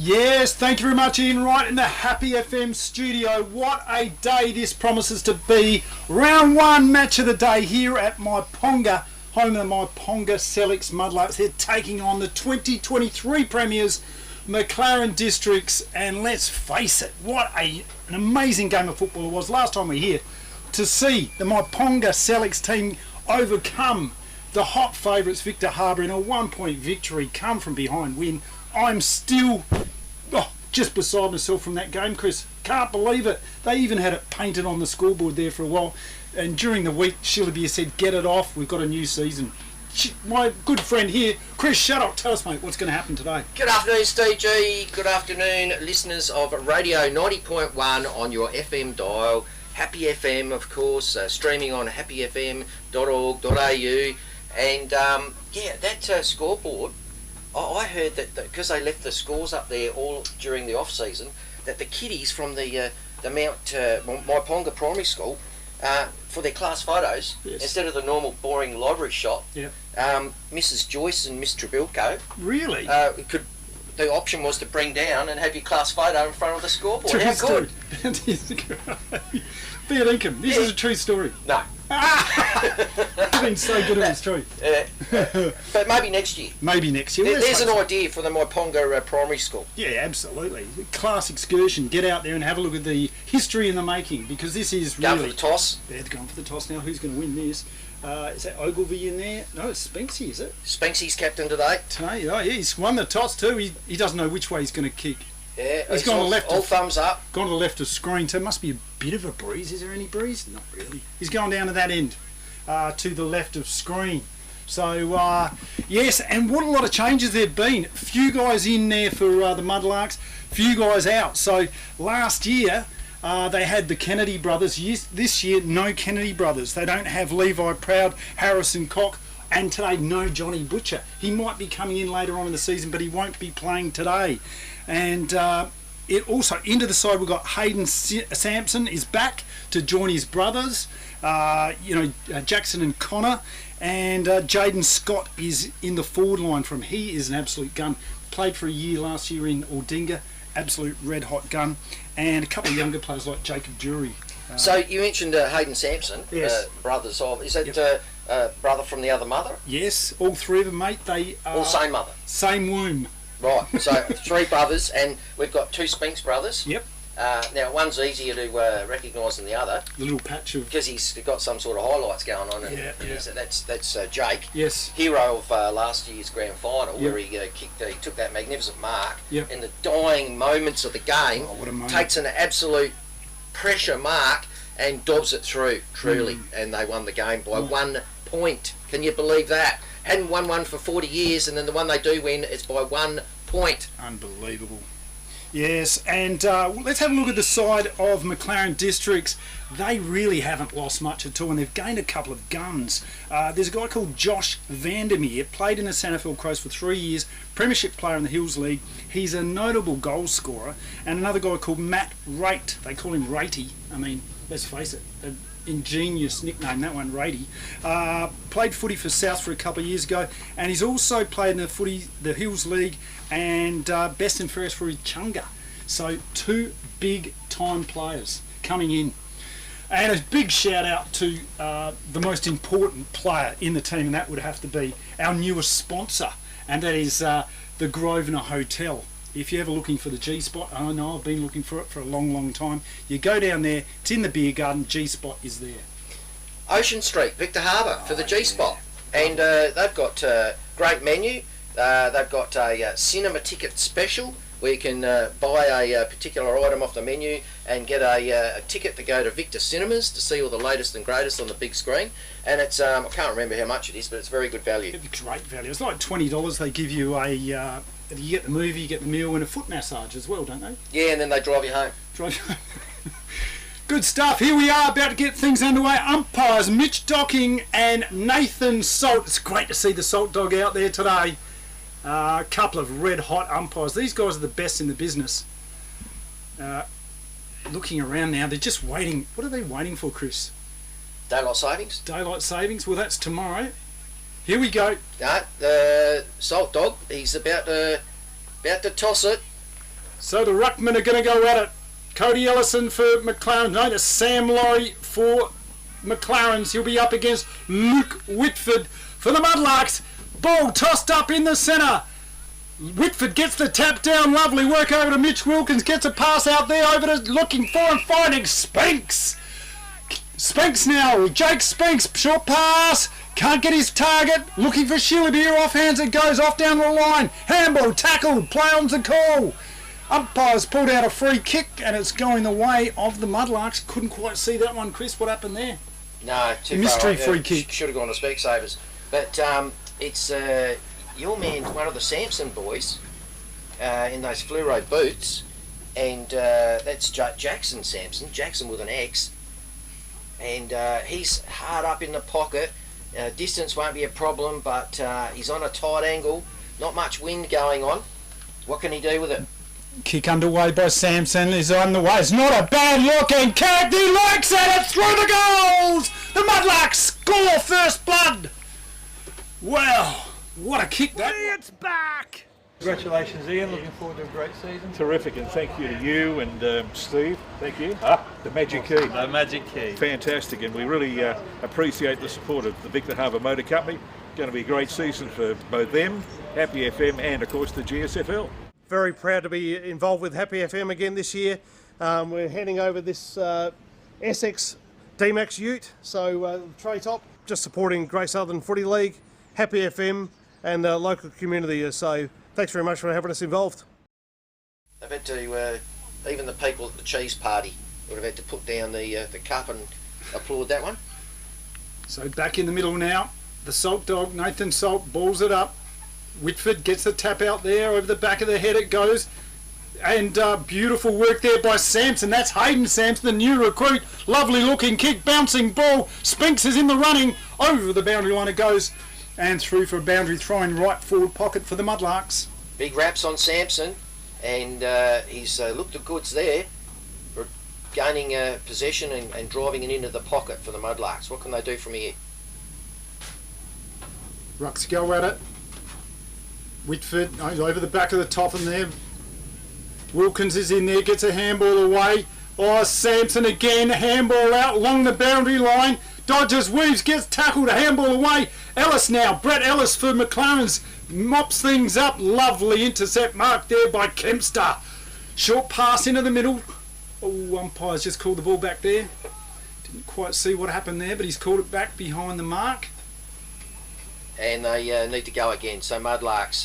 Yes, thank you very much, Ian. Right in the Happy FM studio. What a day this promises to be. Round one match of the day here at Myponga, home of the Myponga Sellicks Mudlarks. They're taking on the 2023 premiers, McLaren Districts. And let's face it, what an amazing game of football it was last time we were here to see the Myponga Sellicks team overcome the hot favourites Victor Harbour in a 1-point victory, come from behind win. I'm still just beside myself from that game, Chris. Can't believe it. They even had it painted on the scoreboard there for a while. And during the week, Shillabee said, get it off. We've got a new season. My good friend here, Chris Shaddock, tell us, mate, what's going to happen today? Good afternoon, Steve G. Good afternoon, listeners of Radio 90.1 on your FM dial. Happy FM, of course, streaming on happyfm.org.au. And, that scoreboard, I heard that because they left the scores up there all during the off season, that the kiddies from the Myponga Primary School, for their class photos, yes, instead of the normal boring library shot, yep, Mrs. Joyce and Miss Trebilco, really, the option was to bring down and have your class photo in front of the scoreboard. How good! That is great. Fair income. This is a true story. No. I've been so good at it's true. But maybe next year. Maybe next year. There's an idea for the Myponga Primary School. Yeah, absolutely. Class excursion. Get out there and have a look at the history in the making, because this is really... Going for the toss. They're going for the toss now. Who's going to win this? Is that Ogilvy in there? No, it's Spenksy, is it? Spenksy's captain today. Today, oh yeah, he's won the toss too. He doesn't know which way he's going to kick. Yeah, he's gone to the left. All thumbs up. Gone to the left of screen, so it must be a bit of a breeze. Is there any breeze? Not really. He's going down to that end, to the left of screen. So, yes, and what a lot of changes there have been. Few guys in there for the Mudlarks, few guys out. So, last year, they had the Kennedy brothers. This year, no Kennedy brothers. They don't have Levi Proud, Harrison Cock, and today, no Johnny Butcher. He might be coming in later on in the season, but he won't be playing today. And it also, into the side, we've got Hayden Sampson is back to join his brothers. Jackson and Connor. And Jaden Scott is in the forward line from. He is an absolute gun. Played for a year last year in Aldinga. Absolute red hot gun. And a couple of younger players like Jacob Jury. So you mentioned Hayden Sampson, yes, brothers of. Is that yep, brother from the other mother? Yes, all three of them, mate. They are all same mother. Same womb. Right, so three brothers, and we've got two Spinks brothers. Yep. Now, one's easier to recognise than the other. The little patch of... Because he's got some sort of highlights going on. And yeah. That's Jake. Yes. Hero of last year's grand final, yep, where he took that magnificent mark. Yep. In the dying moments of the game, what a moment. Takes an absolute pressure mark and dobs it through, truly. And they won the game by 1 point. Can you believe that? Hadn't won one for 40 years, and then the one they do win, it's by 1 point. Unbelievable. Yes, and let's have a look at the side of McLaren Districts. They really haven't lost much at all, and they've gained a couple of guns. There's a guy called Josh Vandermeer, played in the Sanderfield Crows for 3 years, premiership player in the Hills League. He's a notable goal scorer. And another guy called Matt Rate. They call him Ratey. I mean, let's face it, an ingenious nickname, that one, Ratey. Played footy for South for a couple of years ago, and he's also played in the Hills League and best and fairest for Chunga. So two big time players coming in. And a big shout out to the most important player in the team, and that would have to be our newest sponsor, and that is the Grosvenor Hotel. If you're ever looking for the G-Spot, I know I've been looking for it for a long, long time. You go down there, it's in the beer garden, G-Spot is there. Ocean Street, Victor Harbour, for the G-Spot. Yeah. And they've got a great menu. They've got a cinema ticket special where you can buy a particular item off the menu and get a ticket to go to Victor Cinemas to see all the latest and greatest on the big screen. And it's I can't remember how much it is, but it's very good value. It's great value. It's like $20. They give you you get the movie, you get the meal, and a foot massage as well, don't they? Yeah, and then they drive you home. Good stuff. Here we are, about to get things underway. Umpires, Mitch Docking and Nathan Salt. It's great to see the Salt Dog out there today. A couple of red-hot umpires. These guys are the best in the business. Looking around now, they're just waiting. What are they waiting for, Chris? Daylight savings. Daylight savings? Well, that's tomorrow. Here we go. The Salt Dog, he's about to toss it. So the ruckmen are going to go at it. Cody Ellison for McLaren. No, to Sam Laurie for McLaren's. He'll be up against Luke Whitford for the Mudlarks. Ball tossed up in the centre. Whitford gets the tap down. Lovely work over to Mitch Wilkins. Gets a pass out there over to looking for and finding Spinks. Spinks now. Jake Spinks. Short pass. Can't get his target. Looking for Shillibeer. Offhands it goes off down the line. Handball tackled. Play on's the call. Umpires pulled out a free kick and it's going the way of the Mudlarks. Couldn't quite see that one, Chris. What happened there? No, too mystery far free kick. Should have gone to Specsavers. But it's your man, one of the Sampson boys, in those fluoro boots, and that's Jackson Sampson. Jackson with an X, and he's hard up in the pocket. Distance won't be a problem, but he's on a tight angle. Not much wind going on. What can he do with it? Kick underway by Sampson is on the way. It's not a bad looking kick. He likes it. It's through the goals. The Mudlarks score first blood. Wow, what a kick that. It's back. Congratulations, Ian. Looking forward to a great season. Terrific, and thank you to you and Steve. Thank you. The magic key. The magic key. Fantastic, and we really appreciate the support of the Victor Harbour Motor Company. Going to be a great season for both them, Happy FM, and of course the GSFL. Very proud to be involved with Happy FM again this year. We're heading over this Essex D-Max Ute, so Tray Top, just supporting Great Southern Footy League, Happy FM and local community. So thanks very much for having us involved. I bet to even the people at the cheese party would have had to put down the cup and applaud that one. So back in the middle now, the Salt Dog, Nathan Salt, balls it up. Whitford gets the tap out there, over the back of the head it goes. And beautiful work there by Sampson. That's Hayden Sampson, the new recruit. Lovely looking kick, bouncing ball. Spinks is in the running. Over the boundary line it goes. And through for a boundary throw in right forward pocket for the Mudlarks. Big raps on Sampson, and he's looked the goods there for gaining possession and driving it into the pocket for the Mudlarks. What can they do from here? Rucks go at it. Whitford over the back of the top and there. Wilkins is in there, gets a handball away. Oh, Sampson again, handball out along the boundary line. Dodges, weaves, gets tackled, a handball away. Ellis now, Brett Ellis for McLaren's, mops things up. Lovely intercept mark there by Kempster. Short pass into the middle. Oh, umpire's just called the ball back there. Didn't quite see what happened there, but he's called it back behind the mark. And they need to go again. So Mudlarks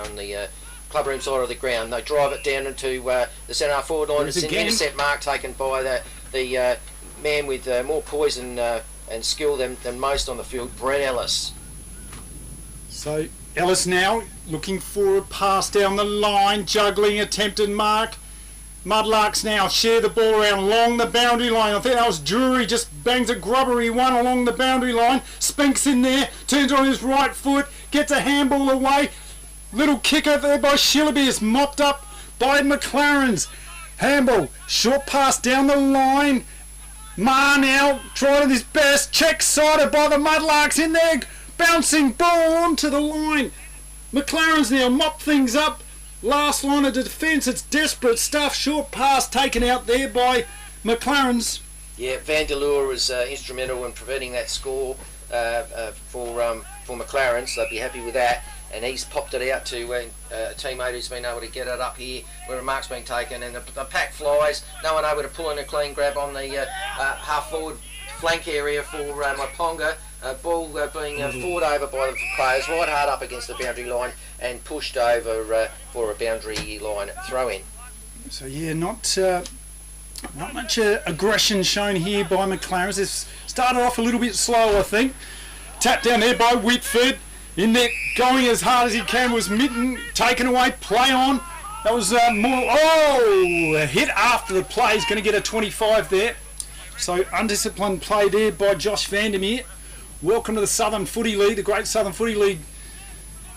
on the clubroom side of the ground. They drive it down into the centre forward line. It's an intercept mark taken by the man with more poison and skill than most on the field, Brett Ellis. So Ellis now looking for a pass down the line, juggling, attempted mark. Mudlarks now share the ball around along the boundary line. I think that was Drury, just bangs a grubbery one along the boundary line. Spinks in there, turns on his right foot, gets a handball away. Little kick over there by Shillibeer, mopped up by McLaren's. Handball, short pass down the line. Ma now trying his best, check-sided by the Mudlarks in there. Bouncing ball onto the line. McLaren's now mop things up. Last line of defence, it's desperate stuff. Short pass taken out there by McLaren's. Yeah, Vandeleur was instrumental in preventing that score for McLaren, so they'd be happy with that. And he's popped it out to a teammate who's been able to get it up here where a mark's been taken, and the pack flies. No one able to pull in a clean grab on the half forward flank area for Myponga. Ball being fought over by the players right hard up against the boundary line and pushed over for a boundary line throw in. So yeah, not much aggression shown here by McLaren. It's started off a little bit slow, I think. Tapped down there by Whitford. In there, going as hard as he can was Mitten, taken away, play on. That was more, a hit after the play. He's going to get a 25 there. So undisciplined play there by Josh Vandermeer. Welcome to the Southern Footy League, the Great Southern Footy League.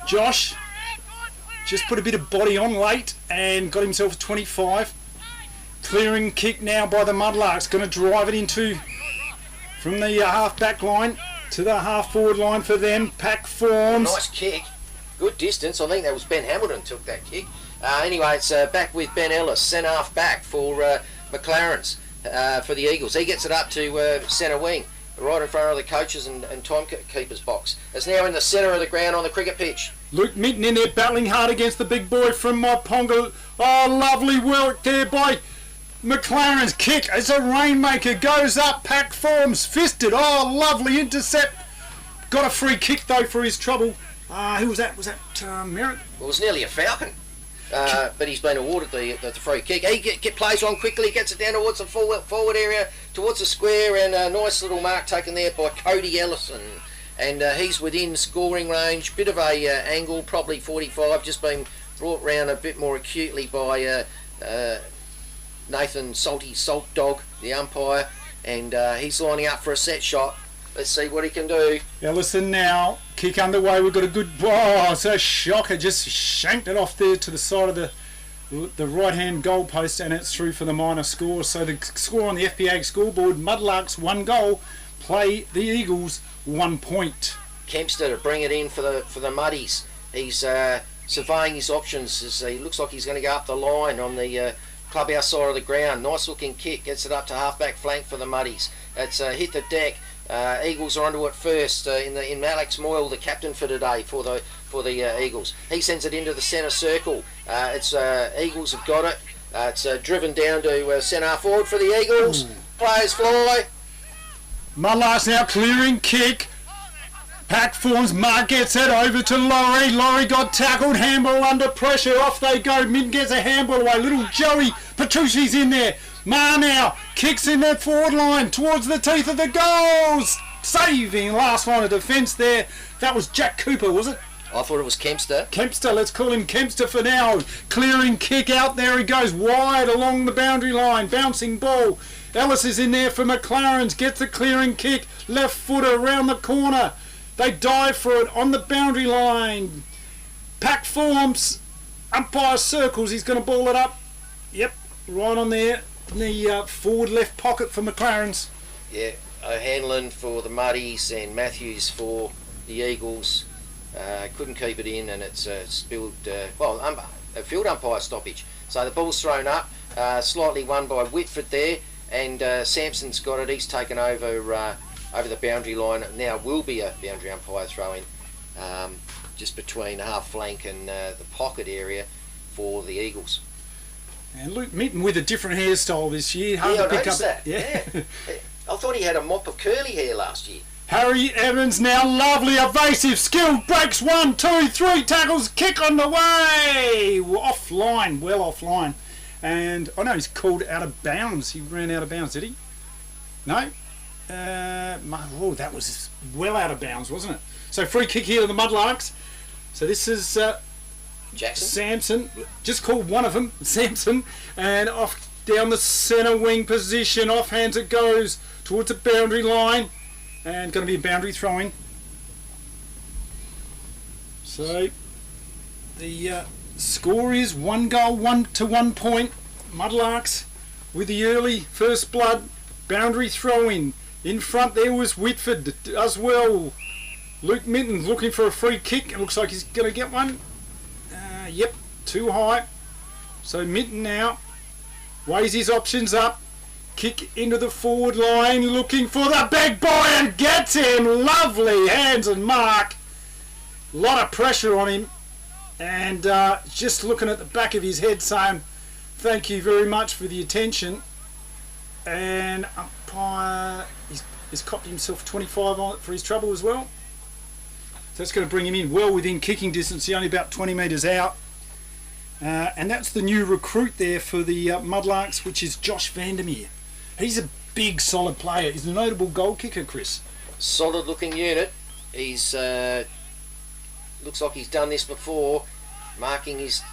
Josh just put a bit of body on late and got himself a 25. Clearing kick now by the Mudlarks. Going to drive it into from the half back line to the half forward line for them. Pack forms. Nice kick. Good distance. I think that was Ben Hamilton took that kick. Anyway, it's back with Ben Ellis, centre half back for McLaren's for the Eagles. He gets it up to centre wing, right in front of the coaches and timekeepers box. It's now in the centre of the ground on the cricket pitch. Luke Minton in there battling hard against the big boy from Myponga. Oh, lovely work there by McLaren's kick as a rainmaker goes up, pack forms, fisted. Oh, lovely intercept. Got a free kick though for his trouble. Who was that? Was that Merritt? Well, it was nearly a falcon. But he's been awarded the free kick. He plays on quickly, gets it down towards the forward area, towards the square, and a nice little mark taken there by Cody Ellison. And he's within scoring range, bit of a angle, probably 45, just been brought round a bit more acutely by Nathan Salty Salt Dog, the umpire, and he's lining up for a set shot. Let's see what he can do. Ellison now, kick underway. We've got a good, oh, it's a shocker, just shanked it off there to the side of the right-hand goal post, and it's through for the minor score. So the score on the FPA scoreboard, Mudlarks 1 goal, play the Eagles 1 point. Kempster to bring it in for the Muddies. He's surveying his options as he looks like he's going to go up the line on the clubhouse side of the ground. Nice looking kick, gets it up to half-back flank for the Muddies. It's hit the deck. Eagles are onto it first in Alex Moyle, the captain for today for the Eagles. He sends it into the centre circle. It's Eagles have got it. It's driven down to centre forward for the Eagles. Players fly. Mudlarks now clearing kick. Pack forms. Mark gets it over to Laurie. Laurie got tackled. Handball under pressure. Off they go. Min gets a handball away. Little Joey Petrucci's in there. Ma now kicks in that forward line towards the teeth of the goals. Saving last line of defence there. That was Jack Cooper, was it? I thought it was Kempster. Kempster, let's call him Kempster for now. Clearing kick out there. He goes wide along the boundary line. Bouncing ball. Ellis is in there for McLaren's. Gets the clearing kick. Left footer around the corner. They dive for it on the boundary line. Pack forms. Umpire circles. He's going to ball it up. Yep, right on there. In the forward left pocket for McLaren's. Yeah, O'Hanlon for the Muddies and Matthews for the Eagles. Couldn't keep it in, and it's spilled. A field umpire stoppage. So the ball's thrown up, slightly won by Whitford there, and Sampson's got it. He's taken over over the boundary line. Now will be a boundary umpire throw-in, just between half flank and the pocket area for the Eagles. And Luke Minton with a different hairstyle this year. Hard to pick up. That. Yeah. I thought he had a mop of curly hair last year. Harry Evans now, lovely, evasive, skilled, breaks 1, 2, 3, tackles, kick on the way. Offline, well offline. And I know he's called out of bounds. He ran out of bounds, did he? No? That was well out of bounds, wasn't it? So free kick here to the Mudlarks. So this is Jackson? Sampson, just called one of them, Sampson, and off down the centre wing position, off hands it goes towards the boundary line, and going to be a boundary throwing. So the score is 1 goal, 1 to 1 point. Mudlarks with the early first blood boundary throwing. In front there was Whitford as well. Luke Minton looking for a free kick. It looks like he's going to get one. Yep, too high. So Minton now weighs his options up. Kick into the forward line, looking for the big boy and gets him. Lovely hands and mark. A lot of pressure on him. And just looking at the back of his head saying, thank you very much for the attention. And umpire, he's copped himself 25 on it for his trouble as well. So that's going to bring him in well within kicking distance. He's only about 20 metres out. And that's the new recruit there for the Mudlarks, which is Josh Vandermeer. He's a big, solid player. He's a notable goal kicker, Chris. Solid looking unit. He's looks like he's done this before, marking his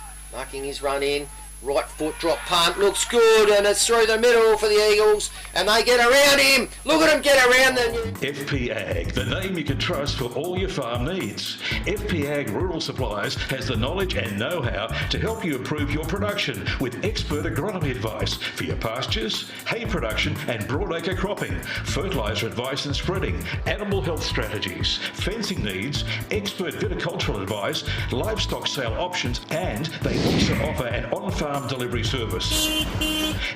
run in. Right foot drop punt, looks good, and it's through the middle for the Eagles, and they get around him. Look at him get around them. FP Ag, the name you can trust for all your farm needs. FP Ag Rural Supplies has the knowledge and know-how to help you improve your production with expert agronomy advice for your pastures, hay production and broadacre cropping, fertiliser advice and spreading, animal health strategies, fencing needs, expert viticultural advice, livestock sale options, and they also offer an on-farm delivery service.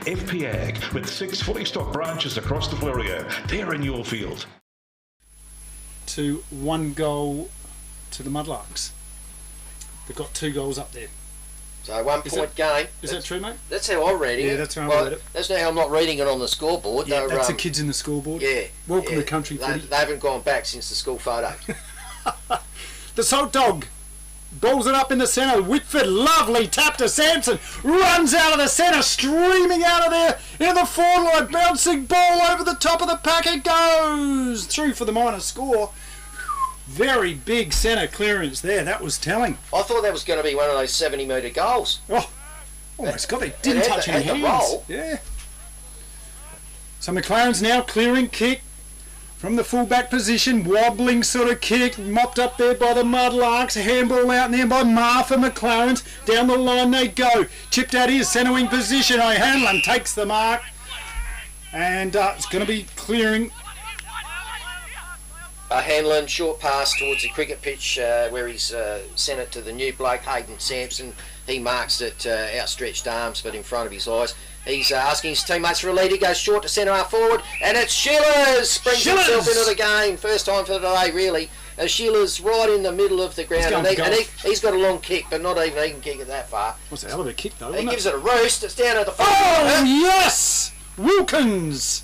FP Ag, with 6 fully stocked branches across the Florio. They're in your field. To 1 goal to the Mudlarks. They've got 2 goals up there. So 1 point game. Is that true, mate? That's how I'm reading it. Yeah, that's how I read it. That's not how I'm not reading it on the scoreboard. Yeah, that's the kids in the scoreboard. Yeah. Welcome to country footy. They haven't gone back since the school photo. The Salt Dog balls it up in the centre. Whitford, lovely tap to Sampson. Runs out of the centre, streaming out of there in the forward line. Bouncing ball over the top of the pack. It goes through for the minor score. Very big centre clearance there. That was telling. I thought that was going to be one of those 70-metre goals. Oh, almost got it. Didn't touch any hands. Roll. Yeah. So McLaren's now clearing kick from the full-back position, wobbling sort of kick, mopped up there by the Mudlarks, handball out there by Martha McLaren's, down the line they go, chipped out his centre wing position, O'Hanlon takes the mark, and it's going to be clearing. Hanlon, short pass towards the cricket pitch where he's sent it to the new bloke, Hayden Sampson. He marks it outstretched arms but in front of his eyes. He's asking his teammates for a lead. He goes short to centre half forward, and it's Shillers springs himself into the game. First time for the day, really. Shillers right in the middle of the ground, and he's got a long kick, but not even he can kick it that far. What's a hell of a kick, though? He gives it a roost. It's down at the front. Oh, yes! Wilkins!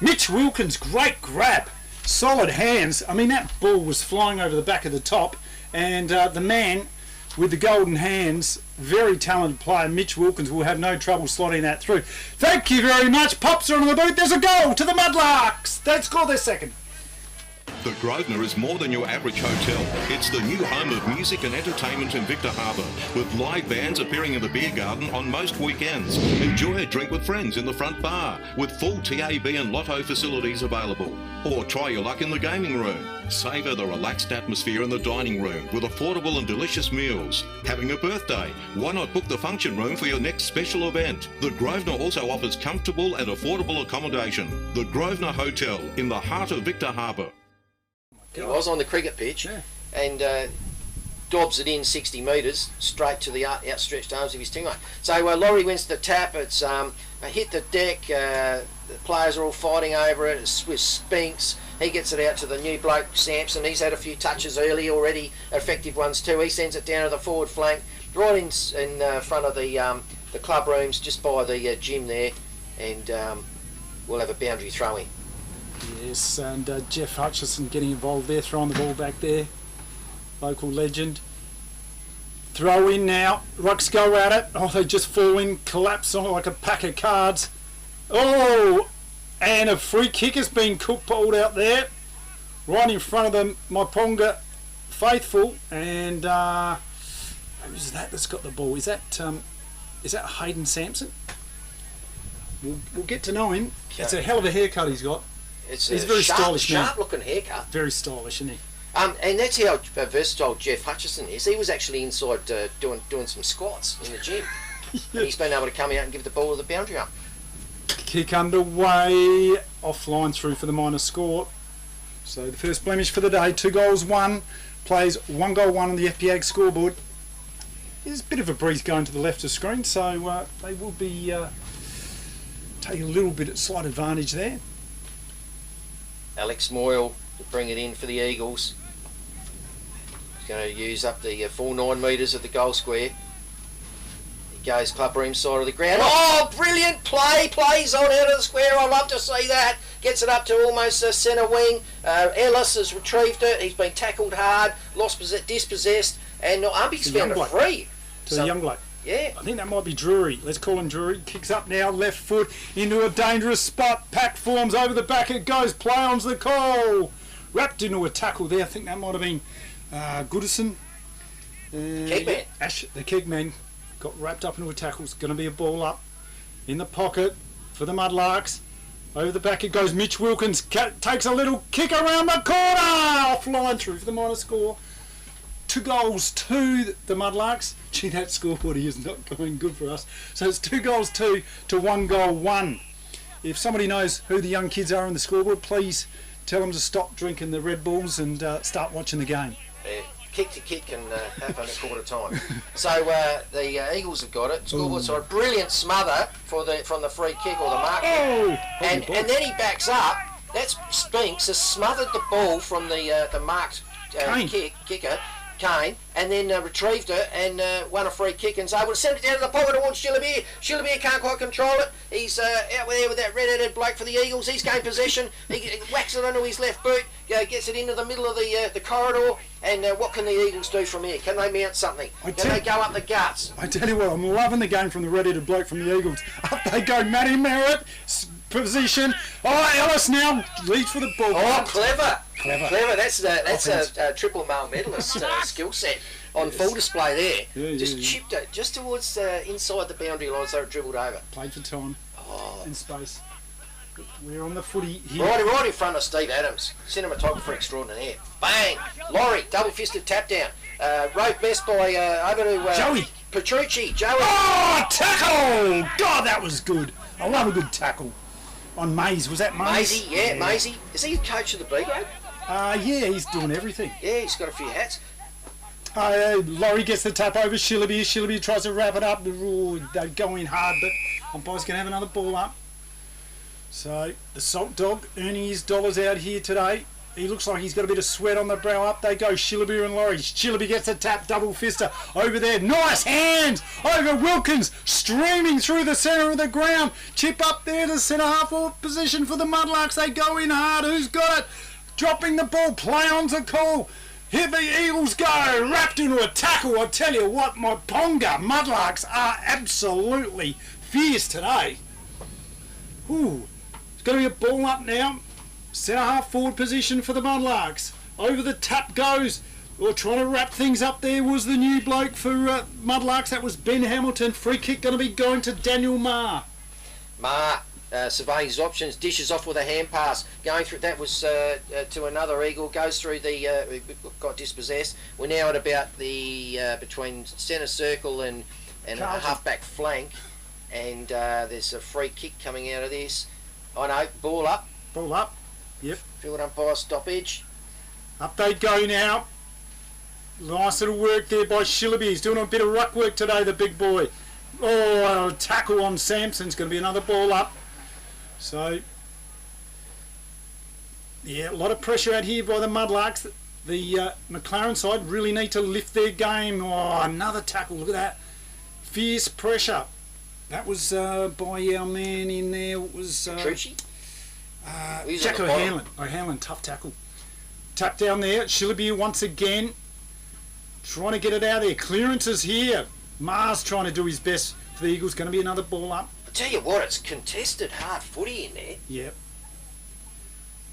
Mitch Wilkins, great grab. Solid hands. I mean, that ball was flying over the back of the top, and the man with the golden hands, very talented player, Mitch Wilkins, will have no trouble slotting that through. Thank you very much. Pops are on the boot. There's a goal to the Mudlarks. They score their second. The Grosvenor is more than your average hotel. It's the new home of music and entertainment in Victor Harbour, with live bands appearing in the beer garden on most weekends. Enjoy a drink with friends in the front bar, with full TAB and lotto facilities available. Or try your luck in the gaming room. Savour the relaxed atmosphere in the dining room with affordable and delicious meals. Having a birthday? Why not book the function room for your next special event? The Grosvenor also offers comfortable and affordable accommodation. The Grosvenor Hotel in the heart of Victor Harbour. He was on the cricket pitch, and dobs it in 60 metres straight to the outstretched arms of his teammate. So Laurie wins the tap. It's hit the deck. The players are all fighting over it. It's with Spinks. He gets it out to the new bloke Sampson. He's had a few touches early already, effective ones too. He sends it down to the forward flank, right in front of the club rooms, just by the gym there, and we'll have a boundary throw in. Yes, and Jeff Hutchison getting involved there, throwing the ball back there. Local legend. Throw in now. Rucks go at it. Oh, they just fall in, collapse on like a pack of cards. Oh, and a free kick has been pulled out there, right in front of the Myponga faithful. And who's that that's got the ball? Is that Hayden Sampson? We'll get to know him. It's a hell of a haircut he's got. He's very stylish, sharp-looking haircut. Very stylish, isn't he? And that's how versatile Jeff Hutchison is. He was actually inside doing some squats in the gym. And he's been able to come out and give the ball to the boundary up. Kick underway, offline through for the minor score. So the first blemish for the day, 2 goals, 1. Plays 1 goal, 1 on the FPAG scoreboard. There's a bit of a breeze going to the left of screen, so they will be taking a little bit of slight advantage there. Alex Moyle to bring it in for the Eagles. He's going to use up the full 9 metres of the goal square. He goes club room side of the ground. Oh, brilliant play! Plays on out of the square. I love to see that. Gets it up to almost centre wing. Ellis has retrieved it. He's been tackled hard, dispossessed, and Umpy's found it free. To the young bloke. Yeah. I think that might be Drury. Let's call him Drury. Kicks up now, left foot into a dangerous spot. Pack forms over the back. It goes. Play on's the call. Wrapped into a tackle there. I think that might have been Goodison. Kegman. The Kegman got wrapped up into a tackle. It's going to be a ball up in the pocket for the Mudlarks. Over the back it goes. Mitch Wilkins takes a little kick around the corner. Offline through for the minor score. 2 goals to the Mudlarks. Gee, that scoreboard is not going good for us. So it's 2 goals 2 to 1 goal 1. If somebody knows who the young kids are on the scoreboard, please tell them to stop drinking the Red Bulls and start watching the game. Kick to kick can happen at quarter time. So the Eagles have got it. Scoreboard side, brilliant smother from the free kick or the mark. And then he backs up. That's Spinks has smothered the ball from the marked kicker, Kane, and then retrieved it and won a free kick and is able to send it down to the pocket towards Shillabeer. Shillabeer can't quite control it. He's out there with that red-headed bloke for the Eagles. He's gained possession. He whacks it onto his left boot, gets it into the middle of the corridor. And what can the Eagles do from here? Can they mount something? Can they go up the guts? I tell you what, I'm loving the game from the red-headed bloke from the Eagles. Up they go, Matty Merritt, position. Oh, Ellis now leads for the ball. Oh, clever. That's a triple male medalist skill set on full display there. Yeah, just chipped it just towards inside the boundary line, so it dribbled over. Played for time and space. We're on the footy here. Right in front of Steve Adams, cinematographer extraordinaire. Bang! Laurie, double-fisted tap down. Rode best by over to Joey Petrucci. Joey. Oh, tackle! God, that was good. I love a good tackle. On Mays, was that Mays? Maisie, Maisie. Is he coach of the B grade? Yeah, he's doing everything. Yeah, he's got a few hats. Laurie gets the tap over Shillabeer. Shillabeer tries to wrap it up. They're going hard, but umpire's going to have another ball up. So the Salt Dog earning his dollars out here today. He looks like he's got a bit of sweat on the brow. Up they go, Shillabeer and Laurie. Shillabeer gets a tap, double fister over there. Nice hands over Wilkins, streaming through the centre of the ground. Chip up there to centre half forward position for the Mudlarks. They go in hard. Who's got it? Dropping the ball. Play on's a call. Here the Eagles go, wrapped into a tackle. I tell you what, Myponga Mudlarks are absolutely fierce today. Ooh. Going to be a ball up now. Centre half forward position for the Mudlarks. Over the tap goes. We're trying to wrap things up there was the new bloke for Mudlarks. That was Ben Hamilton. Free kick going to be going to Daniel Marr. Marr surveying his options. Dishes off with a hand pass. Going through, that was to another Eagle. Goes through the, got dispossessed. We're now at about the, between centre circle and a half-back flank. And there's a free kick coming out of this. I know, ball up. Ball up, yep. Field umpire stoppage. Up they go now. Nice little work there by Shillabeer. He's doing a bit of ruck work today, the big boy. Oh, a tackle on Sampson's going to be another ball up. So, yeah, a lot of pressure out here by the Mudlarks. The McLaren side really need to lift their game. Oh, another tackle, look at that. Fierce pressure. That was by our man in there. It was Jack O'Hanlon. O'Hanlon, tough tackle. Tap down there. Shillabeer once again. Trying to get it out there. Clearances here. Mars trying to do his best for the Eagles. Going to be another ball up. I tell you what, it's contested hard footy in there. Yep.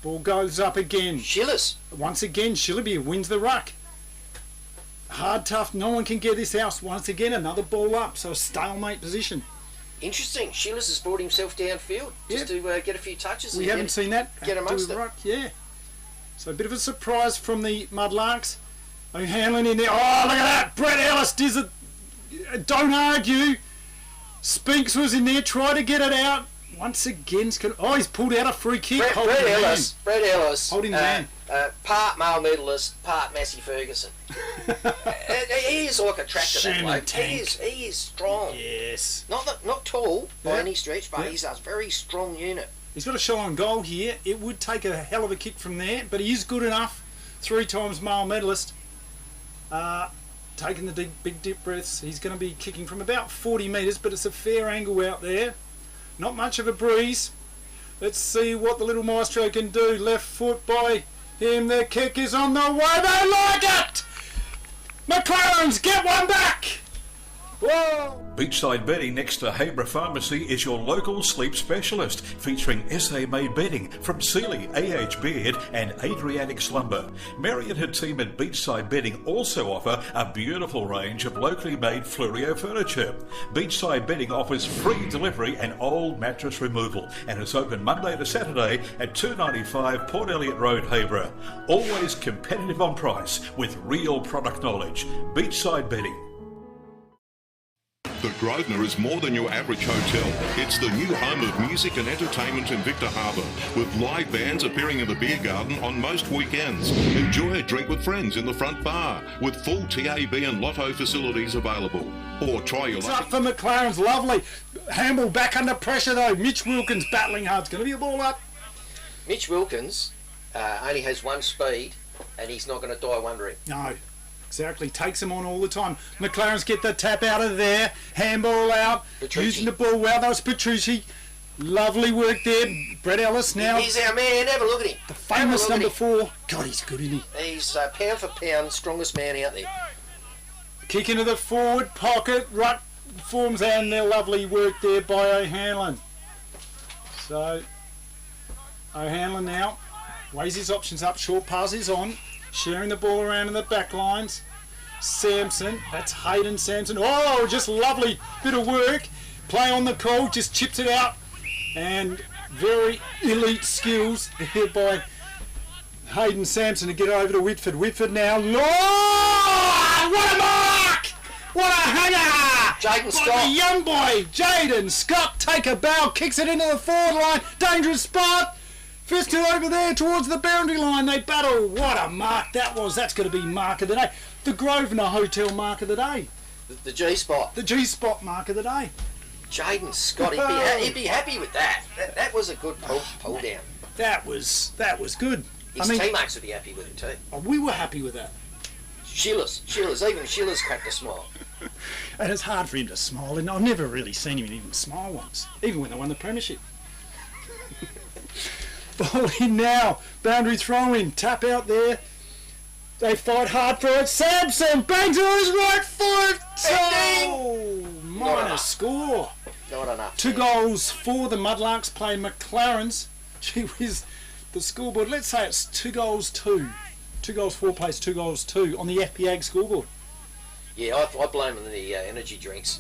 Ball goes up again. Shillers. Once again, Shillabeer wins the ruck. Hard, tough. No one can get this out. Once again, another ball up. So a stalemate position. Interesting. Shillers has brought himself downfield just to get a few touches. We haven't seen that. Get amongst it. Ruck. Yeah. So a bit of a surprise from the Mudlarks. O'Hanlon in there. Oh, look at that. Brett Ellis does it. Don't argue. Spinks was in there. Try to get it out. Once again. He's pulled out a free kick. Brett Ellis. Holding the man. Part male medalist, part Massey Ferguson. He is like a tractor, that bloke. He is strong. Yes. Not tall by any stretch, but he's a very strong unit. He's got a shot on goal here. It would take a hell of a kick from there, but he is good enough. 3 times male medalist. Taking the big deep breaths. He's going to be kicking from about 40 metres, but it's a fair angle out there. Not much of a breeze. Let's see what the little maestro can do. Left foot by him. The kick is on the way. They like it! McLaren's get one back! Whoa! Beachside Bedding next to Habra Pharmacy is your local sleep specialist, featuring SA-made bedding from Sealy, AH Beard and Adriatic Slumber. Mary and her team at Beachside Bedding also offer a beautiful range of locally made Fluorio furniture. Beachside Bedding offers free delivery and old mattress removal and is open Monday to Saturday at 295 Port Elliot Road, Habra. Always competitive on price with real product knowledge. Beachside Bedding. The Grosvenor is more than your average hotel. It's the new home of music and entertainment in Victor Harbour, with live bands appearing in the beer garden on most weekends. Enjoy a drink with friends in the front bar, with full TAB and lotto facilities available. Or try your It's luck. up for McLaren's lovely. Handball back under pressure though. Mitch Wilkins battling hard. It's going to be a ball up. Mitch Wilkins only has one speed, and he's not going to die wondering. No. Exactly, takes him on all the time. McLaren's get the tap out of there, handball out, Petrucci. using the ball well. That was Petrucci. Lovely work there. Brett Ellis now. He's our man. Have a look at him. The famous Have a number look 4. God, he's good, isn't he? at him. He's pound for pound strongest man out there. Kick into the forward pocket, right forms, and their lovely work there by O'Hanlon. So, O'Hanlon now weighs his options up, short pass is on. Sharing the ball around in the back lines. Sampson, that's Hayden Sampson. Oh, just lovely bit of work. Play on the call, just chips it out. And very elite skills here by Hayden Sampson to get over to Whitford. Whitford now. Lord! What a mark! What a hanger! Jaden By Scott. the young boy, Jaden Scott, take a bow, kicks it into the forward line. Dangerous spot. First two over there towards the boundary line. They battle. What a mark that was. That's going to be mark of the day. The Grosvenor Hotel mark of the day. The G-spot. The G-spot mark of the day. Jaden Scott. He'd be happy with that. That was a good pull down. That was good. His teammates would be happy with it too. Oh, we were happy with that. Shiller's, even Shiller's cracked a smile. And it's hard for him to smile. And I've never really seen him even smile once, even when they won the premiership. Ball in now, boundary throw in, tap out there. They fight hard for it. Sampson bangs it on his right foot. Oh, minor score. Not enough. 2 goals for the Mudlarks playing McLaren's. Gee whiz, the scoreboard. Let's say it's 2 goals 2. 2 goals 4 place, 2 goals 2 on the FPAG scoreboard. Yeah, I blame them the energy drinks.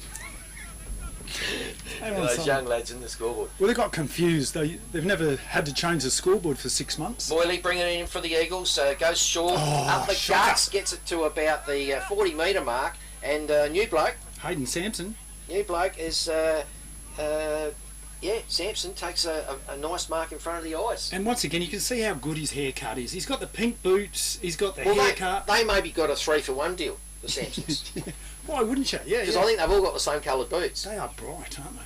Those young lads in the scoreboard. Well, they got confused. They've never had to change the scoreboard for 6 months. Boyley bringing it in for the Eagles, goes short, up the shocker. guts, gets it to about the 40 metre mark, and new bloke Hayden Sampson. is, Sampson takes a nice mark in front of the eyes. And once again, you can see how good his haircut is. He's got the pink boots, he's got the Well, haircut. they maybe got a 3-for-1 deal, the Sampsons, Why wouldn't you? Yeah, because yeah. I think they've all got the same coloured boots. They are bright, aren't they?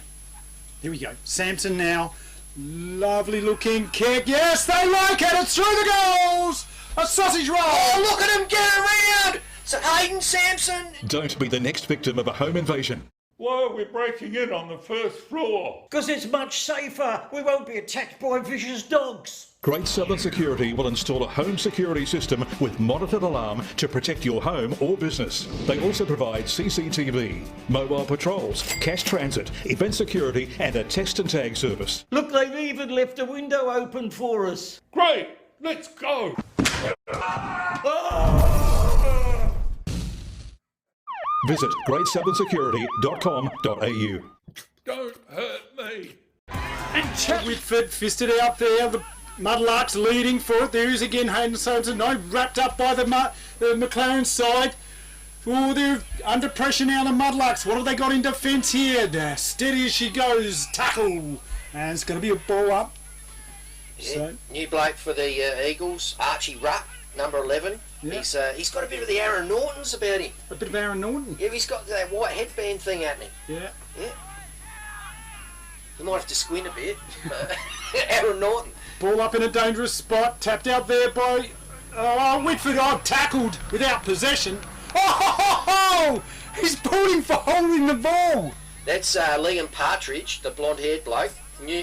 Here we go. Sampson now. Lovely looking kick. Yes, they like it. It's through the goals. A sausage roll. Oh, look at him get around! So Hayden Sampson. Don't be the next victim of a home invasion. Why are we breaking in on the first floor? Because it's much safer. We won't be attacked by vicious dogs. Great Southern Security will install a home security system with monitored alarm to protect your home or business. They also provide CCTV, mobile patrols, cash transit, event security and a text and tag service. Look, they've even left a window open for us. Great, let's go. Visit greatsouthernsecurity.com.au. Don't hurt me. Whitford fisted out there. The Mudlarks leading for it. There is again Hayden Sampson. No, wrapped up by the McLaren side. Oh, they're under pressure now, the Mudlarks. What have they got in defence here? Steady as she goes. Tackle. And it's going to be a ball up. Yeah, So, new bloke for the Eagles, Archie Rutt, number 11. Yeah. He's got a bit of the Aaron Nortons about him. a bit of Aaron Norton. Yeah, he's got that white headband thing happening. Yeah. Yeah. You might have to squint a bit. Aaron Norton. Ball up in a dangerous spot. Tapped out there by Whitford. Tackled without possession. Oh! He's pulled him for holding the ball. That's Liam Partridge, the blonde-haired bloke. New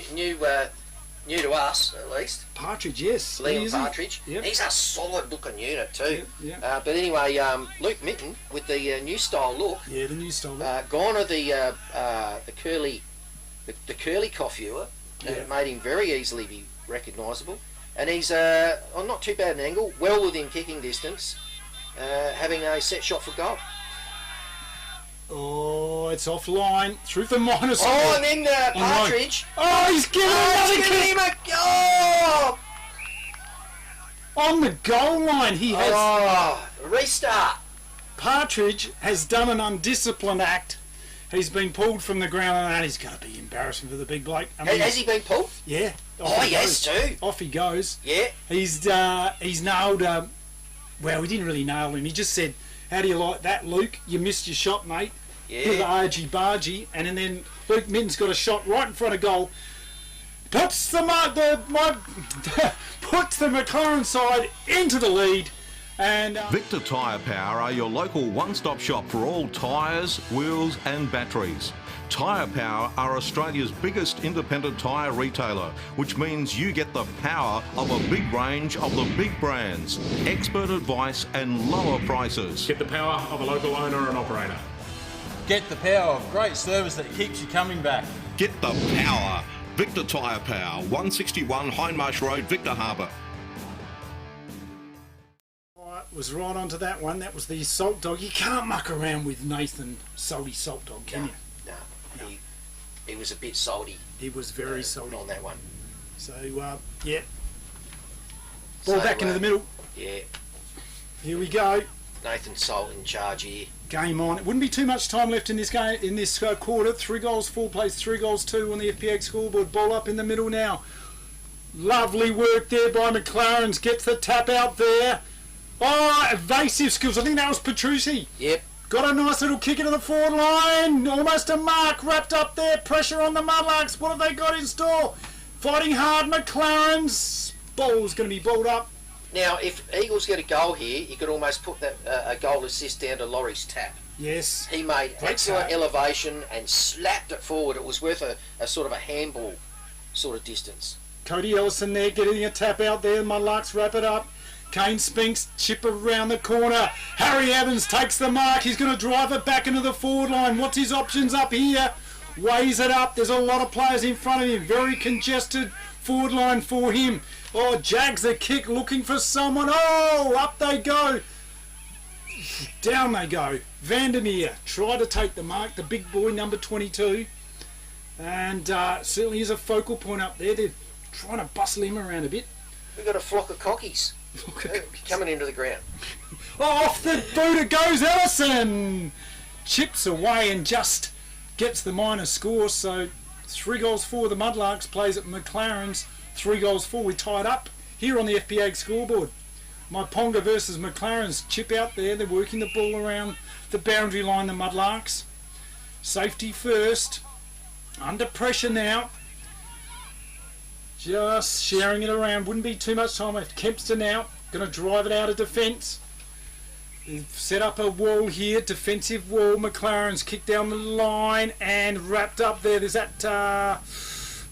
New to us, at least. Partridge, yes. Liam Partridge. Yep. He's a solid looking unit too. Yep. But anyway, Luke Minton with the new style look. Yeah, the new style look. Gone are the curly cough viewer. It made him very easily be recognisable. And he's on not too bad an angle, well within kicking distance, having a set shot for goal. Oh, it's offline through the minus. Oh, and then Partridge. Oh, he's giving him a oh! On the goal line, he has. Oh, restart. Partridge has done an undisciplined act. He's been pulled from the ground, and he's going to be embarrassing for the big bloke. I mean, has he been pulled? Yeah. Yes, too. Off he goes. Yeah. He's nailed. Well, he didn't really nail him. He just said, "How do you like that, Luke? You missed your shot, mate." Yeah. With the argy-bargy, and then Luke Minton's got a shot right in front of goal. Puts the puts the McLaren side into the lead. And Victor Tyre Power are your local one-stop shop for all tyres, wheels and batteries. Tyre Power are Australia's biggest independent tyre retailer, which means you get the power of a big range of the big brands, expert advice and lower prices. Get the power of a local owner and operator. Get the power of great service that keeps you coming back. Get the power. Victor Tyre Power, 161 Hindmarsh Road, Victor Harbour. was right onto that one. That was the Salt Dog. You can't muck around with Nathan Salty Salt Dog, can you? No. He was a bit salty. He was very salty on that one. So, yeah. Ball back into the middle. Yeah. Here we go. Nathan Salt in charge here. Game on. It wouldn't be too much time left in this game, in this quarter. 3 goals, 4 plays, 3 goals, 2 on the FPX scoreboard. Ball up in the middle now. Lovely work there by McLaren's. Gets the tap out there. Oh, evasive skills. I think that was Petrucci. Yep. Got a nice little kick into the forward line. Almost a mark. Wrapped up there. Pressure on the Mudlarks. What have they got in store? Fighting hard. McLaren's ball's going to be balled up. Now, if Eagles get a goal here, you could almost put that a goal assist down to Laurie's tap. Yes. He made excellent elevation and slapped it forward. It was worth a sort of a handball sort of distance. Cody Ellison there getting a tap out there. Mudlarks wrap it up. Kane Spinks chip around the corner. Harry Evans takes the mark. He's going to drive it back into the forward line. What's his options up here? Weighs it up. There's a lot of players in front of him. Very congested forward line for him. Oh, Jags the kick looking for someone. Oh, up they go. Down they go. Vandermeer tried to take the mark. The big boy, number 22. And certainly is a focal point up there. They're trying to bustle him around a bit. We've got a flock of cockies coming into the ground. Oh, off the boot it goes, Ellison! Chips away and just gets the minor score. So 3 goals for the Mudlarks, plays at McLaren's. 3 goals for. We tied up here on the FPA scoreboard. Myponga versus McLaren's. Chip out there. They're working the ball around the boundary line, the Mudlarks. Safety first. Under pressure now. Just sharing it around. Wouldn't be too much time left. Kempster now. Going to drive it out of defence. They've set up a wall here. Defensive wall. McLaren's kicked down the line and wrapped up there. There's that... that's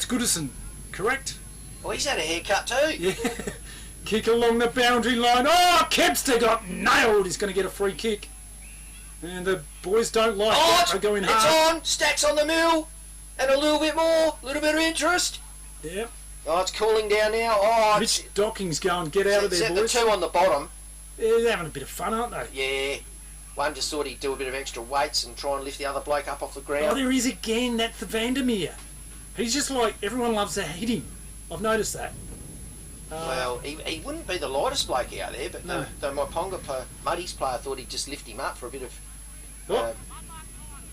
Goodison. Correct? Oh, he's had a haircut too. Yeah. Kick along the boundary line. Oh, Kempster got nailed. He's going to get a free kick. And the boys don't like that. They're going hard. It's on. Stacks on the mill. And a little bit more. A little bit of interest. Yep. Oh, it's cooling down now. Oh, Mitch Docking's going, get out of there, boys. The 2 on the bottom. Yeah, they're having a bit of fun, aren't they? Yeah. One just thought he'd do a bit of extra weights and try and lift the other bloke up off the ground. Oh, there is again. That's the Vandermeer. He's just like, everyone loves to hit him. I've noticed that. Well, he wouldn't be the lightest bloke out there, but No. the Myponga Muddies player thought he'd just lift him up for a bit of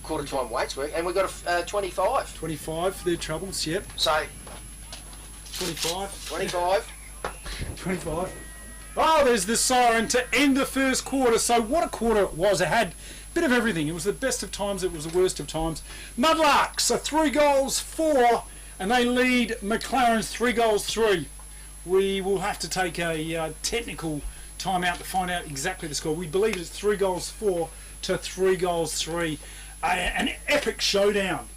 quarter time weights work. And we've got a 25. 25 for their troubles, yep. So, 25. 25. 25. Oh, there's the siren to end the first quarter. So what a quarter it was. It had a bit of everything. It was the best of times. It was the worst of times. Mudlarks are 3 goals, 4, and they lead McLaren's 3 goals, 3. We will have to take a technical timeout to find out exactly the score. We believe it's 3 goals, 4 to 3 goals, 3. An epic showdown.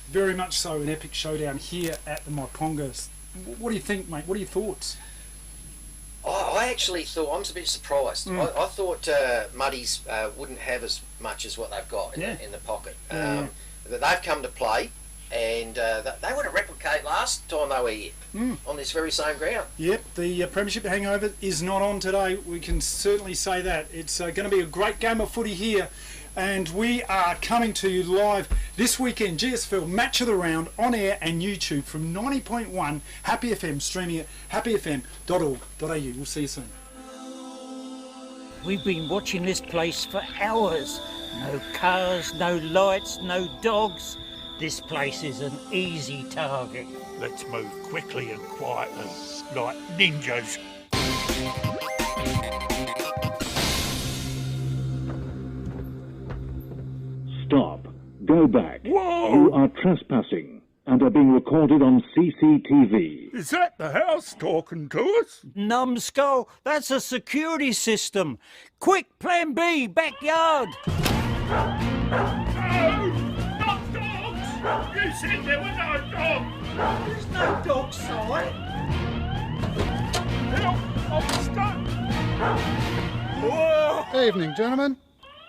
Very much so, an epic showdown here at the Myponga What do you think, mate? What are your thoughts? I actually thought, I was a bit surprised. I thought Muddies wouldn't have as much as what they've got in the pocket. They've come to play, and they want to replicate last time they were here on this very same ground. Yep, the Premiership hangover is not on today. We can certainly say that. It's going to be a great game of footy here, and we are coming to you live this weekend. GSFL Match of the Round on air and YouTube from 90.1 Happy FM, streaming at happyfm.org.au. We'll see you soon. We've been watching this place for hours. No cars, no lights, no dogs. This place is an easy target. Let's move quickly and quietly, like ninjas. Stop. Go back. Whoa! You are trespassing and are being recorded on CCTV. Is that the house talking to us? Numbskull, that's a security system. Quick, plan B, backyard. Not dogs! You said there were no dogs! There's no dog sign. Help! I'm stuck! Whoa! Evening, gentlemen.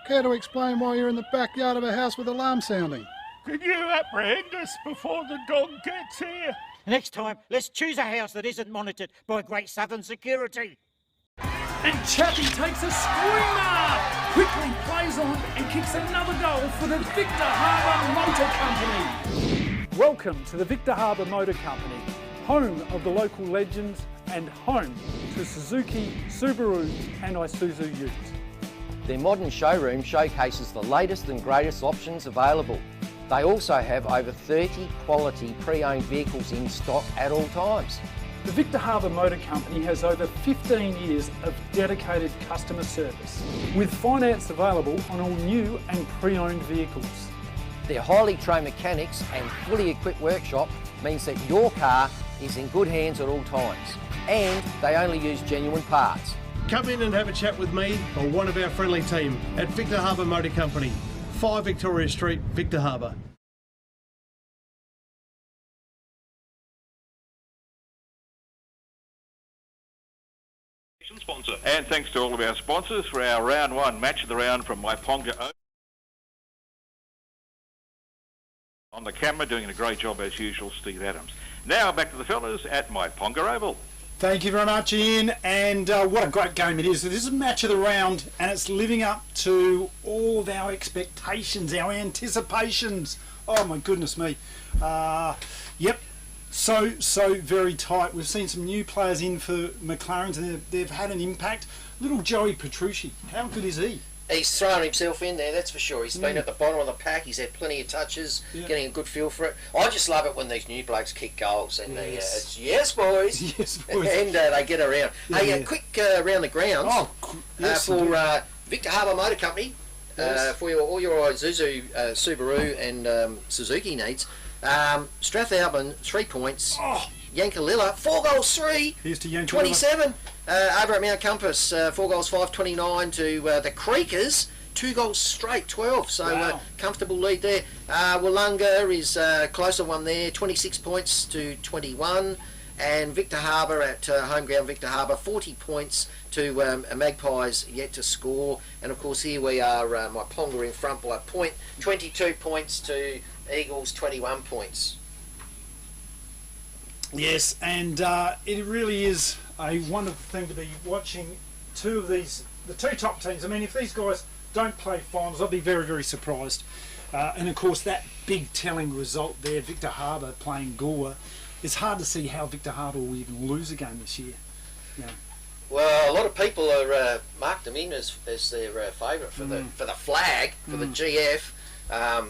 Care to explain why you're in the backyard of a house with alarm sounding? Can you apprehend us before the dog gets here? Next time, let's choose a house that isn't monitored by Great Southern Security. And Chappie takes a screamer! Quickly plays on and kicks another goal for the Victor Harbour Motor Company. Welcome to the Victor Harbour Motor Company, home of the local legends and home to Suzuki, Subaru and Isuzu utes. Their modern showroom showcases the latest and greatest options available. They also have over 30 quality pre-owned vehicles in stock at all times. The Victor Harbour Motor Company has over 15 years of dedicated customer service, with finance available on all new and pre-owned vehicles. Their highly trained mechanics and fully equipped workshop means that your car is in good hands at all times, and they only use genuine parts. Come in and have a chat with me or one of our friendly team at Victor Harbour Motor Company, 5 Victoria Street, Victor Harbour. Sponsor. And thanks to all of our sponsors for our round one match of the round from Myponga Oval. On the camera, doing a great job as usual, Steve Adams. Now back to the fellas at Myponga Oval. Thank you very much, Ian, and what a great game it is. This is match of the round, and it's living up to all of our expectations, our anticipations. Oh my goodness me. Yep. So very tight. We've seen some new players in for McLaren, and they've had an impact. Little Joey Petrucci, how good is he? He's thrown himself in there, that's for sure. He's been at the bottom of the pack. He's had plenty of touches, getting a good feel for it. I just love it when these new blokes kick goals and it's yes boys, yes boys, and they get around. Hey, quick around the grounds for Victor Harbour Motor Company for all your Isuzu, Subaru and Suzuki needs. Strathalbyn 3 points. Yankalilla 4 goals 3. Here's to Yankalilla. 27. Over at Mount Compass 4 goals 5, 29 to the Creekers 2 goals straight 12. So comfortable lead there. Wollonga is a closer one there, 26 points to 21. And Victor Harbour at home ground Victor Harbour 40 points to Magpies yet to score. And of course here we are, Myponga in front by a point, 22 points to Eagles 21 points. Yes, and it really is a wonderful thing to be watching the two top teams. I mean, if these guys don't play finals, I'd be very, very surprised. And of course, that big telling result there, Victor Harbour playing Gore, it's hard to see how Victor Harbour will even lose a game this year. Yeah. Well, a lot of people are marked them in as their favourite for the flag, for the GF. A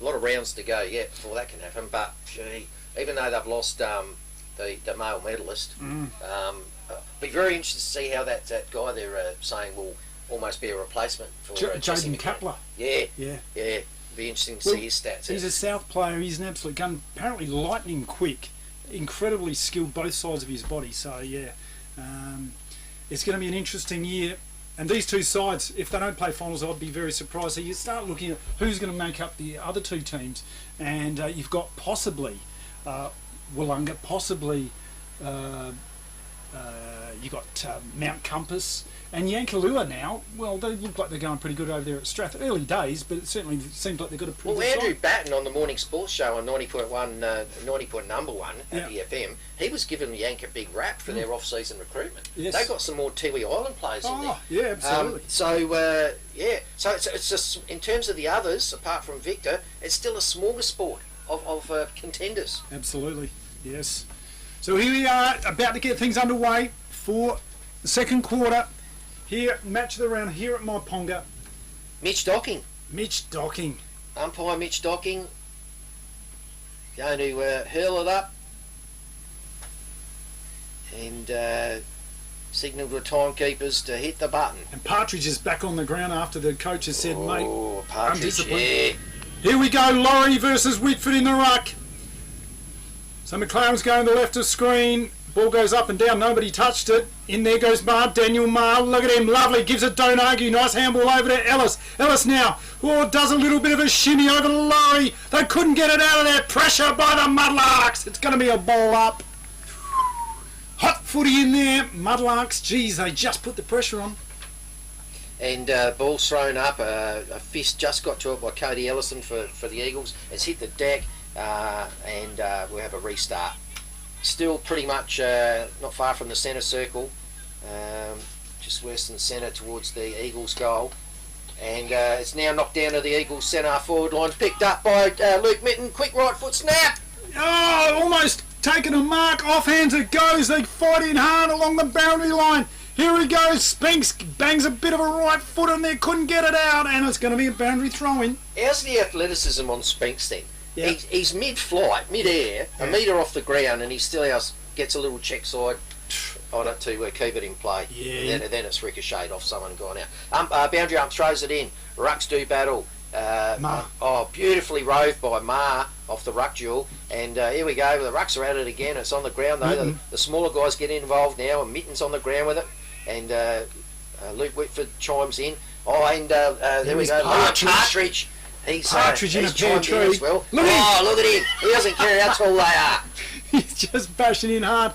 lot of rounds to go yet before that can happen, but gee, even though they've lost the male medalist, be very interested to see how that guy they're saying will almost be a replacement for Jaden Kapler. Yeah. Be interesting to see his stats. He's a South player. He's an absolute gun. Apparently lightning quick, incredibly skilled both sides of his body. So yeah, it's going to be an interesting year. And these two sides, if they don't play finals, I'd be very surprised. So you start looking at who's going to make up the other two teams, and you've got possibly Wollonga, possibly You got Mount Compass and Yankalua now. Well, they look like they're going pretty good over there at Strath. Early days, but it certainly seems like they've got a pretty good Andrew side. Batten on the morning sports show on 90.1, 90.1 at the FM, he was giving Yank a big rap for their off-season recruitment. Yes. They got some more Tiwi Island players in there. Yeah, absolutely. So it's just in terms of the others, apart from Victor, it's still a smorgasbord of contenders. Absolutely, yes. So here we are, about to get things underway for the second quarter. Here, match of the round here at Myponga. Mitch Docking. Umpire Mitch Docking going to hurl it up and signal to the timekeepers to hit the button. And Partridge is back on the ground after the coach has said, mate, Partridge, undisciplined. yeah. Here we go, Laurie versus Whitford in the ruck. So McLaren's going to the left of screen. Ball goes up and down, nobody touched it. In there goes Marr, Daniel Marr, look at him, lovely, gives it, don't argue, nice handball over to Ellis. Ellis now, does a little bit of a shimmy over to Laurie. They couldn't get it out of there, pressure by the Mudlarks. It's going to be a ball up. Hot footy in there, Mudlarks, geez, they just put the pressure on. And ball's thrown up, a fist just got to it by Cody Ellison for the Eagles. It's hit the deck and we'll have a restart. Still pretty much not far from the centre circle, just western centre towards the Eagles goal. And it's now knocked down to the Eagles centre forward line, picked up by Luke Mitten, quick right foot snap. Oh, almost taken a mark, off hands it goes, they fight in hard along the boundary line. Here he goes, Spinks bangs a bit of a right foot in there, couldn't get it out, and it's going to be a boundary throw-in. How's the athleticism on Spinks then? Yeah. He's mid-flight, mid-air, a metre off the ground, and he still gets a little check side on it to keep it in play. Yeah. And then it's ricocheted off someone and gone out. Boundary ump throws it in. Rucks do battle. Beautifully roved by Marr off the ruck duel. And here we go. The Rucks are at it again. It's on the ground though. The smaller guys get involved now, and Mitten's on the ground with it. And Luke Whitford chimes in. There we go. Partridge. Partridge in a pear chimed tree. in as well. Look at him. Look at him. He doesn't care how tall they are. He's just bashing in hard.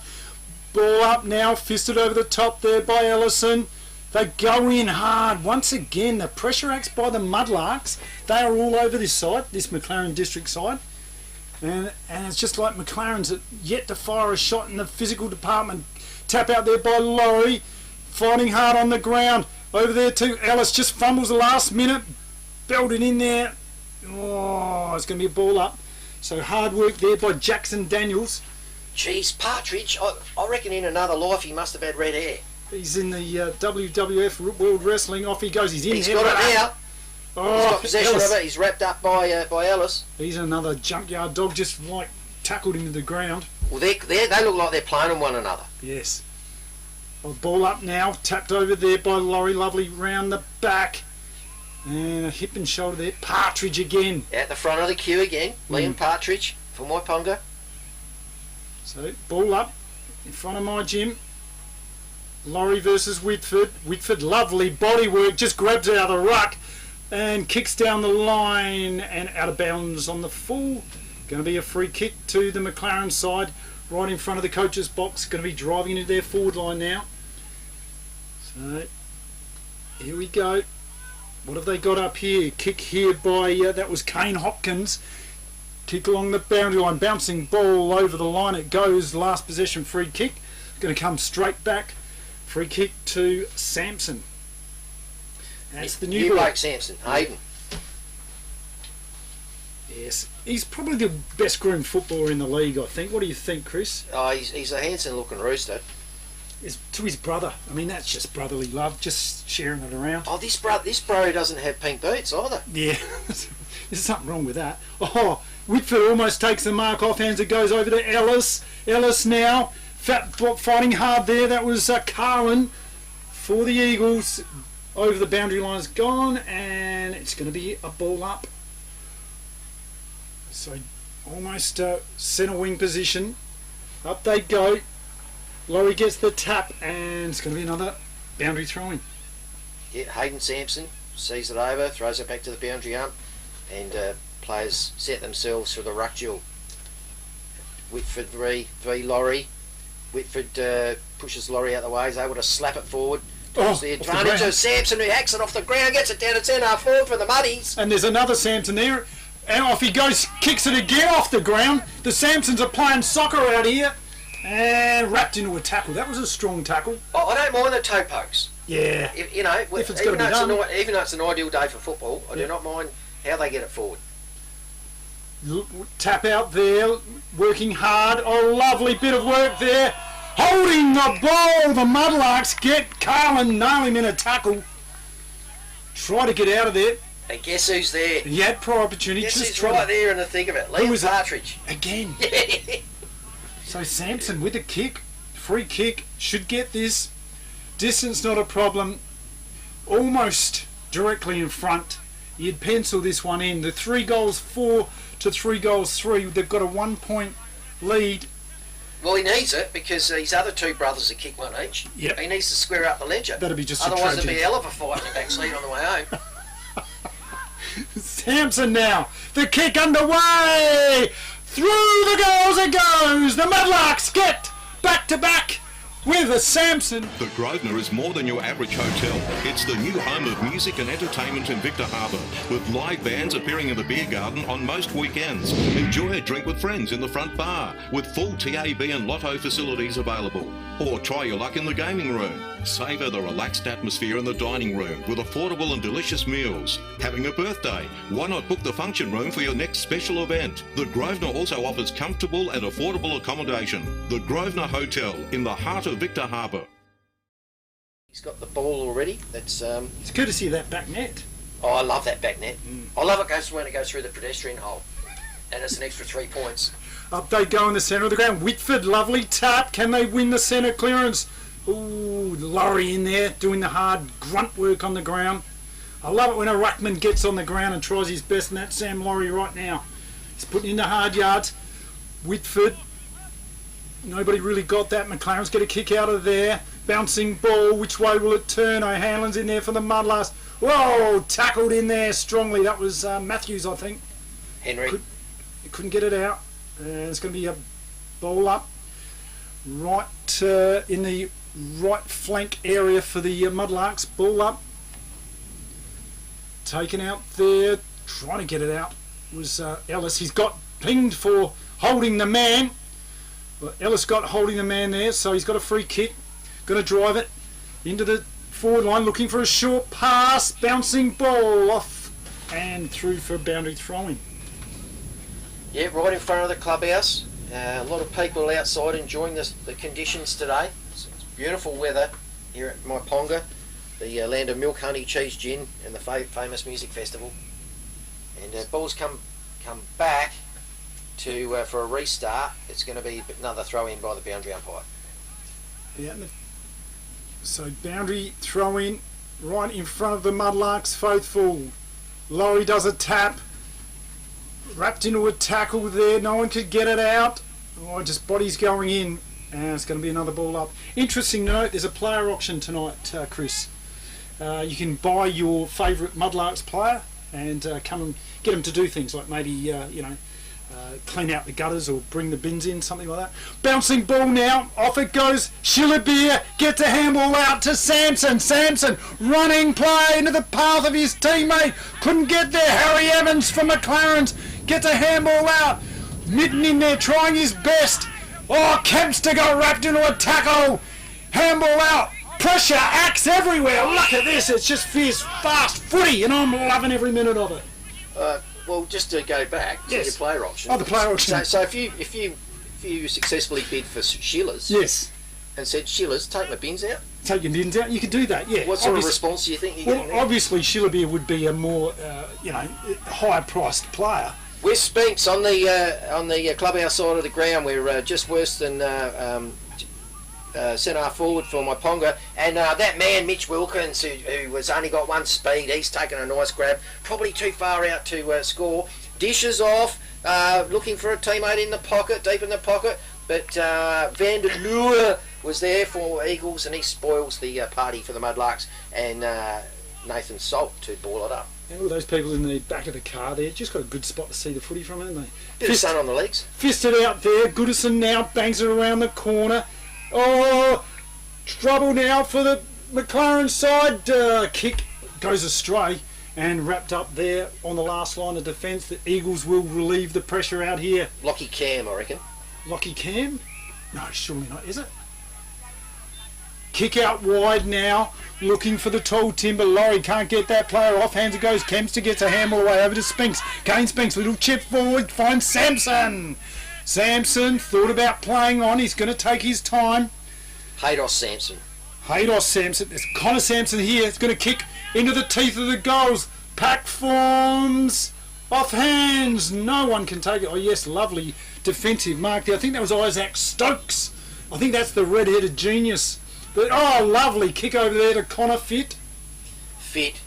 Ball up now, fisted over the top there by Ellison. They go in hard. Once again, the pressure acts by the Mudlarks. They are all over this side, this McLaren district side. And it's just like McLaren's yet to fire a shot in the physical department. Tap out there by Laurie. Fighting hard on the ground. Over there to Ellis. Just fumbles the last minute. Belted in there. Oh, it's going to be a ball up. So hard work there by Jackson Daniels. Geez, Partridge, I reckon in another life he must have had red hair. He's in the WWF World Wrestling. Off he goes. He's in. He's got it now. Oh, he's got possession Ellis. of it. He's wrapped up by Ellis. He's another junkyard dog, just like tackled into the ground. Well, they look like they're playing on one another. Yes. Well, ball up now. Tapped over there by Laurie. Lovely round the back. And a hip and shoulder there. Partridge again. At the front of the queue again. Liam Partridge for Myponga. So, ball up in front of my gym. Laurie versus Whitford. Whitford, lovely body work. Just grabs it out of the ruck and kicks down the line and out of bounds on the full. Going to be a free kick to the McLaren side. Right in front of the coach's box. Going to be driving into their forward line now. So, here we go. What have they got up here? Kick here by, that was Kane Hopkins. Kick along the boundary line, bouncing ball over the line. It goes, last possession free kick. Going to come straight back. Free kick to Sampson. That's the new bloke Sampson, Hayden. Yes, he's probably the best groomed footballer in the league, I think. What do you think, Chris? Oh, he's a handsome looking rooster. It's to his brother. I mean, that's just brotherly love, just sharing it around. Oh, this bro doesn't have pink boots either. Yeah, there's something wrong with that. Oh, Whitford almost takes the mark off hands. It goes over to Ellis. Ellis now fighting hard there. That was Carlin for the Eagles. Over the boundary line is gone, and it's going to be a ball up. So almost centre wing position. Up they go. Laurie gets the tap, and it's going to be another boundary throwing. Yeah, Hayden Sampson sees it over, throws it back to the boundary ump, and players set themselves for the ruck duel. Whitford v Laurie. Whitford pushes Laurie out the way, is able to slap it forward. Oh, The advantage of Sampson, who hacks it off the ground, gets it down to centre forward for the Muddies. And there's another Sampson there, and off he goes, kicks it again off the ground. The Sampsons are playing soccer out here, and wrapped into a tackle. That was a strong tackle. I don't mind the toe pokes. Yeah. If it's got to be done. Even though it's an ideal day for football, I do not mind how they get it forward. Tap out there, working hard. Oh, lovely bit of work there. Holding the ball, the Mudlarks get Carlin, nail him in a tackle. Try to get out of there. And guess who's there? He had prior opportunity. Guess just who's right there in the thick of it? Liam Partridge. Again. So Sampson with the kick, free kick, should get this. Distance not a problem. Almost directly in front. You'd pencil this one in. The 3 goals 4 to 3 goals 3. They've got a 1 point lead. Well, he needs it because his other 2 brothers have kicked 1 each. Yep. He needs to square up the ledger. That'd be just Otherwise, a it'd be a hell of a fight in the back seat on the way home. Sampson now. The kick underway. Through the goals it goes. The Mudlarks get back to back with a Sampson. The Grosvenor is more than your average hotel. It's the new home of music and entertainment in Victor Harbour, with live bands appearing in the beer garden on most weekends. Enjoy a drink with friends in the front bar, with full TAB and lotto facilities available. Or try your luck in the gaming room. Savour the relaxed atmosphere in the dining room with affordable and delicious meals. Having a birthday? Why not book the function room for your next special event? The Grosvenor also offers comfortable and affordable accommodation. The Grosvenor Hotel in the heart of Victor Harbour. He's got the ball already. It's good to see that back net. Oh, I love that back net. I love it when it goes through the pedestrian hole. And it's an extra 3 points. Up they go in the centre of the ground. Whitford, lovely tap. Can they win the centre clearance? Ooh, Laurie in there doing the hard grunt work on the ground. I love it when a ruckman gets on the ground and tries his best, and that's Sam Laurie right now. He's putting in the hard yards. Whitford, nobody really got that. McLaren's get a kick out of there. Bouncing ball, which way will it turn? O'Hanlon's in there for the Mudlarks. Whoa, tackled in there strongly. That was Matthews, I think. Henry. Couldn't get it out. It's going to be a ball up right in the right flank area for the Mudlarks. Ball up. Taken out there. Trying to get it out was Ellis. He's got pinged for holding the man. Well, Ellis got holding the man there, so he's got a free kick. Going to drive it into the forward line, looking for a short pass. Bouncing ball off and through for a boundary throwing. Yeah, right in front of the clubhouse. A lot of people outside enjoying the conditions today. It's beautiful weather here at Myponga, the land of milk, honey, cheese, gin, and the famous music festival. And balls come back to for a restart. It's going to be another throw in by the boundary umpire. Yeah. So boundary throw in right in front of the Mudlarks faithful. Laurie does a tap. Wrapped into a tackle there, no one could get it out. Oh, just bodies going in, and it's going to be another ball up. Interesting note, there's a player auction tonight, Chris. You can buy your favourite Mudlarks player and come and get them to do things like maybe, clean out the gutters or bring the bins in, something like that. Bouncing ball now, off it goes. Schillerbeer gets a handball out to Sampson. Sampson running play into the path of his teammate. Couldn't get there. Harry Evans from McLaren's gets a handball out. Mitten in there trying his best. Oh, Kempster got wrapped into a tackle. Handball out. Pressure, axe everywhere. Look at this. It's just fierce, fast footy, and I'm loving every minute of it. Well, just to go back to your player auction. Oh, the player auction. So if you successfully bid for Sheila's, yes, and said Sheila's, take my bins out. Take your bins out. You could do that. Yeah. What sort of response do you think you get? Well, obviously Schillerbeer would be a more, higher priced player. We're Spinks on the clubhouse side of the ground. We're just worse than centre forward for Myponga, and that man Mitch Wilkins, who has only got one speed, he's taken a nice grab, probably too far out to score. Dishes off, looking for a teammate in the pocket, deep in the pocket, but Van der Leeuwen was there for Eagles, and he spoils the party for the Mudlarks, and Nathan Salt to ball it up. And all those people in the back of the car there, just got a good spot to see the footy from, haven't they? Bit of sun on the legs. Fisted out there, Goodison now bangs it around the corner. Oh, trouble now for the McLaren side. Kick goes astray and wrapped up there on the last line of defence. The Eagles will relieve the pressure out here. Lockie Cam, I reckon. Lockie Cam? No, surely not, is it? Kick out wide now, looking for the tall timber. Laurie can't get that player off. Hands it goes. Kempster gets a handball away over to Spinks. Kane Spinks, little chip forward, finds Sampson. Sampson thought about playing on. He's going to take his time. Haydos Sampson. Haydos Sampson. There's Connor Sampson here. It's going to kick into the teeth of the goals. Pack forms. Off hands. No one can take it. Oh, yes, lovely defensive mark there. I think that was Isaac Stokes. I think that's the red-headed genius. But, oh, lovely kick over there to Connor Fit. Fit,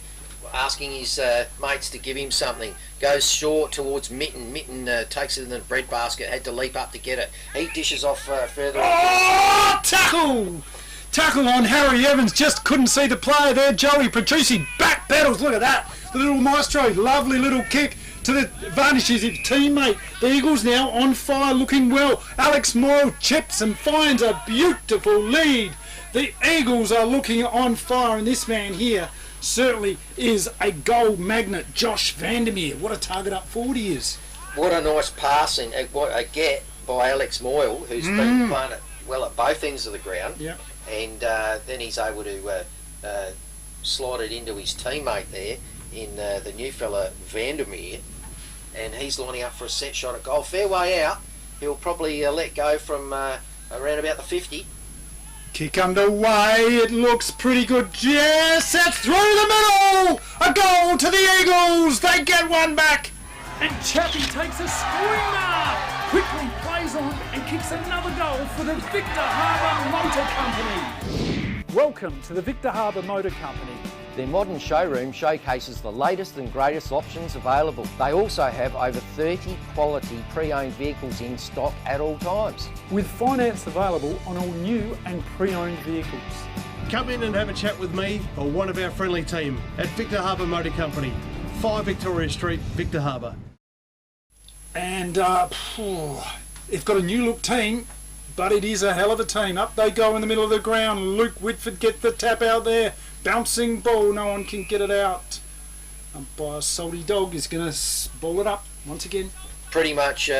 asking his mates to give him something. Goes short towards Mitten. Mitten takes it in the bread basket. Had to leap up to get it. He dishes off further. Oh, tackle! Tackle on Harry Evans. Just couldn't see the player there. Joey Petrucci back pedals. Look at that. The little maestro. Lovely little kick to the advantage of his teammate. The Eagles now on fire, looking well. Alex Moyle chips and finds a beautiful lead. The Eagles are looking on fire, and this man here certainly is a goal magnet. Josh Vandermeer. What a target up forward he is. What a nice passing, what a get by Alex Moyle, who's been playing it well at both ends of the ground. Yeah. And then he's able to slide it into his teammate there in the new fella Vandermeer, and he's lining up for a set shot at goal. Fair way out. He'll probably let go from around about the 50. Kick underway. It looks pretty good. Yes, that's through the middle. A goal to the Eagles. They get one back. And Chappie takes a screamer. Quickly plays on and kicks another goal for the Victor Harbour Motor Company. Welcome to the Victor Harbour Motor Company. Their modern showroom showcases the latest and greatest options available. They also have over 30 quality pre-owned vehicles in stock at all times. With finance available on all new and pre-owned vehicles. Come in and have a chat with me or one of our friendly team at Victor Harbour Motor Company, 5 Victoria Street, Victor Harbour. And they've got a new look team, but it is a hell of a team. Up they go in the middle of the ground. Luke Whitford gets the tap out there. Bouncing ball, no one can get it out. Umpire Salty Dog is going to ball it up once again. Pretty much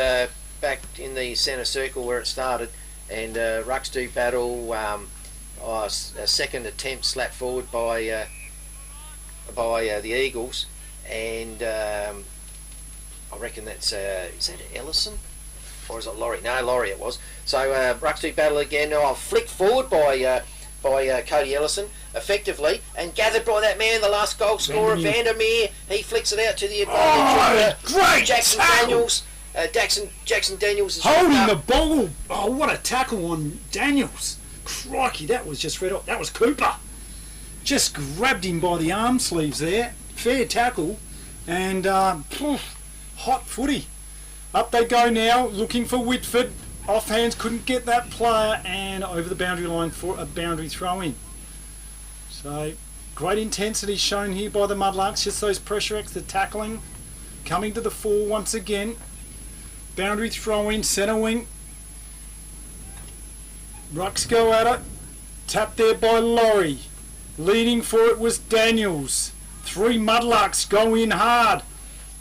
back in the centre circle where it started, and rucks do battle. A second attempt slapped forward by the Eagles, and I reckon that's is that Ellison or is it Laurie? No, Laurie it was. So rucks do battle again. Flicked forward by Cody Ellison effectively, and gathered by that man, the last goal scorer, Vandermeer. He flicks it out to the advantage of great Jackson tackle. Daniels. Jackson Daniels is holding the ball. Oh, what a tackle on Daniels. Crikey, that was just red hot. That was Cooper. Just grabbed him by the arm sleeves there. Fair tackle. And hot footy. Up they go now, looking for Whitford. Off hands, couldn't get that player, and over the boundary line for a boundary throw-in. So, great intensity shown here by the Mudlarks. Just those pressure acts, the tackling. Coming to the fore once again. Boundary throw-in, centre wing. Rucks go at it. Tapped there by Laurie. Leading for it was Daniels. 3 Mudlarks go in hard.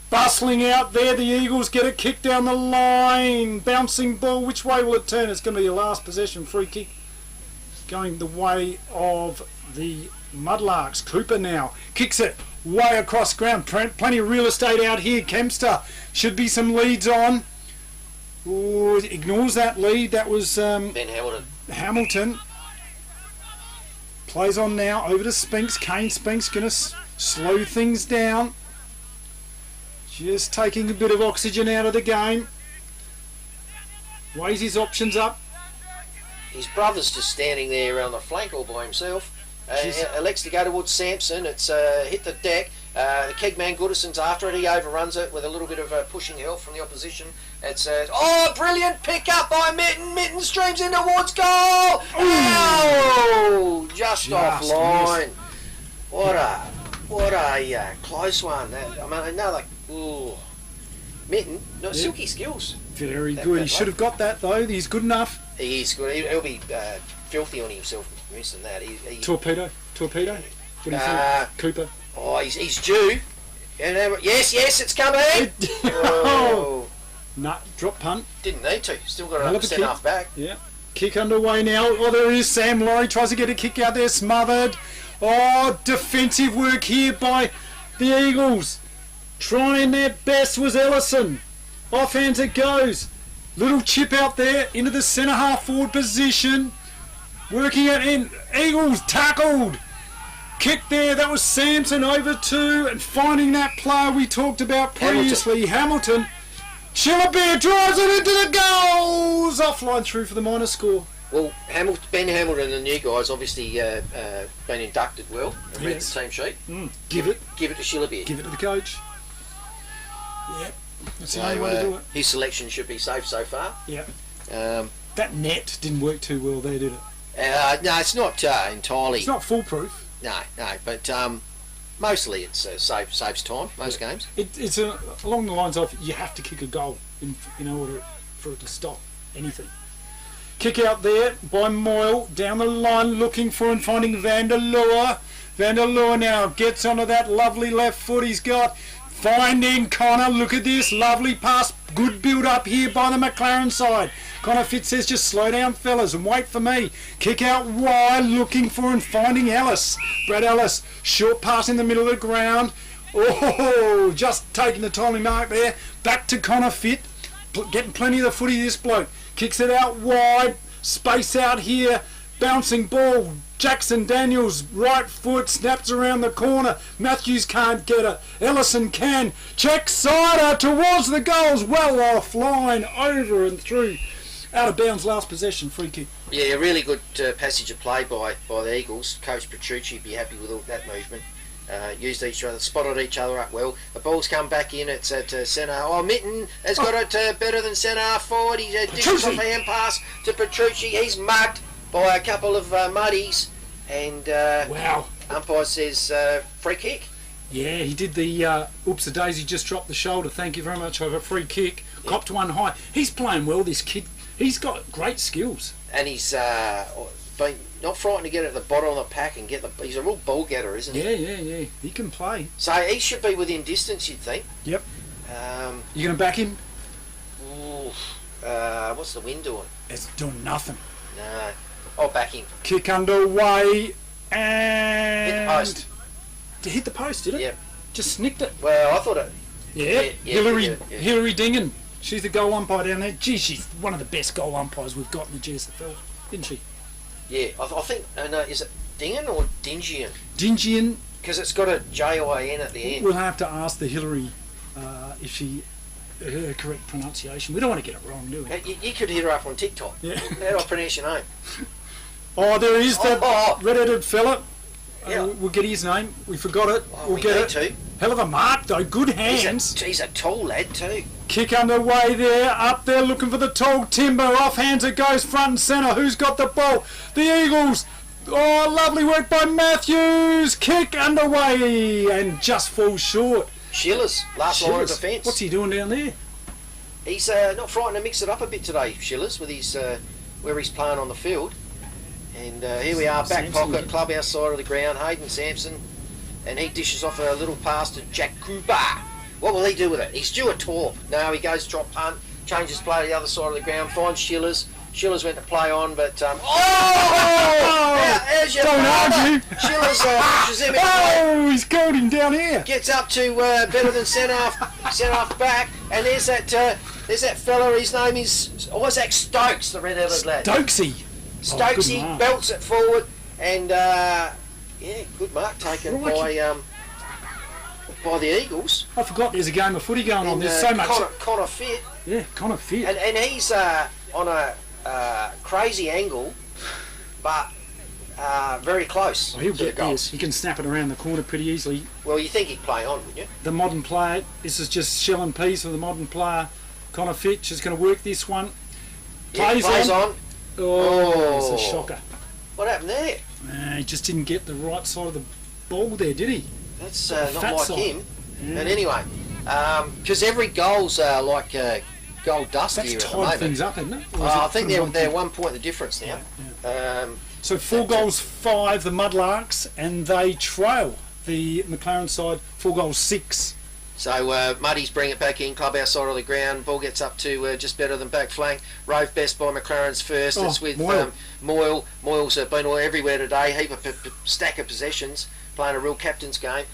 Bustling out there, the Eagles get a kick down the line. Bouncing ball, which way will it turn? It's going to be a last possession free kick. Going the way of the Mudlarks. Cooper now kicks it way across ground. Plenty of real estate out here. Kempster should be some leads on. Ooh, ignores that lead. That was Ben Hamilton. Plays on now over to Spinks. Kane Spinks going to slow things down. Just taking a bit of oxygen out of the game. Weighs his options up. His brother's just standing there on the flank all by himself. Elects to go towards Sampson. It's hit the deck. The Kegman Goodison's after it. He overruns it with a little bit of pushing help from the opposition. It's brilliant pick up by Mitten. Mitten streams in towards goal. Ow! Just off line. What a close one. Another. Ooh. Mitten, silky skills. Very good. He should have got that though. He's good enough. He is good. He'll be filthy on himself missing that. Torpedo. What do you think, Cooper? Oh, he's due. Yes, it's coming. Oh. Nah, drop punt. Didn't need to. Still got a centre half back. Yeah. Kick underway now. Oh, there is Sam Laurie. Tries to get a kick out there. Smothered. Oh, defensive work here by the Eagles. Trying their best was Ellison. Offhands it goes. Little chip out there into the centre half forward position. Working it in. Eagles tackled. Kick there. That was Sampson over two. And finding that player we talked about previously. Hamilton. Shillabeer drives it into the goals. Offline through for the minor score. Well, Ben Hamilton and you guys obviously been inducted well and read the team sheet. Give it to Shillabeer. Give it to the coach. Yep. That's the only way to do it. His selection should be safe so far. Yep. That net didn't work too well there, did it? No, it's not entirely. It's not foolproof. No, but mostly it's saves time, most games. It's along the lines of you have to kick a goal in order for it to stop anything. Kick out there by Moyle, down the line looking for and finding Van der Loer. Van der Loer now gets onto that lovely left foot he's got. Finding Connor, look at this, lovely pass, good build up here by the McLaren side. Connor Fitz says just slow down fellas and wait for me. Kick out wide, looking for and finding Ellis. Brad Ellis, short pass in the middle of the ground. Oh, just taking the timely mark there. Back to Connor Fitz, getting plenty of the footy this bloke. Kicks it out wide, space out here, bouncing ball. Jackson Daniels, right foot, snaps around the corner. Matthews can't get it. Ellison can. Check sider towards the goals. Well offline, over and through. Out of bounds, last possession, free kick. Yeah, really good passage of play by the Eagles. Coach Petrucci would be happy with all that movement. Used each other, spotted each other up well. The ball's come back in. It's at centre. Oh, Mitten has got it better than centre half forward. He dishes off a hand pass to Petrucci. He's mugged by a couple of muddies, and wow. Umpire says free kick. Yeah, he did the oops-a-daisy, just dropped the shoulder. Thank you very much. Over a free kick. Yep. Copped one high. He's playing well, this kid. He's got great skills. And he's been not frightened to get at the bottom of the pack and get the. He's a real ball getter, isn't he? Yeah. He can play. So he should be within distance, you'd think. Yep. You going to back him? What's the wind doing? It's doing nothing. No. I'll back him. Kick underway and... Hit the post. Hit the post, did it? Yep. Just snicked it. Well, I thought it... Yeah. Hillary Dingen. She's the goal umpire down there. Gee, she's one of the best goal umpires we've got in the GSFL, isn't she? Yeah, I think... No, is it Dingen or Dingian? Dingian. Because it's got a J-I-N at the end. We'll have to ask the Hillary if she... her correct pronunciation. We don't want to get it wrong, do we? You could hit her up on TikTok. Yeah. How do I pronounce your name? Oh, there is that red-headed fella. Yeah. We'll get his name. We forgot it. Oh, we'll we get need it. to. Hell of a mark, though. Good hands. He's a tall lad, too. Kick underway there. Up there looking for the tall timber. Off hands it goes front and centre. Who's got the ball? The Eagles. Oh, lovely work by Matthews. Kick underway and just falls short. Schiller's last line of defence. What's he doing down there? He's not frightened to mix it up a bit today, Schiller's, with his where he's playing on the field. And here we are, back Sampson, pocket, clubhouse side of the ground, Hayden Sampson. And he dishes off a little pass to Jack Cooper. What will he do with it? He's due a torp. No, he goes drop punt, changes play to the other side of the ground, finds Schiller's. Schiller's went to play on, but... How's your Don't argue. Schiller's pushes him in. Oh, he's called him down here. Gets up to better than centre half back, and there's that fella. His name is Isaac Stokes, the red-headed lad. Stokesy belts it forward, and good mark taken by the Eagles. I forgot there's a game of footy going on. There's so much. Connor Fit. Yeah, Connor Fit. And he's on a crazy angle, but very close. He'll get this. He can snap it around the corner pretty easily. Well, you think he'd play on, wouldn't you? The modern player. This is just shell and peas for the modern player. Connor Fitch is going to work this one. Plays on. Oh, it's a shocker. What happened there? He just didn't get the right side of the ball there, did he? That's not like him. Yeah. But anyway, because every goal's like gold dust That's here at the tied moment. things up, isn't it? I think they're 1 point the difference now. So 4 goals 5, the Mudlarks, and they trail the McLaren side 4 goals 6. So Muddies bring it back in, clubhouse side of the ground. Ball gets up to just better than back flank. Rove best by McLaren's first. It's with Moyle. Moyle's been all everywhere today. Heap of stack of possessions, playing a real captain's game.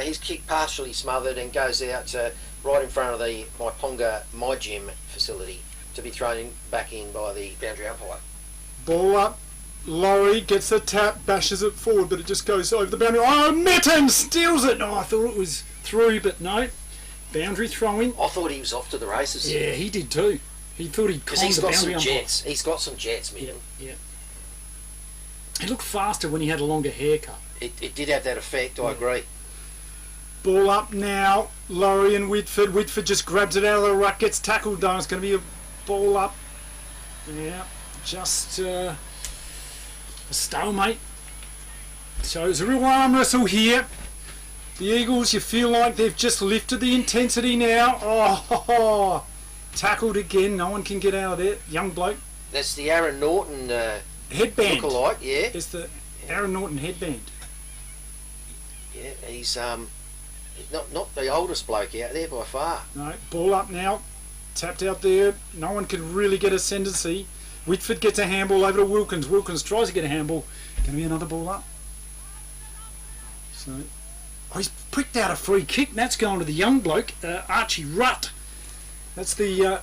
His kick partially smothered and goes out right in front of the Myponga My Gym facility to be thrown back in by the boundary umpire. Ball up. Laurie gets the tap, bashes it forward, but it just goes over the boundary. Oh, Mitten steals it! Oh, I thought it was through, but no. Boundary throwing. I thought he was off to the races. Yeah, he did too. He thought he'd climb the boundary. He's got some jets, Mitten. Yeah. He looked faster when he had a longer haircut. It did have that effect, I agree. Ball up now. Laurie and Whitford. Whitford just grabs it out of the ruck, gets tackled down. It's going to be a ball up. Yeah, just... a stalemate. So it's a real arm wrestle here. The Eagles, you feel like they've just lifted the intensity now. Oh, tackled again. No one can get out of there. Young bloke. That's the Aaron Norton headband. Look-alike, yeah. It's the Aaron Norton headband. Yeah, he's not the oldest bloke out there by far. No, ball up now. Tapped out there. No one can really get ascendancy. Whitford gets a handball over to Wilkins. Wilkins tries to get a handball. Going to be another ball up. So, he's pricked out a free kick. And that's going to the young bloke, Archie Rutt. That's the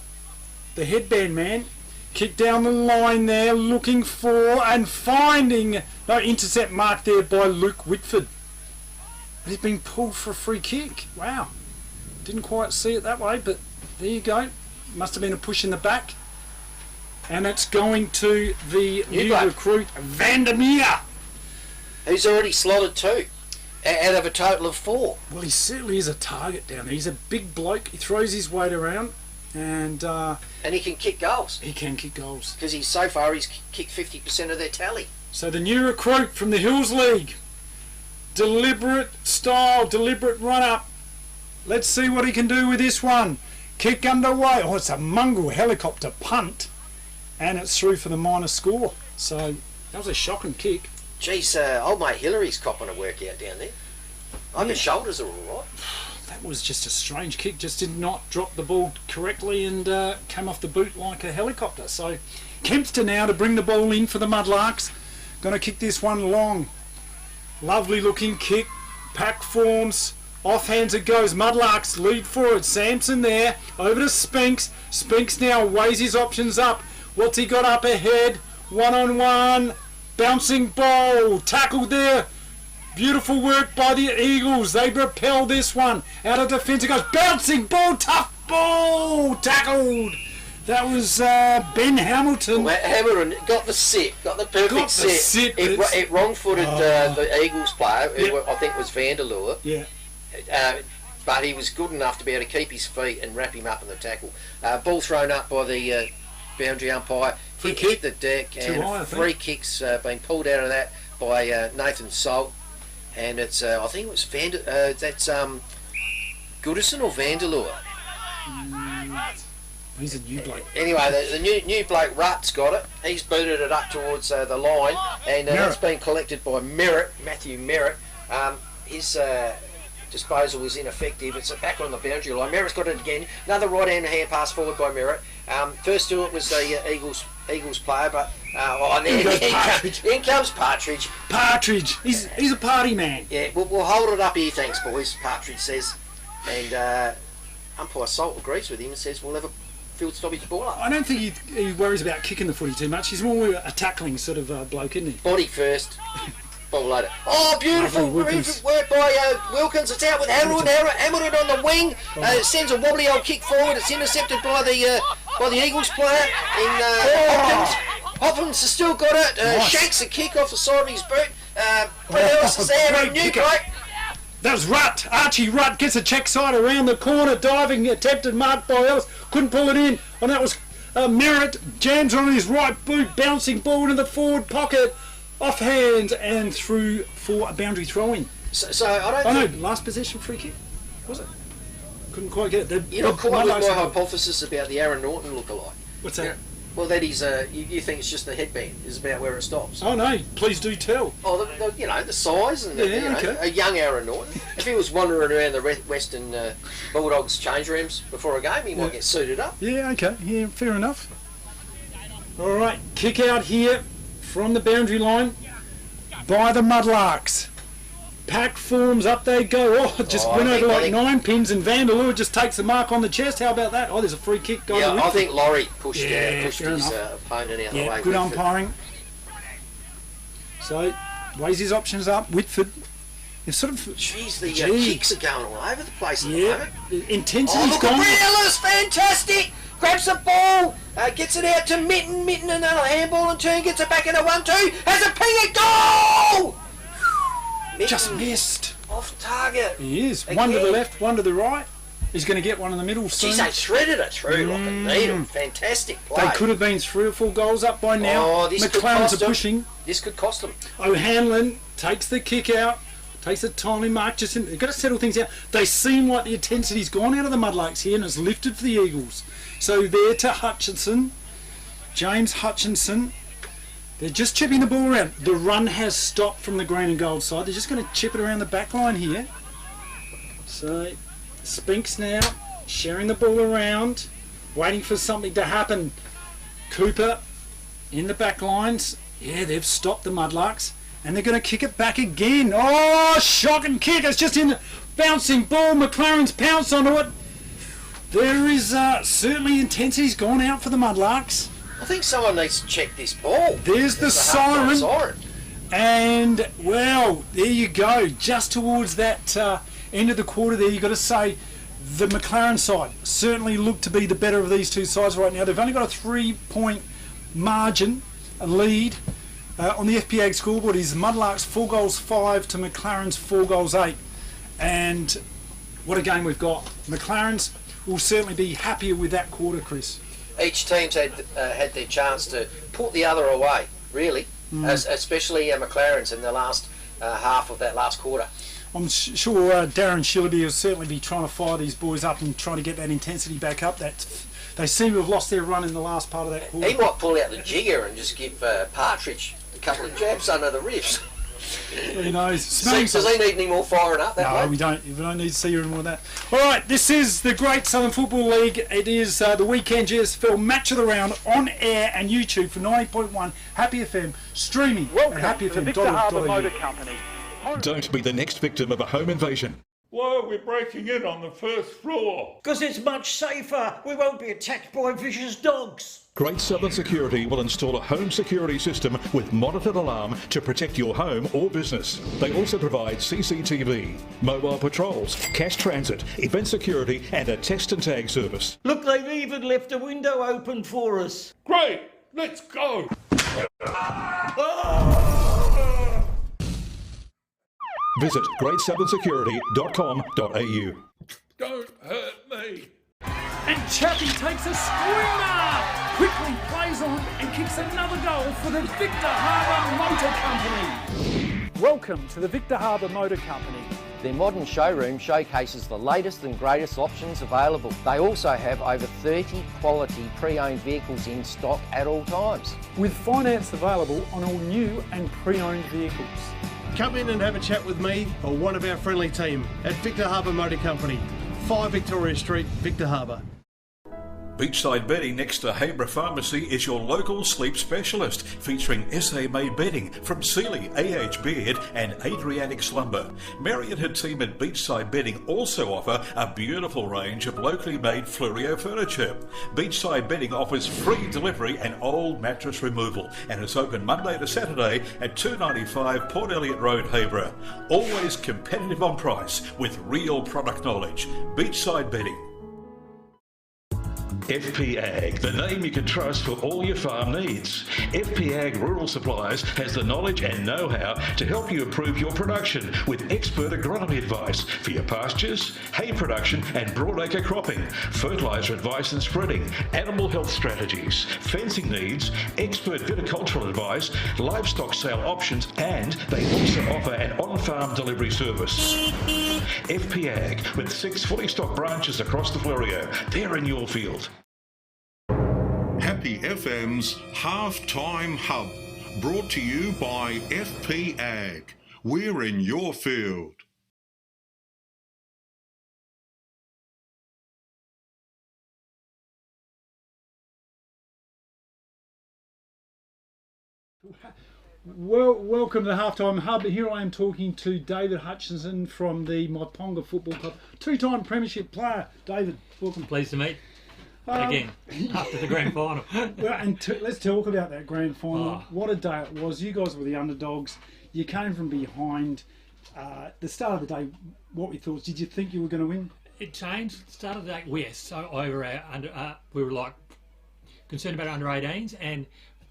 headband man. Kick down the line there, looking for and finding. No, intercept mark there by Luke Whitford. But he's been pulled for a free kick. Wow. Didn't quite see it that way, but there you go. Must have been a push in the back. And it's going to the new recruit, Vandermeer. Who's already slotted 2 out of a total of 4. Well, he certainly is a target down there. He's a big bloke. He throws his weight around. And he can kick goals. He can kick goals. Because he's kicked 50% of their tally. So the new recruit from the Hills League. Deliberate style, deliberate run-up. Let's see what he can do with this one. Kick underway. Oh, it's a mongrel helicopter punt. And it's through for the minor score. So that was a shocking kick. Geez, old mate Hillary's copping a workout down there. His shoulders are all right. That was just a strange kick. Just did not drop the ball correctly and came off the boot like a helicopter. So Kempster now to bring the ball in for the Mudlarks. Going to kick this one long. Lovely looking kick. Pack forms. Off hands it goes. Mudlarks lead forward. Sampson there. Over to Spinks. Spinks now weighs his options up. What's he got up ahead? 1-on-1. Bouncing ball. Tackled there. Beautiful work by the Eagles. They repel this one. Out of defence it goes. Bouncing ball. Tough ball. Tackled. That was Ben Hamilton. Well, Hamilton got the sit. Got the perfect sit. It wrong-footed the Eagles player, who I think was Vanderloo. Yeah. But he was good enough to be able to keep his feet and wrap him up in the tackle. Ball thrown up by the boundary umpire. Hit the deck, and free kicks being pulled out of that by Nathan Salt. And it's I think it was that's Goodison or Vanderloo. He's a new bloke. Anyway, the new bloke Rutt's got it. He's booted it up towards the line, and that's been collected by Matthew Merritt. His disposal was ineffective. It's back on the boundary line. Merritt's got it again. Another right-hand pass forward by Merritt. First to it was the Eagles player, but in comes Partridge. Partridge. He's a party man. Yeah, we'll hold it up here, thanks, boys. Partridge says, and umpire Salt agrees with him and says we'll have a field stoppage ball up. I don't think he worries about kicking the footy too much. He's more a tackling sort of bloke, isn't he? Body first. Ball later. Oh, beautiful work by Wilkins. It's out with Hamilton on the wing. Sends a wobbly old kick forward. It's intercepted by the Eagles player. Hopkins has still got it. Nice. Shanks a kick off the side of his boot. What else is there? A new bloke. That was Rutt. Archie Rutt gets a check side around the corner. Diving attempted marked by Ellis. Couldn't pull it in. And that was Merritt. Jams on his right boot. Bouncing ball into the forward pocket. Off hands and through for a boundary throw-in. So I don't think... no, last possession free kick, was it? couldn't quite get it. You're not quite with my hypothesis about the Aaron Norton look-alike. What's that? Well, that is, you think it's just the headband is about where it stops. Oh no, please do tell. Oh, the size and a young Aaron Norton. If he was wandering around the Western Bulldogs change rooms before a game, he might get suited up. Yeah, okay, yeah, fair enough. All right, kick out here from the boundary line by the Mudlarks. Pack forms, up they go. Oh, just went over like 9 pins, and Vanderloo just takes the mark on the chest. How about that? Oh, there's a free kick going. Yeah, I think Laurie pushed his opponent out the way. Good umpiring. So, weighs his options up. Whitford. It's sort of. Jeez, the kicks are going all over the place at the moment. Intensity's look gone. at Reelis, fantastic! Grabs the ball, gets it out to Mitten. Mitten another handball and turn, gets it back in a 1-2. Has a ping, a goal! Just missed. Off target. He is. Again. One to the left, one to the right. He's going to get one in the middle soon. Jeez, they threaded it through like a needle. Fantastic play. They could have been 3 or 4 goals up by now. McLaren's are pushing. This could cost them. O'Hanlon takes the kick out. Takes a timely mark. They've got to settle things out. They seem like the intensity's gone out of the Mudlarks here and it's lifted for the Eagles. So there to Hutchinson. James Hutchinson. They're just chipping the ball around. The run has stopped from the green and gold side. They're just going to chip it around the back line here. So, Spinks now sharing the ball around, waiting for something to happen. Cooper in the back lines. Yeah, they've stopped the Mudlarks. And they're going to kick it back again. Oh, shocking kick. It's just in the bouncing ball. McLaren's pounced onto it. There is certainly intensity's gone out for the Mudlarks. I think someone needs to check this ball. There's the siren. And, well, there you go. Just towards that end of the quarter there, you've got to say the McLaren side certainly look to be the better of these two sides right now. They've only got a 3-point margin, a lead on the FPAG scoreboard. Is Mudlarks 4 goals 5 to McLaren's 4 goals 8. And what a game we've got. McLaren's will certainly be happier with that quarter, Chris. Each team's had their chance to put the other away, really, especially McLaren's in the last half of that last quarter. I'm sure Darren Shillerby will certainly be trying to fire these boys up and trying to get that intensity back up. They seem to have lost their run in the last part of that quarter. He might pull out the jigger and just give Partridge a couple of jabs under the ribs. Who knows? Does he need any more firing up? No, we don't. We don't need to see any more of that. All right, this is the Great Southern Football League. It is the weekend GSFL match of the round on air and YouTube for 90.1 Happy FM, streaming at happyfm.org.au. The Victor Harbour Motor Company. Don't be the next victim of a home invasion. Why are we breaking in on the first floor? Because it's much safer. We won't be attacked by vicious dogs. Great Southern Security will install a home security system with monitored alarm to protect your home or business. They also provide CCTV, mobile patrols, cash transit, event security and a text and tag service. Look, they've even left a window open for us. Great, let's go. Visit greatsouthernsecurity.com.au. Don't hurt me. And Chappie takes a screamer! Quickly plays on and kicks another goal for the Victor Harbour Motor Company. Welcome to the Victor Harbour Motor Company. Their modern showroom showcases the latest and greatest options available. They also have over 30 quality pre-owned vehicles in stock at all times. With finance available on all new and pre-owned vehicles. Come in and have a chat with me or one of our friendly team at Victor Harbour Motor Company, 5 Victoria Street, Victor Harbour. Beachside Bedding next to Habra Pharmacy is your local sleep specialist, featuring SA-made bedding from Sealy, AH Beard and Adriatic Slumber. Mary and her team at Beachside Bedding also offer a beautiful range of locally made Fluorio furniture. Beachside Bedding offers free delivery and old mattress removal and is open Monday to Saturday at 295 Port Elliot Road, Habra. Always competitive on price with real product knowledge. Beachside Bedding. FP Ag, the name you can trust for all your farm needs. FP Ag Rural Supplies has the knowledge and know-how to help you improve your production with expert agronomy advice for your pastures, hay production and broadacre cropping, fertiliser advice and spreading, animal health strategies, fencing needs, expert viticultural advice, livestock sale options, and they also offer an on-farm delivery service. FP Ag, with 6 fully stocked branches across the Florio. They're in your field. Happy FM's Halftime Hub, brought to you by FP Ag. We're in your field. Well, welcome to the Halftime Hub. Here I am talking to David Hutchinson from the Myponga Football Club, two-time premiership player. David, welcome. Pleased to meet again after the grand final. Well, and let's talk about that grand final. What a day it was. You guys were the underdogs. You came from behind. The start of the day, what were your thoughts? Did you think you were going to win? It changed. Start of the day, yes. So we were like concerned about under 18s, and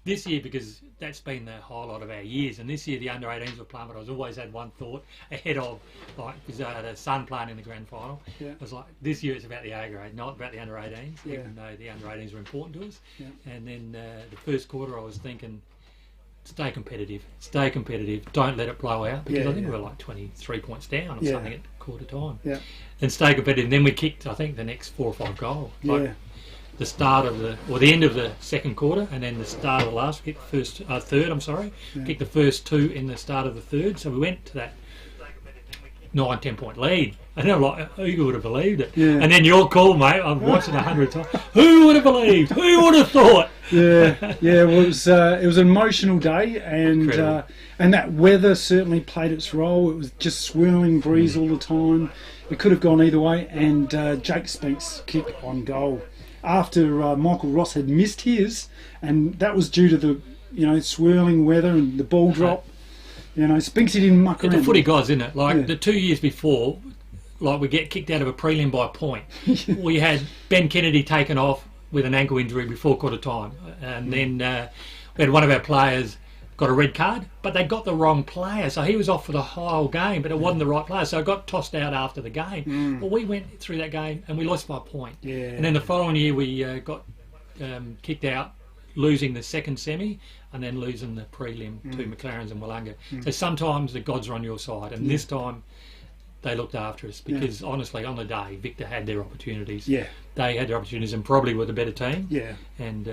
this year, because that's been the highlight of our years, and this year the under 18s were playing, but I always had one thought ahead of, like, because I had a son playing in the grand final. Yeah. I was like, this year it's about the A grade, not about the under 18s, Yeah. even though the under 18s were important to us. Yeah. And then the first quarter I was thinking, stay competitive, don't let it blow out, because I think we were like 23 points down or something at quarter time. Yeah. And stay competitive. And then we kicked, I think, the next 4 or 5 goals. Yeah. The start of the end of the second quarter, and then the start of the last. We kicked the third. Kicked the first 2 in the start of the third. So we went to that 9-10 point lead. And I'm like, who would have believed it? Yeah. And then your call, mate. I've watched it 100 times. Who would have believed? Who would have thought? Yeah. Well, it was an emotional day, and that weather certainly played its role. It was just swirling breeze all the time. It could have gone either way, and Jake Spenk's kick on goal, after Michael Ross had missed his, and that was due to the swirling weather and the ball drop. Spinksy didn't muck around. The footy guys, isn't it? Like the 2 years before, like we get kicked out of a prelim by a point. We had Ben Kennedy taken off with an ankle injury before quarter time, and then we had one of our players got a red card, but they got the wrong player, so he was off for the whole game, but it wasn't the right player, so it got tossed out after the game. But we went through that game and we lost by a point. And then the following year we got kicked out, losing the second semi and then losing the prelim to McLarens and Wollonga. So sometimes the gods are on your side, and this time they looked after us, because honestly on the day Victor had their opportunities. They had their opportunities and probably were the better team. And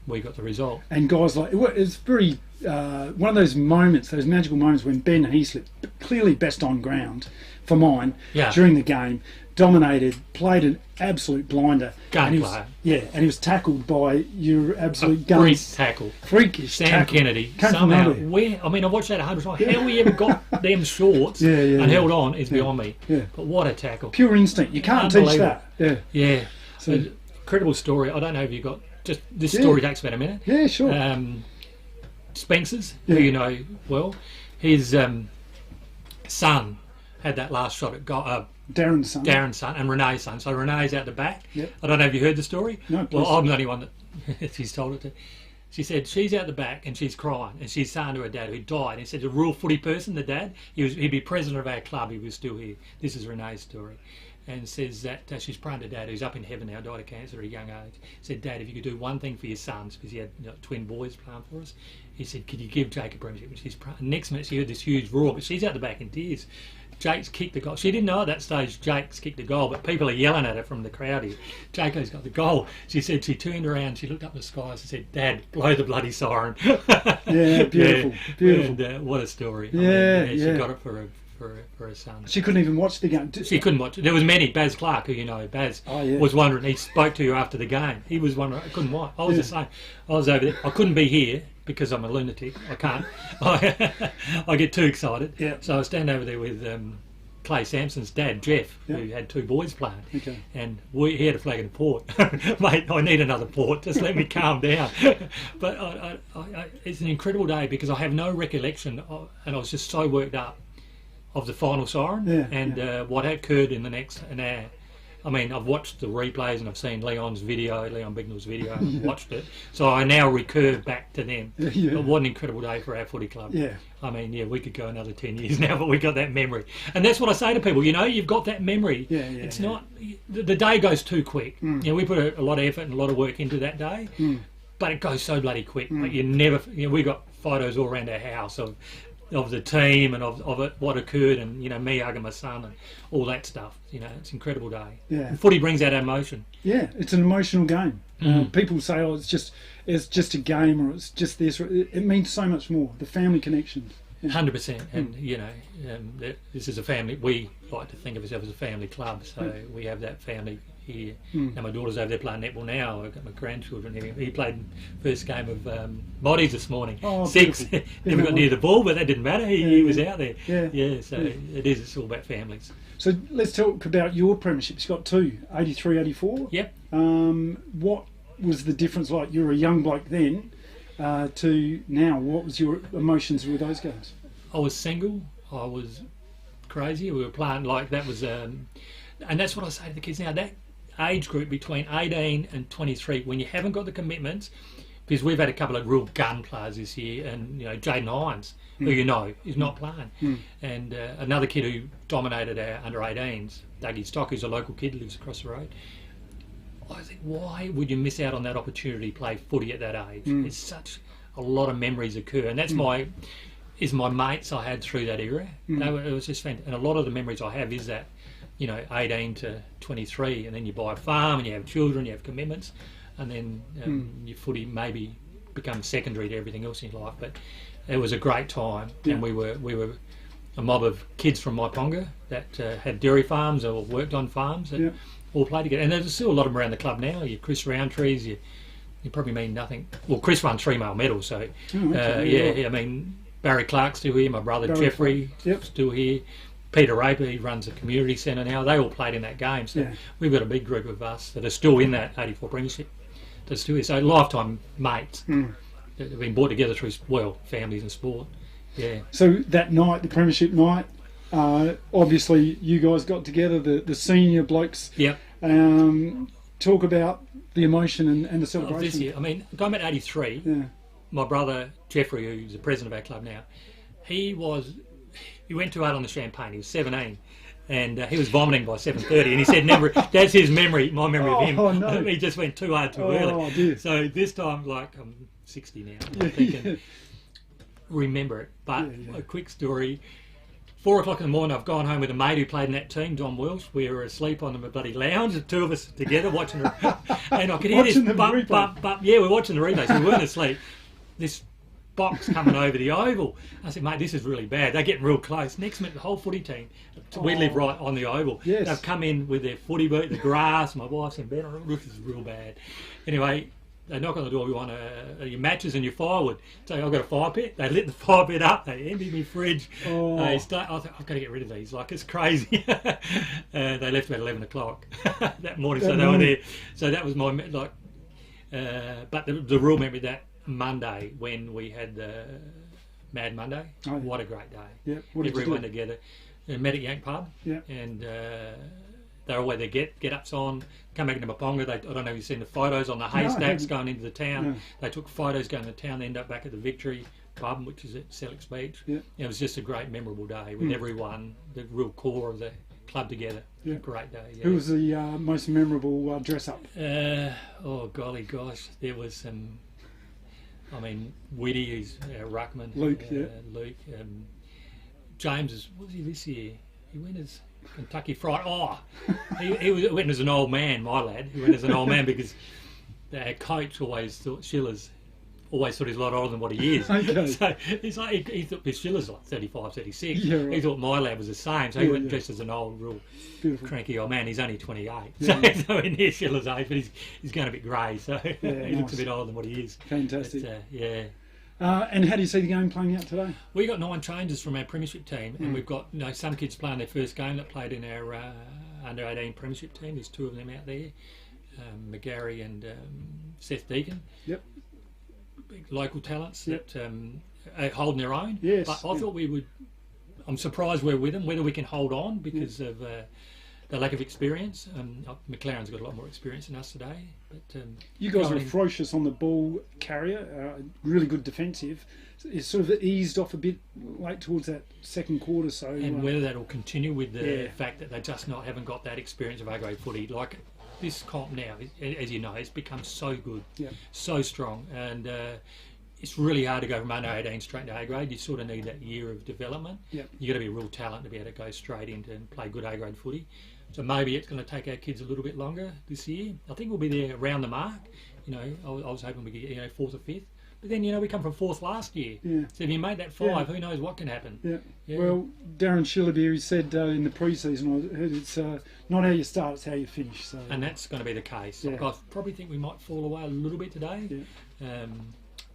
we got the result. And guys, like, it's very one of those moments, those magical moments when Ben Heaslip, clearly best on ground for mine, during the game, dominated, played an absolute blinder. Gun player. And he was tackled by your absolute guns. Freak tackle. Freakish Sam tackle. Kennedy. Somehow, I watched that 100 times. How we ever got them shorts and held on is beyond me. But what a tackle. Pure instinct. You can't teach that. So, incredible story. I don't know if you got... Just this story takes about a minute. Yeah, sure. Spencer's, who you know well, his son had that last shot at goal. Darren's son and Renee's son. So Renee's out the back. I don't know if you heard the story. No, please. Well, I'm the only one that she's told it to. She said she's out the back and she's crying, and she's saying to her dad, who died, and he said, a real footy person, the dad, he'd be president of our club, he was still here. This is Renee's story. And says that she's praying to Dad, who's up in heaven now, died of cancer at a young age. Said, Dad, if you could do one thing for your sons, because he had twin boys playing for us, he said, could you give Jake a premiership? And she's praying. Next minute, she heard this huge roar, but she's out the back in tears. Jake's kicked the goal. She didn't know at that stage Jake's kicked the goal, but people are yelling at her from the crowd here. Jake's got the goal. She said she turned around, she looked up at the skies and said, Dad, blow the bloody siren. Beautiful. And, what a story. She got it for her son. She couldn't even watch the game. She couldn't watch it. There was many. Baz Clark, who you know, Baz was wondering. He spoke to you after the game. He was wondering. I couldn't watch. I was the same. I was over there. I couldn't be here because I'm a lunatic. I can't. I get too excited. So I stand over there with Clay Sampson's dad, Jeff, who had 2 boys playing. And he had a flag in the port. Mate, I need another port. Just let me calm down. But it's an incredible day because I have no recollection, and I was just so worked up of the final siren and what occurred in the next an hour. I mean, I've watched the replays and I've seen Leon Bignell's video, and watched it. So I now recur back to them. But what an incredible day for our footy club. I mean, we could go another 10 years now, but we got that memory. And that's what I say to people, you've got that memory. It's not, the day goes too quick. We put a lot of effort and a lot of work into that day, but it goes so bloody quick. Like you never, we got photos all around our house of of the team and of it, what occurred, and me hugging my son and all that stuff. It's an incredible day. Yeah. And footy brings out emotion. Yeah, it's an emotional game. People say, "Oh, it's just a game," or "It's just this." It means so much more. The family connections. 100%, and this is a family. We like to think of ourselves as a family club, so we have that family here. Now my daughter's over there playing netball now. I've got my grandchildren here. He played first game of bodies this morning. Oh, 6. beautiful. Never got near the ball, but that didn't matter. He was out there. Yeah. So it's all about families. So let's talk about your premierships. You've got 2, 83, 84. Yep. What was the difference like? You were a young bloke then to now. What was your emotions with those games? I was single. I was crazy. We were playing like that was, and that's what I say to the kids now. That age group between 18 and 23, when you haven't got the commitments, because we've had a couple of real gun players this year, and Jaden Hines, who is not playing, and another kid who dominated our under 18s, Dougie Stock, who's a local kid, lives across the road. I think, why would you miss out on that opportunity to play footy at that age? There's such a lot of memories occur, and that's my mates I had through that era. It was just fantastic. And a lot of the memories I have is that 18 to 23, and then you buy a farm and you have children, you have commitments, and then your footy maybe becomes secondary to everything else in your life. But it was a great time, and we were a mob of kids from Myponga that had dairy farms or worked on farms that all played together. And there's still a lot of them around the club now. You Chris Roundtrees, you probably mean nothing. Well, Chris won 3 male medals, so I mean, Barry Clark's still here, my brother Jeffrey still here, Peter Raper, he runs a community centre now. They all played in that game, so we've got a big group of us that are still in that 84 premiership that's still here. So lifetime mates that have been brought together through families and sport. Yeah. So that night, the premiership night, obviously you guys got together, the senior blokes. Yep. Talk about the emotion and the celebration. This year, I mean, going back to 83, my brother Jeffrey, who's the president of our club now, he went too hard on the champagne. He was 17, and he was vomiting by 7:30. And he said, "Never." That's his memory, my memory of him. Oh, no. He just went too hard too early. Dear. So this time, like I'm 60 now, I'm thinking, remember it. But a quick story. 4 o'clock in the morning, I've gone home with a mate who played in that team, John Welsh. We were asleep on the bloody lounge, the 2 of us together watching and I could hear this bump. Yeah, we're watching the replays. We weren't asleep. This box coming over the oval. I said, "Mate, this is really bad." They're getting real close. Next minute, the whole footy team, we live right on the oval. Yes. They've come in with their footy boot, the grass. My wife's in bed. This is real bad. Anyway, they knock on the door. "We want your matches and your firewood." So I've got a fire pit. They lit the fire pit up. They emptied my fridge. I thought, I've got to get rid of these. Like, it's crazy. They left about 11 o'clock that morning, so they were there. So that was my but the real memory that Monday when we had the Mad Monday. What a great day. Yeah. Everyone together. Met at Yank Pub. Yeah. And they're away their get-ups on, come back into Myponga. I don't know if you've seen the photos on the haystacks going into the town. No. They took photos going to the town, they end up back at the Victory Pub, which is at Sellicks Beach. Yeah. It was just a great, memorable day with everyone, the real core of the club together. Yeah. Great day. Yeah. Who was the most memorable dress-up? Oh, golly gosh. There was some... I mean, Whitty, who's our ruckman. Luke, Luke. James, what was he this year? He went as Kentucky Fried. Oh, he went as an old man, my lad. He went as an old man because our coach always thought Schiller's always thought he's a lot older than what he is. Okay. So it's like he thought Schiller's like 35, 36. Yeah, right. He thought my lad was the same. So he went dressed as an old, real cranky old man. He's only 28. So he's nowhere near Schiller's age, but he's going a bit grey. So he looks a bit older than what he is. Fantastic. Yeah. And how do you see the game playing out today? We got 9 changes from our premiership team, and we've got some kids playing their first game that played in our under 18 premiership team. There's 2 of them out there, McGarry and Seth Deacon. Yep. Big local talents that are holding their own. Yes. But I thought we would. I'm surprised we're with them. Whether we can hold on because of the lack of experience. McLaren's got a lot more experience than us today. But you guys were ferocious on the ball carrier, really good defensive. It's sort of eased off a bit late towards that second quarter. So and whether that will continue with the fact that they just haven't got that experience of A-grade footy. Like this comp now, as you know, it's become so good, so strong, and it's really hard to go from under 18 straight to A grade. You sort of need that year of development. Yep. You've got to be a real talent to be able to go straight into and play good A grade footy. So maybe it's going to take our kids a little bit longer this year. I think we'll be there around the mark. You know, I was hoping we could get 4th or 5th. But then, we come from 4th last year. Yeah. So if you make that 5, who knows what can happen. Yeah. Well, Darren Schillerbeer said in the pre-season, I heard it's not how you start, it's how you finish. So. And that's going to be the case. Yeah. I probably think we might fall away a little bit today. Yeah.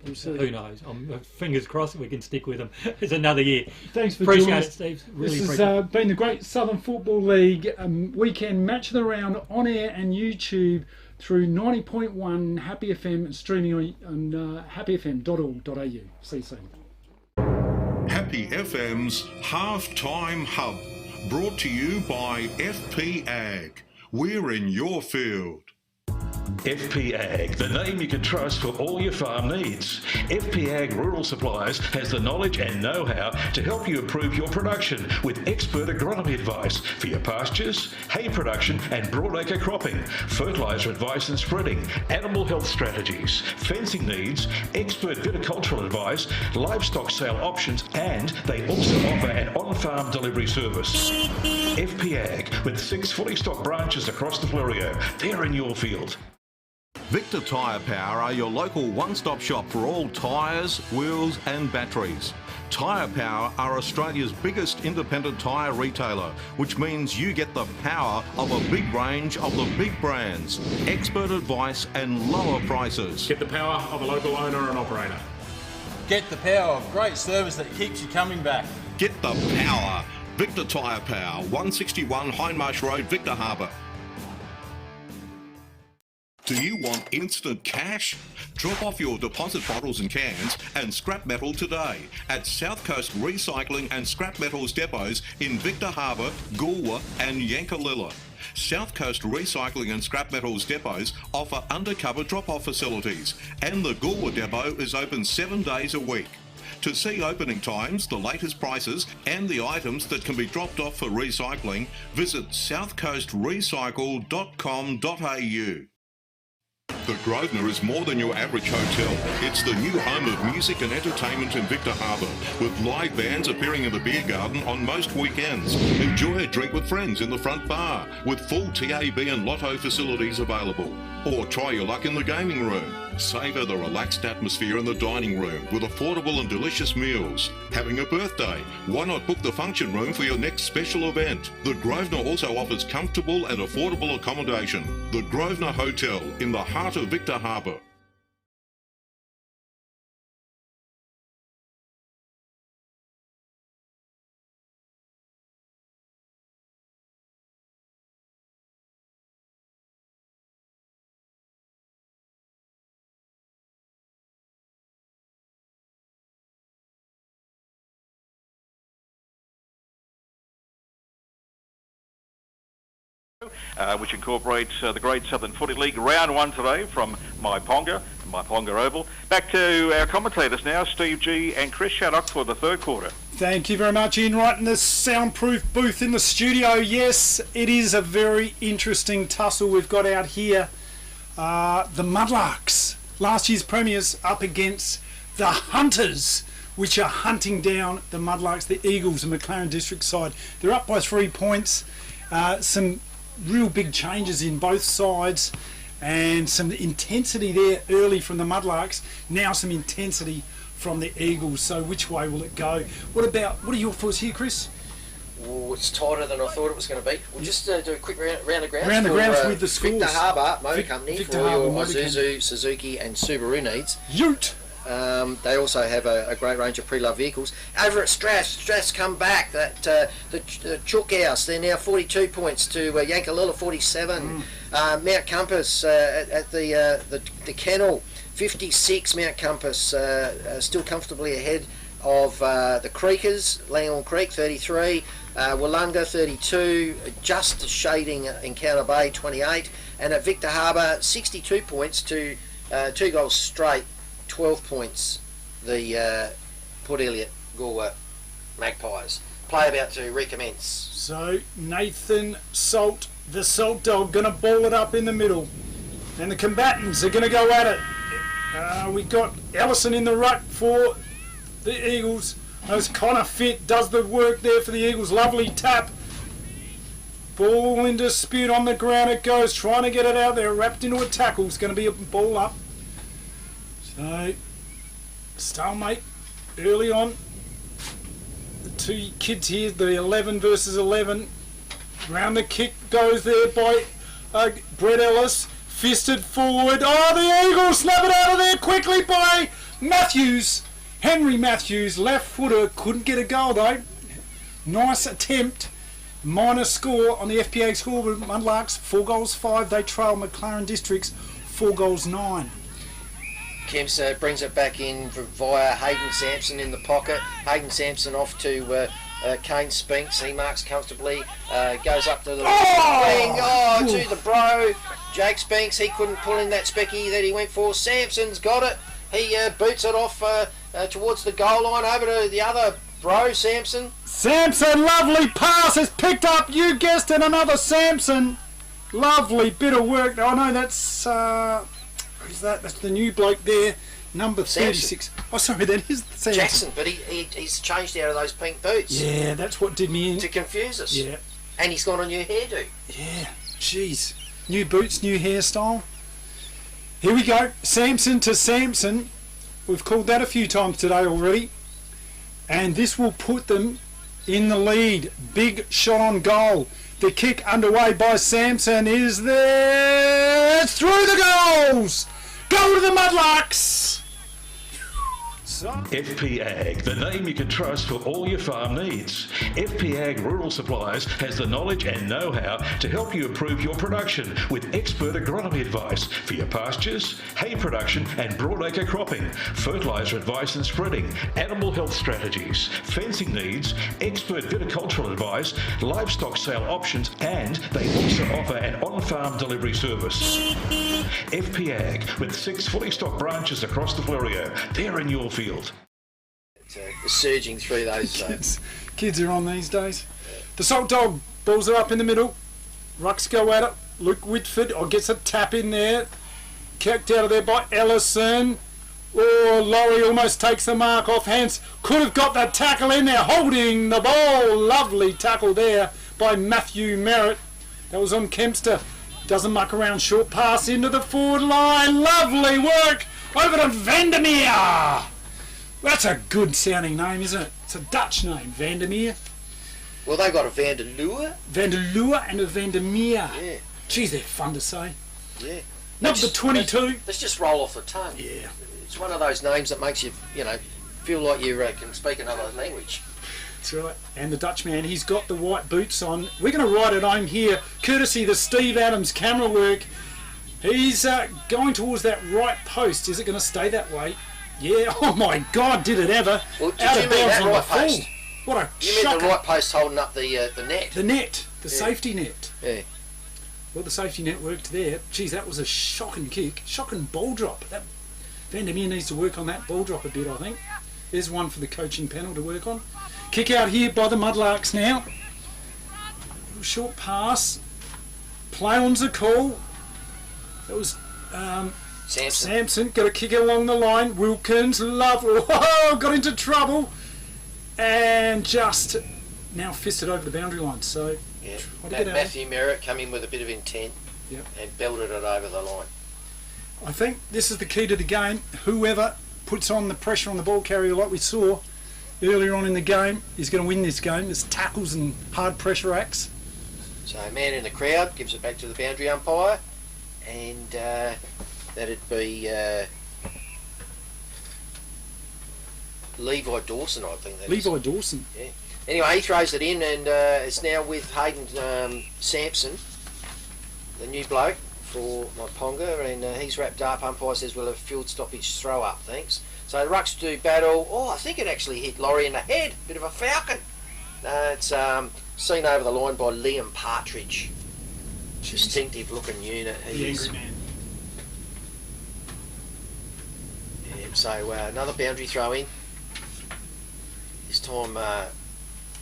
Who knows? Fingers crossed we can stick with them. It's another year. Thanks for appreciate joining it, us. Steve. Really this appreciate has been the Great Southern Football League weekend match of the round on air and YouTube through 90.1 Happy FM, streaming on happyfm.org.au. See you soon. Happy FM's Halftime Hub, brought to you by FP Ag. We're in your field. FP Ag, the name you can trust for all your farm needs. FP Ag Rural Supplies has the knowledge and know-how to help you improve your production with expert agronomy advice for your pastures, hay production and broadacre cropping, fertiliser advice and spreading, animal health strategies, fencing needs, expert viticultural advice, livestock sale options, and they also offer an on-farm delivery service. FP Ag, with 6 fully stocked branches across the Fleurieu. They're in your field. Victor Tyre Power are your local one-stop shop for all tyres, wheels and batteries. Tyre Power are Australia's biggest independent tyre retailer, which means you get the power of a big range of the big brands, expert advice and lower prices. Get the power of a local owner and operator. Get the power of great service that keeps you coming back. Get the power. Victor Tyre Power, 161 Hindmarsh Road, Victor Harbour. Do you want instant cash? Drop off your deposit bottles and cans and scrap metal today at South Coast Recycling and Scrap Metals depots in Victor Harbour, Goolwa and Yankalilla. South Coast Recycling and Scrap Metals depots offer undercover drop-off facilities, and the Goolwa depot is open 7 days a week. To see opening times, the latest prices and the items that can be dropped off for recycling, visit southcoastrecycle.com.au. The Grosvenor is more than your average hotel. It's the new home of music and entertainment in Victor Harbour, with live bands appearing in the beer garden on most weekends. Enjoy a drink with friends in the front bar, with full TAB and lotto facilities available. Or try your luck in the gaming room. Savour the relaxed atmosphere in the dining room with affordable and delicious meals. Having a birthday? Why not book the function room for your next special event? The Grosvenor also offers comfortable and affordable accommodation. The Grosvenor Hotel in the heart of Victor Harbour. Which incorporates the Great Southern Footy League. Round 1 today from Myponga Oval. Back to our commentators now, Steve G and Chris Shaddock for the third quarter. Thank you very much, Ian. Right in the soundproof booth in the studio. Yes, it is a very interesting tussle we've got out here. The Mudlarks, last year's premiers, up against the Hunters, which are hunting down the Mudlarks, the Eagles, the McLaren district side. They're up by 3 points. Some real big changes in both sides and some intensity there early from the Mudlarks, now some intensity from the Eagles. So which way will it go? What are your thoughts here, Chris? Oh, it's tighter than I thought it was going to be. We'll just do a quick round of grounds. Round of grounds with the scores. Victor Harbour Motor Company for all your Isuzu, Suzuki and Subaru needs. Ute! They also have a great range of pre-loved vehicles. Over at Strath's come back. The Chook House, they're now 42 points to Yankalilla 47. Mount Compass at the Kennel 56. Mount Compass still comfortably ahead of the Creekers. Langhorne Creek 33. Wollonga 32. Just shading Encounter Bay 28. And at Victor Harbour 62 points to 2 goals straight. 12 points, the Port Elliot Goolwa Magpies. Play about to recommence. So Nathan Salt, the Salt Dog, going to ball it up in the middle. And the combatants are going to go at it. We got Ellison in the ruck for the Eagles. As Connor Fit does the work there for the Eagles. Lovely tap. Ball in dispute on the ground it goes. Trying to get it out there. Wrapped into a tackle. It's going to be a ball up. So, stalemate early on. The two kids here, the 11 versus 11. Round the kick goes there by Brett Ellis. Fisted forward. Oh, the Eagles snap it out of there quickly by Matthews. Henry Matthews, left footer, couldn't get a goal though. Nice attempt. Minor score on the FPA scoreboard. Mudlarks 4 goals 5. They trail McLaren Districts 4 goals 9. Kempster brings it back in via Hayden Sampson in the pocket. Hayden Sampson off to Kane Spinks. He marks comfortably. Goes up to the wing. Oh, to the bro. Jake Spinks, he couldn't pull in that specky that he went for. Sampson's got it. He boots it off towards the goal line over to the other bro, Sampson. Sampson, lovely pass is picked up. You guessed it, another Sampson. Lovely bit of work. Oh no, that's who's that? That's the new bloke there, number 36. Sampson. Oh, sorry, that is Sampson. Jackson, but he's changed out of those pink boots. Yeah, that's what did me in. To confuse us. Yeah. And he's got a new hairdo. Yeah, jeez. New boots, new hairstyle. Here we go. Sampson to Sampson. We've called that a few times today already. And this will put them in the lead. Big shot on goal. The kick underway by Sampson is there. It's through the goals. Go to the Mudlarks. FP Ag, the name you can trust for all your farm needs. FP Ag Rural Supplies has the knowledge and know-how to help you improve your production with expert agronomy advice for your pastures, hay production and broadacre cropping, fertiliser advice and spreading, animal health strategies, fencing needs, expert viticultural advice, livestock sale options, and they also offer an on-farm delivery service. FP Ag, with 6 fully stocked branches across the Florio. They're in your field. Surging through those kids are on these days. The Salt Dog balls it up in the middle. Rucks go at it. Luke Whitford gets a tap in there. Kicked out of there by Ellison. Oh, Laurie almost takes the mark off hands. Could have got that tackle in there, holding the ball. Lovely tackle there by Matthew Merritt. That was on Kempster. Doesn't muck around. Short pass into the forward line. Lovely work over to Vandermeer. That's a good sounding name, isn't it? It's a Dutch name, Vandermeer. Well, they got a Vanderlua. Vanderlua and a Vandermeer. Yeah. Geez, they're fun to say. Yeah. Number 22. Let's just roll off the tongue. Yeah. It's one of those names that makes you, feel like you can speak another language. That's right. And the Dutchman, he's got the white boots on. We're going to ride it home here, courtesy the Steve Adams camera work. He's going towards that right post. Is it going to stay that way? Yeah. Oh my God! Did it ever? Well, did you mean that right post? What a You shocker. mean the right post holding up the net? The net, the safety net. Yeah. Well, the safety net worked there. Geez, that was a shocking kick, shocking ball drop. That Vandermeer needs to work on that ball drop a bit, I think. There's one for the coaching panel to work on. Kick out here by the Mudlarks now. Short pass. Play on's a call. That was Sampson got a kick along the line. Wilkins, got into trouble and just now fisted over the boundary line. So yeah, Matthew Merritt come in with a bit of intent and belted it over the line. I think this is the key to the game. Whoever puts on the pressure on the ball carrier like we saw earlier on in the game is going to win this game. There's tackles and hard pressure acts. So a man in the crowd gives it back to the boundary umpire, and that'd be Levi Dawson, I think. Levi Dawson. Yeah. Anyway, he throws it in, and it's now with Hayden Sampson, the new bloke for Myponga, and he's wrapped up. Umpire says we'll have field stoppage throw up, thanks. So the Rucks do battle. Oh, I think it actually hit Laurie in the head. Bit of a falcon. It's seen over the line by Liam Partridge. Distinctive looking unit. He is. Man. Yeah, so another boundary throw in. This time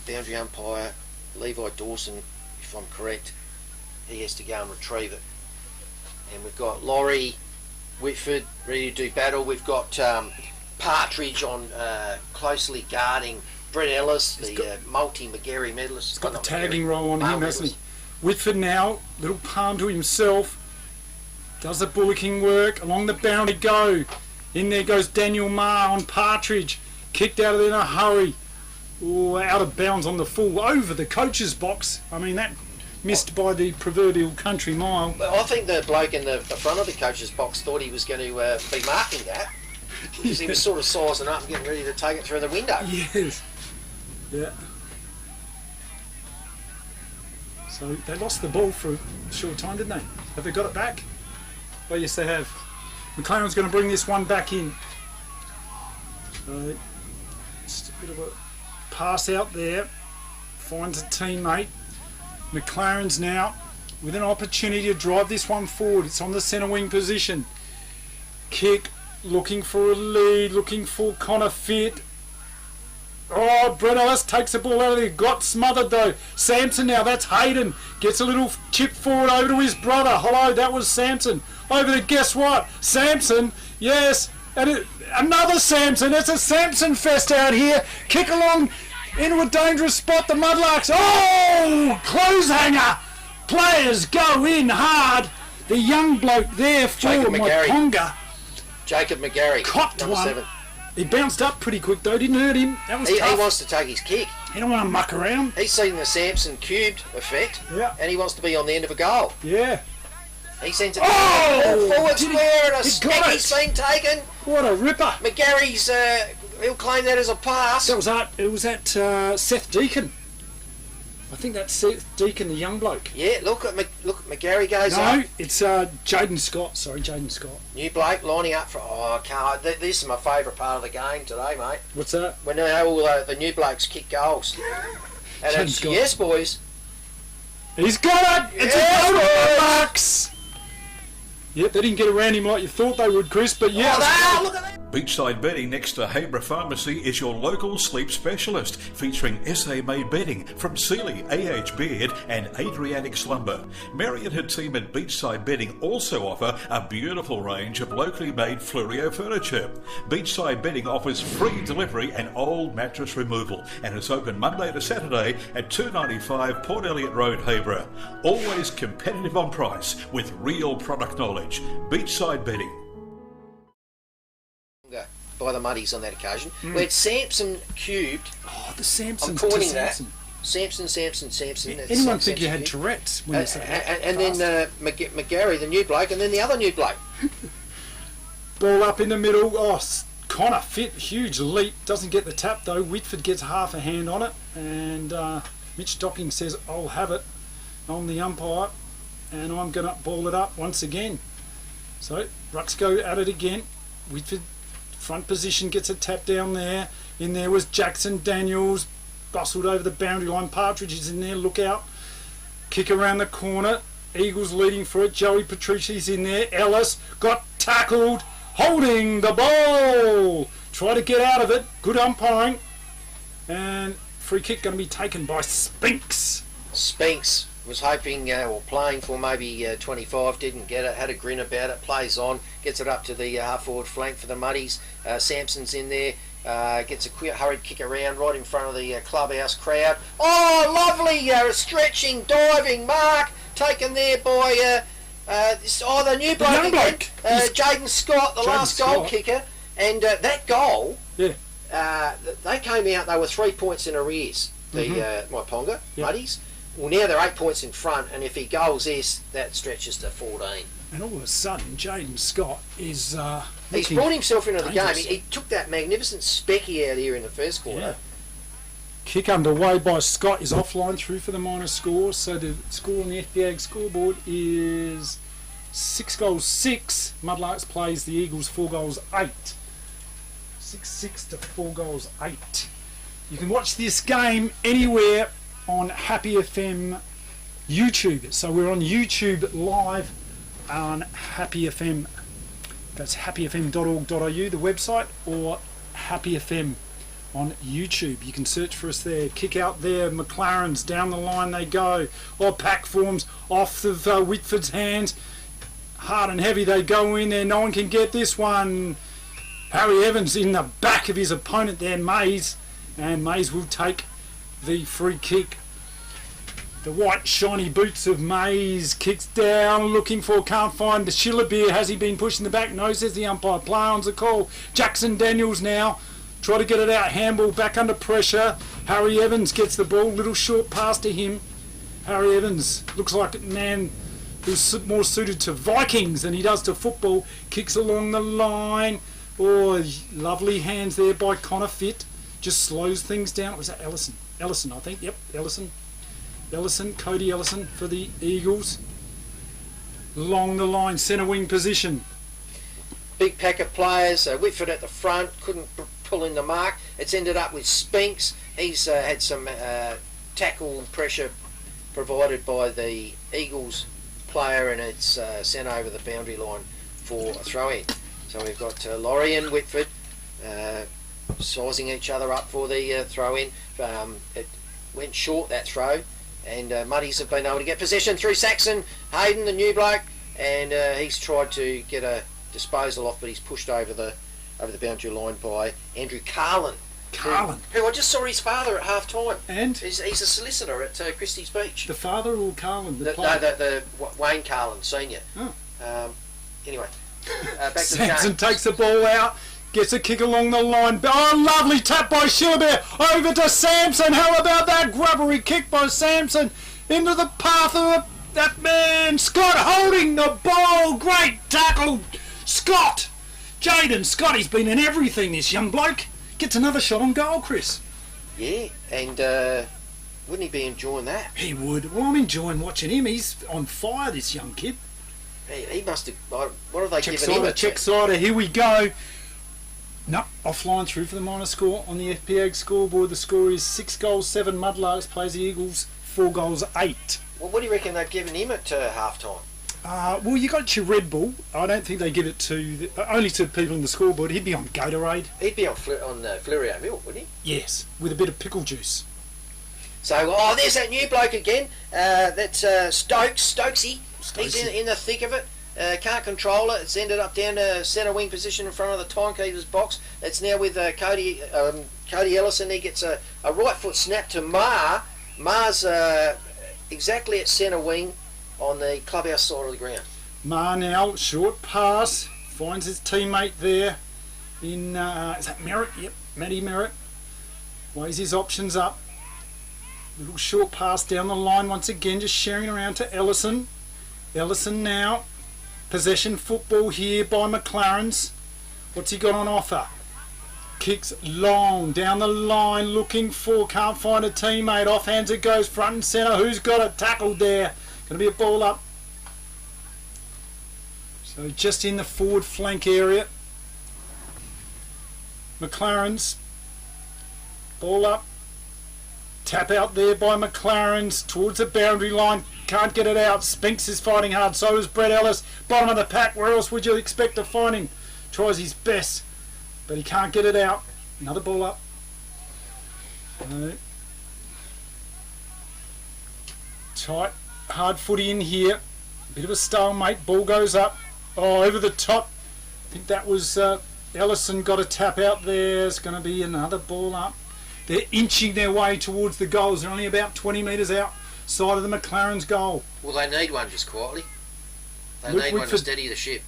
boundary umpire Levi Dawson, if I'm correct, he has to go and retrieve it. And we've got Laurie Whitford ready to do battle. We've got Partridge on closely guarding Brett Ellis, the multi-McGarry medalist. He's got the tagging role on him, hasn't he? Whitford now, little palm to himself, does the bullocking work, along the boundary go. In there goes Daniel Marr on Partridge, kicked out of there in a hurry. Ooh, out of bounds on the full, over the coach's box. I mean, that missed by the proverbial country mile. I think the bloke in the front of the coach's box thought he was going to be marking that, because he was sort of sizing up and getting ready to take it through the window. Yes. Yeah. So they lost the ball for a short time, didn't they? Have they got it back? Oh, yes, they have. McLaren's going to bring this one back in. So, just a bit of a pass out there. Finds a teammate. McLaren's now with an opportunity to drive this one forward. It's on the centre wing position. Kick, looking for a lead, looking for Connor Fit. Oh, Brett Ellis takes the ball out of there. Got smothered though. Sampson now, that's Hayden. Gets a little chip forward over to his brother. Hello, that was Sampson. Over to guess what? Sampson, yes. And another Sampson. It's a Sampson fest out here. Kick along into a dangerous spot. The Mudlarks. Oh, clothes hanger. Players go in hard. The young bloke there for Myponga. Jacob McGarry. Copped number one. 7. He bounced up pretty quick though, didn't hurt him. That was He tough. wants to take his kick. He don't want to muck around. He's seen the Sampson cubed effect, yeah, and he wants to be on the end of a goal. Yeah. He sends it Did forward he- square, and a he got smackie's it. been taken. What a ripper. McGarry's, he'll claim that as a pass. That was it was at Seth Deacon. I think that's Seth Deacon, the young bloke. Yeah, look at McGarry goes No, up. it's Jaden Scott. Sorry, Jaden Scott. New bloke lining up for. Oh, I can't. This is my favourite part of the game today, mate. What's that? When all the new blokes kick goals. And Jaden it's, Scott. yes, boys. He's got it. It's Yes, a goal boys. for the Bucks. Yep, they didn't get around him like you thought they would, Chris. But yeah. Look at that. Beachside Bedding next to Habra Pharmacy is your local sleep specialist, featuring SA-made bedding from Sealy, AH Beard and Adriatic Slumber. Mary and her team at Beachside Bedding also offer a beautiful range of locally made Fluorio furniture. Beachside Bedding offers free delivery and old mattress removal, and is open Monday to Saturday at 295 Port Elliot Road, Habra. Always competitive on price with real product knowledge. Beachside Bedding. By the Muddies on that occasion. We had Sampson cubed. Oh, the Sampson. I'm coining that. Sampson. That's Anyone think Sampson you had cubed. Tourette's when you said that? And then McGarry, the new bloke, and then the other new bloke. Ball up in the middle. Oh, Connor Fit, huge leap. Doesn't get the tap though. Whitford gets half a hand on it, and Mitch Docking says, "I'll have it. I'm the umpire, and I'm going to ball it up once again." So Rucks go at it again. Whitford front position, gets a tap down there. In there was Jackson Daniels, bustled over the boundary line. Partridge is in there, look out. Kick around the corner. Eagles leading for it. Joey Patrici's in there. Ellis got tackled, holding the ball. Try to get out of it. Good umpiring. And free kick going to be taken by Spinks. Spinks was hoping or playing for maybe 25, didn't get it, had a grin about it, plays on, gets it up to the half forward flank for the Muddies. Sampson's in there, gets a quick hurried kick around right in front of the clubhouse crowd. Oh, lovely stretching, diving mark taken there by the new bloke again, Jaden Scott, the last goal kicker. And that goal, they came out, they were 3 points in arrears, the Myponga Muddies. Well, now they're 8 points in front, and if he goals this, that stretches to 14. And all of a sudden, Jaden Scott is... he's brought himself into the game. dangerous. He took that magnificent specky out here in the first quarter. Yeah. Kick underway by Scott is offline through for the minor score. So the score on the FBA scoreboard is 6-6. Mudlarks plays the Eagles 4-8. 6-6 to 4-8. You can watch this game anywhere on Happy FM YouTube. So we're on YouTube live on Happy FM. That's happyfm.org.au, the website, or Happy FM on YouTube. You can search for us there. Kick out there. McLaren's down the line they go. Or pack forms off of Whitford's hands. Hard and heavy they go in there. No one can get this one. Harry Evans in the back of his opponent there, Mays. And Mays will take the free kick. The white shiny boots of Mays kicks down, looking for, can't find the Shillabeer. Has he been pushed in the back? No, says the umpire. Play on's the call. Jackson Daniels now. Try to get it out. Handball back under pressure. Harry Evans gets the ball. Little short pass to him. Harry Evans looks like a man who's more suited to Vikings than he does to football. Kicks along the line. Oh, lovely hands there by Connor Fitt. Just slows things down. Was that Ellison? Ellison, I think. Yep, Ellison. Ellison, Cody Ellison for the Eagles. Along the line, centre wing position. Big pack of players. Whitford at the front, couldn't pull in the mark. It's ended up with Spinks. He's had some tackle pressure provided by the Eagles player, and it's sent over the boundary line for a throw-in. So we've got Laurie and Whitford sizing each other up for the throw-in. It went short, that throw, and Muddies have been able to get possession through Saxon. Hayden, the new bloke, and he's tried to get a disposal off, but he's pushed over the boundary line by Andrew Carlin. Who I just saw his father at half time. And? He's a solicitor at Christie's Beach. The father or Carlin? The Wayne Carlin, senior. Oh. Anyway, back to the Sampson takes the ball out. Gets a kick along the line. Oh, lovely tap by Shillabeer. Over to Sampson. How about that grubbery kick by Sampson into the path of that man. Scott holding the ball. Great tackle. Scott. Jaden Scott. He's been in everything, this young bloke. Gets another shot on goal, Chris. Yeah, and wouldn't he be enjoying that? He would. Well, I'm enjoying watching him. He's on fire, this young kid. He must have... What have they given him? Check-sider. Here we go. No, offline through for the minor score on the FPAG scoreboard. The score is 6 goals, 7 Mudlarks, plays the Eagles, 4 goals, 8. Well, what do you reckon they've given him at half-time? Well, you got your Red Bull. I don't think they give it to only to people in the scoreboard. He'd be on Gatorade. He'd be on Flerio Milk, wouldn't he? Yes, with a bit of pickle juice. So, there's that new bloke again. That's Stokesy. He's in the thick of it. Can't control it. It's ended up down to centre wing position in front of the timekeeper's box. It's now with Cody Ellison. He gets a right foot snap to Mar. Mar's exactly at centre wing on the clubhouse side of the ground. Mar now, short pass, finds his teammate there in, is that Merritt? Yep, Matty Merritt. Weighs his options up. Little short pass down the line once again, just sharing around to Ellison. Ellison now, possession football here by McLaren's. What's he got on offer? Kicks long down the line, looking for, can't find a teammate. Offhands it goes front and centre. Who's got it? Tackled there. Going to be a ball up. So just in the forward flank area. McLaren's ball up. Tap out there by McLaren's towards the boundary line. Can't get it out. Spinks is fighting hard. So is Brett Ellis. Bottom of the pack. Where else would you expect to find him? Tries his best, but he can't get it out. Another ball up. No. Tight. Hard footy in here. Bit of a stalemate. Ball goes up. Oh, over the top. I think that was Ellison got a tap out there. It's going to be another ball up. They're inching their way towards the goals. They're only about 20 metres outside of the McLaren's goal. Well, they need one just quietly. They need one to steady the ship.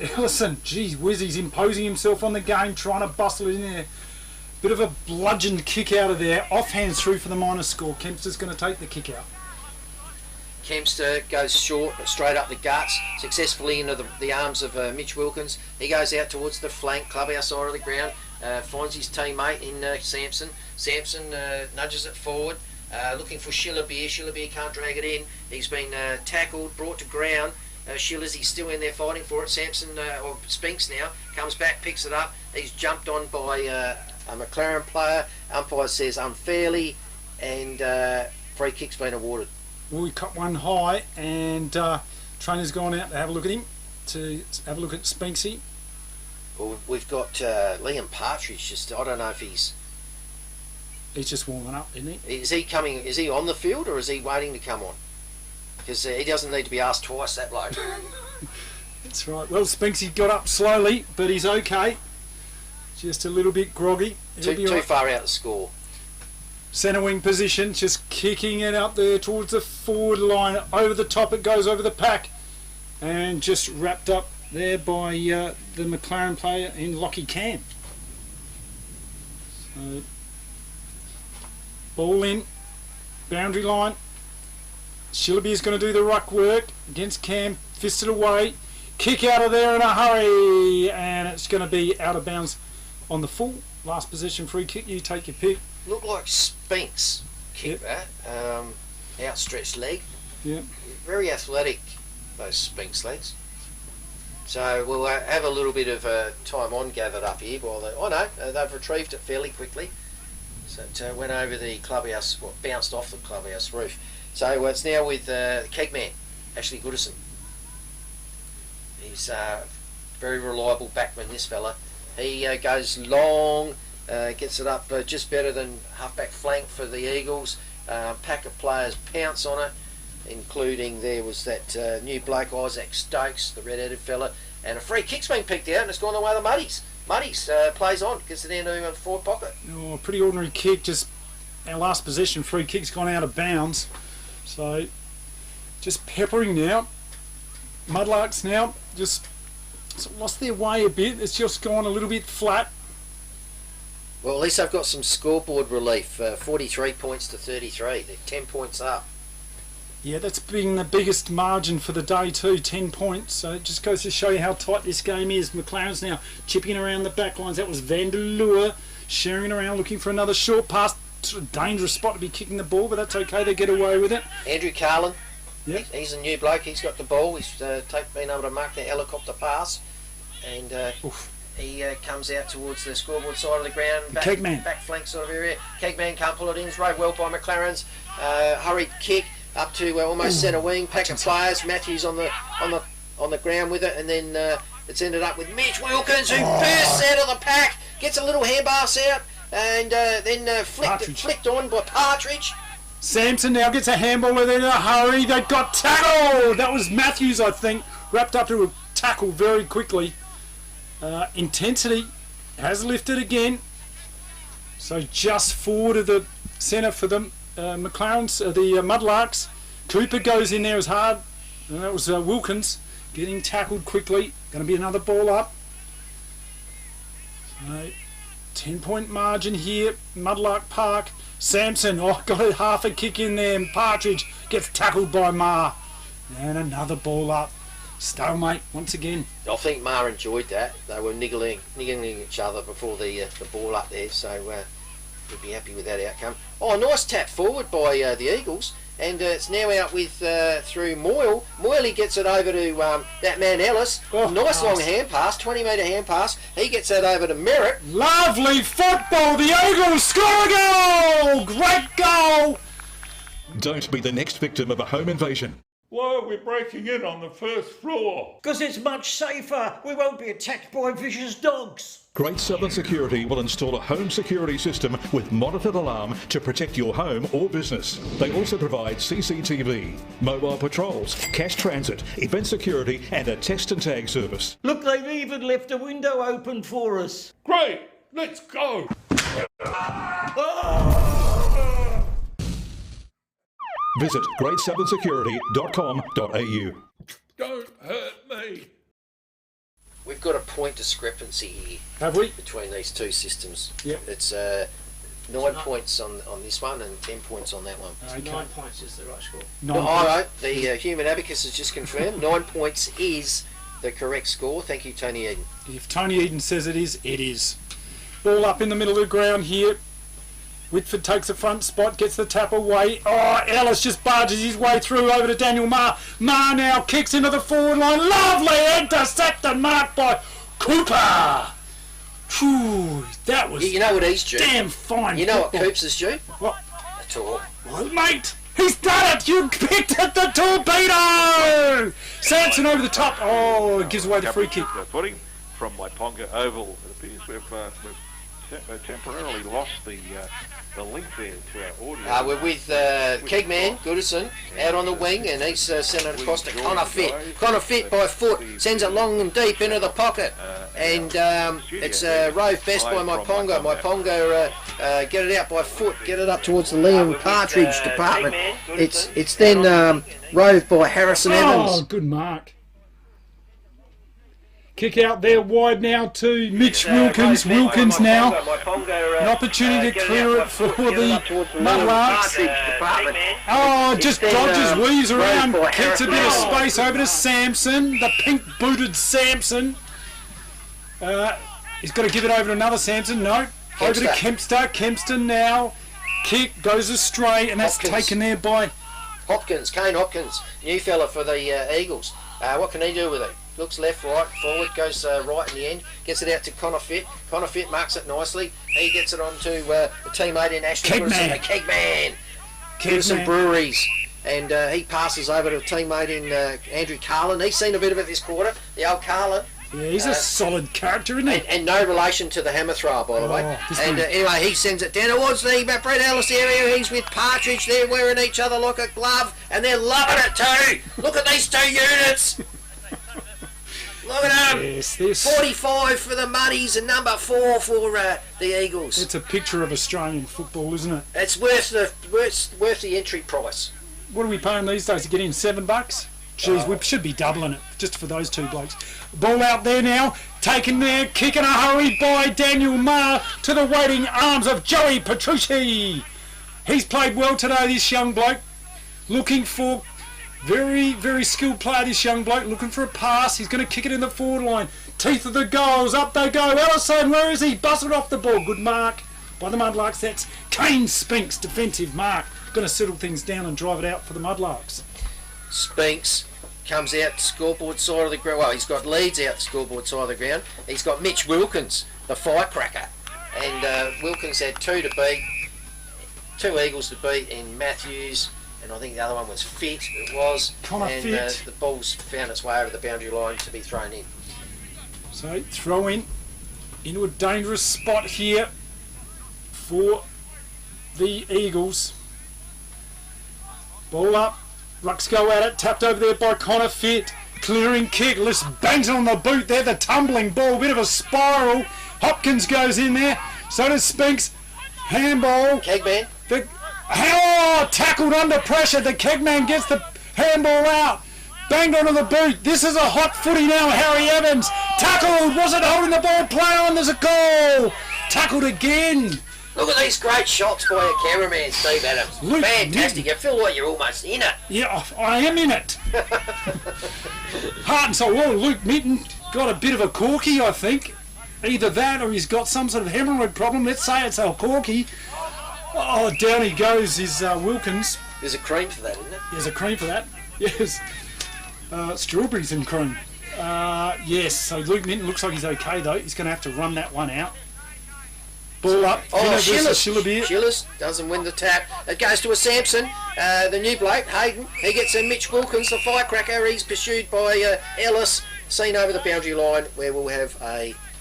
Ellison, geez whiz, he's imposing himself on the game, trying to bustle it in there. Bit of a bludgeoned kick out of there. Offhands through for the minor score. Kempster's going to take the kick out. Kempster goes short, straight up the guts, successfully into the arms of Mitch Wilkins. He goes out towards the flank, clubhouse side of the ground, finds his teammate in Sampson. Sampson nudges it forward, looking for Shillabeer. Shillabeer can't drag it in. He's been tackled, brought to ground. Shillers, he's still in there fighting for it. Sampson, or Spinks now, comes back, picks it up. He's jumped on by a McLaren player. Umpire says unfairly, and free kick's been awarded. Well, we cut one high, and trainer's gone out to have a look at him, to have a look at Spinksy. Well, we've got Liam Partridge. Just, I don't know if he's just warming up, isn't he? Is he coming? Is he on the field, or is he waiting to come on? Because he doesn't need to be asked twice, that bloke. That's right. Well, Spinksy got up slowly, but he's okay. Just a little bit groggy. Too far out to score. Centre wing position, just kicking it up there towards the forward line. Over the top it goes, over the pack. And just wrapped up there by the McLaren player in Lockie Cam. So, ball in, boundary line. Shillaby is going to do the ruck work against Cam, fisted away. Kick out of there in a hurry, and it's going to be out of bounds on the full. Last possession free kick, you take your pick. Look like Spinks kicked that. Outstretched leg. Yeah. Very athletic, those Spinks legs. So we'll have a little bit of time on gathered up here while they've retrieved it fairly quickly. So it went over the clubhouse, bounced off the clubhouse roof. So it's now with Kegman, Ashley Goodison. He's very reliable backman, this fella. He goes long, gets it up just better than halfback flank for the Eagles. Pack of players pounce on it, including there was that new bloke Isaac Stokes, the red-headed fella, and a free kick's been picked out and it's gone the way of the Muddies. Muddies plays on, gets it into the forward pocket. Oh, pretty ordinary kick, just our last possession free kick's gone out of bounds. So just peppering now. Mudlarks now just lost their way a bit. It's just gone a little bit flat. Well, at least they've got some scoreboard relief. 43 points to 33. They're 10 points up. Yeah, that's been the biggest margin for the day too, 10 points. So it just goes to show you how tight this game is. McLaren's now chipping around the back lines. That was Vanderlua sharing around, looking for another short pass. Sort of dangerous spot to be kicking the ball, but that's okay. They get away with it. Andrew Carlin. Yep. He's a new bloke. He's got the ball. He's been able to mark the helicopter pass, and he comes out towards the scoreboard side of the ground, back flank sort of area. Kegman can't pull it in. It's rode well by McLaren's. Hurried kick up to almost centre wing. Pack of players. Matthews on the ground with it, and then it's ended up with Mitch Wilkins, who bursts out of the pack, gets a little handpass out, and then flicked on by Partridge. Sampson now gets a handball in a hurry. They got tackled. That was Matthews, I think, wrapped up to a tackle very quickly. Intensity has lifted again. So just forward of the centre for the McLaren's, the Mudlarks. Cooper goes in there as hard. And that was Wilkins getting tackled quickly. Going to be another ball up. 10-point margin here. Mudlark Park. Sampson, got a half a kick in there, and Partridge gets tackled by Ma. And another ball up. Stalemate once again. I think Ma enjoyed that. They were niggling each other before the ball up there, so we'd be happy with that outcome. Oh, nice tap forward by the Eagles, and it's now out with through Moyle. Moyle gets it over to that man Ellis. Nice long hand pass, 20-metre hand pass. He gets that over to Merritt. Lovely football. The Eagles score a goal. Great goal. Don't be the next victim of a home invasion. Why are we breaking in on the first floor? Because it's much safer. We won't be attacked by vicious dogs. Great Southern Security will install a home security system with monitored alarm to protect your home or business. They also provide CCTV, mobile patrols, cash transit, event security and a test and tag service. Look, they've even left a window open for us. Great, let's go. Visit greatsouthern.security.com.au. Don't hurt me. We've got a point discrepancy here. Have we? Between these two systems. Yep. It's 9 points on this one and 10 points on that one. Okay. 9 points is the right score. The Human Abacus has just confirmed 9 points is the correct score. Thank you, Tony Eden. If Tony Eden says it is, it is. Ball up in the middle of the ground here. Whitford takes the front spot, gets the tap away. Ellis just barges his way through over to Daniel Ma. Ma now kicks into the forward line. Lovely intercept and marked by Cooper. Whew, that was you know what he's due? Damn fine. You know football. what Coops is due? What? A tour. Well, mate, he's done it. You picked it, the torpedo. Sampson over the top. It gives away the free kick. Footing from Myponga Oval. It appears we've temporarily lost the link there to our audio. We're with Kegman Goodison out on the wing, and he's sent it across to Connor Fitt. Connor Fitt by foot sends it long and deep into the pocket, and it's rove best by Myponga. Myponga get it out by foot, get it up towards the Liam Partridge department. It's then rove by Harrison Evans. Oh, good mark. Kick out there wide now to Mitch Wilkins. Wilkins now. An opportunity to clear it for the Mudlarks. Oh, just dodges, weaves around, gets a bit of space over to Sampson, the pink-booted Sampson. He's got to give it over to another Sampson. No. Over to Kempster. Kempster now. Kick goes astray, and that's taken there by Hopkins, Kane Hopkins, new fella for the Eagles. What can he do with it? Looks left, right, forward, goes right in the end, gets it out to Connor Fitt. Connor Fitt marks it nicely. He gets it on to a teammate in Ashton Goodison, Kegman. Goodison Breweries. And he passes over to a teammate in Andrew Carlin. He's seen a bit of it this quarter, the old Carlin. Yeah, he's a solid character, isn't he? And no relation to the hammer thrower, by the way. And anyway, he sends it down towards the Brett Ellis area. He's with Partridge. They're wearing each other like a glove, and they're loving it too. Look at these two units. Look at them. Yes, 45 for the Muddies and number 4 for the Eagles. It's a picture of Australian football, isn't it? It's worth the entry price. What are we paying these days to get in? $7? Jeez, we should be doubling it just for those two blokes. Ball out there now, taken there, kick in a hurry by Daniel Marr to the waiting arms of Joey Petrucci. He's played well today, this young bloke. Looking for very, very skilled player, this young bloke, looking for a pass. He's going to kick it in the forward line. Teeth of the goals, up they go. Ellison, where is he? Busted off the ball. Good mark by the Mudlarks. That's Kane Spinks, defensive mark. Going to settle things down and drive it out for the Mudlarks. Spinks comes out scoreboard side of the ground. Well, he's got Leeds out the scoreboard side of the ground. He's got Mitch Wilkins, the firecracker. And Wilkins had 2 to beat, 2 Eagles to beat in Matthews. And I think the other one was Fitt, it was. And the ball's found its way over the boundary line to be thrown in. So throw in into a dangerous spot here for the Eagles. Ball up, Rucks go at it, tapped over there by Connor Fitt. Clearing kick, Liss bangs it on the boot there, the tumbling ball, bit of a spiral. Hopkins goes in there, so does Spinks. Handball. Kegman. Tackled under pressure. The Kegman gets the handball out. Banged onto the boot. This is a hot footy now. Harry Evans. Tackled. Wasn't holding the ball. Play on. There's a goal. Tackled again. Look at these great shots by a cameraman, Steve Adams. Fantastic. You feel like you're almost in it. Yeah, I am in it. Heart and soul. Well, Luke Mitten got a bit of a corky, I think. Either that or he's got some sort of hemorrhoid problem. Let's say it's a corky. Oh, down he goes, is Wilkins. There's a cream for that, isn't it? There's a cream for that, yes. Strawberries and cream. Yes, so Luke Minton looks like he's okay, though. He's going to have to run that one out. Ball up. Schillers doesn't win the tap. It goes to a Sampson. The new bloke, Hayden. He gets a Mitch Wilkins, the firecracker. He's pursued by Ellis. Seen over the boundary line, where we'll have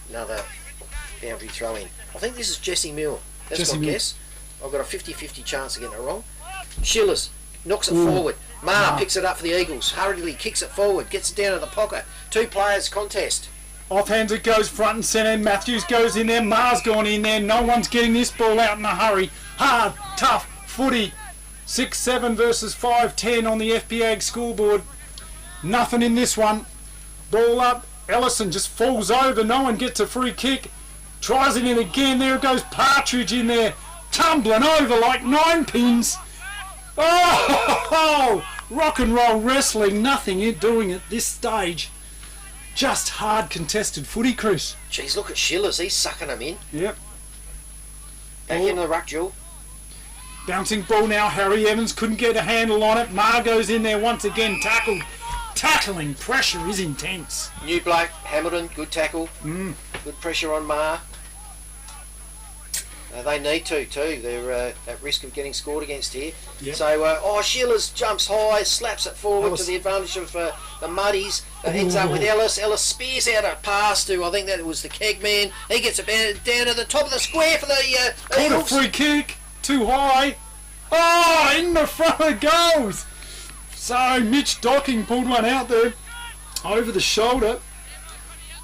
another boundary throw in. I think this is Jesse Mill. That's my guess. I've got a 50-50 chance of getting it wrong. Schillers knocks it forward. Marr picks it up for the Eagles. Hurriedly kicks it forward. Gets it down to the pocket. 2 players contest. Offhands it goes front and centre. Matthews goes in there. Marr's gone in there. No one's getting this ball out in a hurry. Hard, tough footy. 6-7 versus 5-10 on the FPAG scoreboard. Nothing in this one. Ball up. Ellison just falls over. No one gets a free kick. Tries it in again. There it goes. Partridge in there. Tumbling over like 9 pins. Oh, rock and roll wrestling. Nothing in doing at this stage. Just hard contested footy, Chris. Jeez, look at Schillers. He's sucking them in. Yep. Back in the ruck, Jewel. Bouncing ball now. Harry Evans couldn't get a handle on it. Marr goes in there once again. Tackled. Tackling pressure is intense. New bloke, Hamilton. Good tackle. Good pressure on Marr. They need to too. They're at risk of getting scored against here. Yep. So, Schillers jumps high, slaps it forward to the advantage of the Muddies. Ends up with Ellis. Ellis spears out a pass to, I think that was the keg man. He gets it down to the top of the square for the Corner Eagles. free kick, too high. Oh, in the front it goes. So Mitch Docking pulled one out there over the shoulder.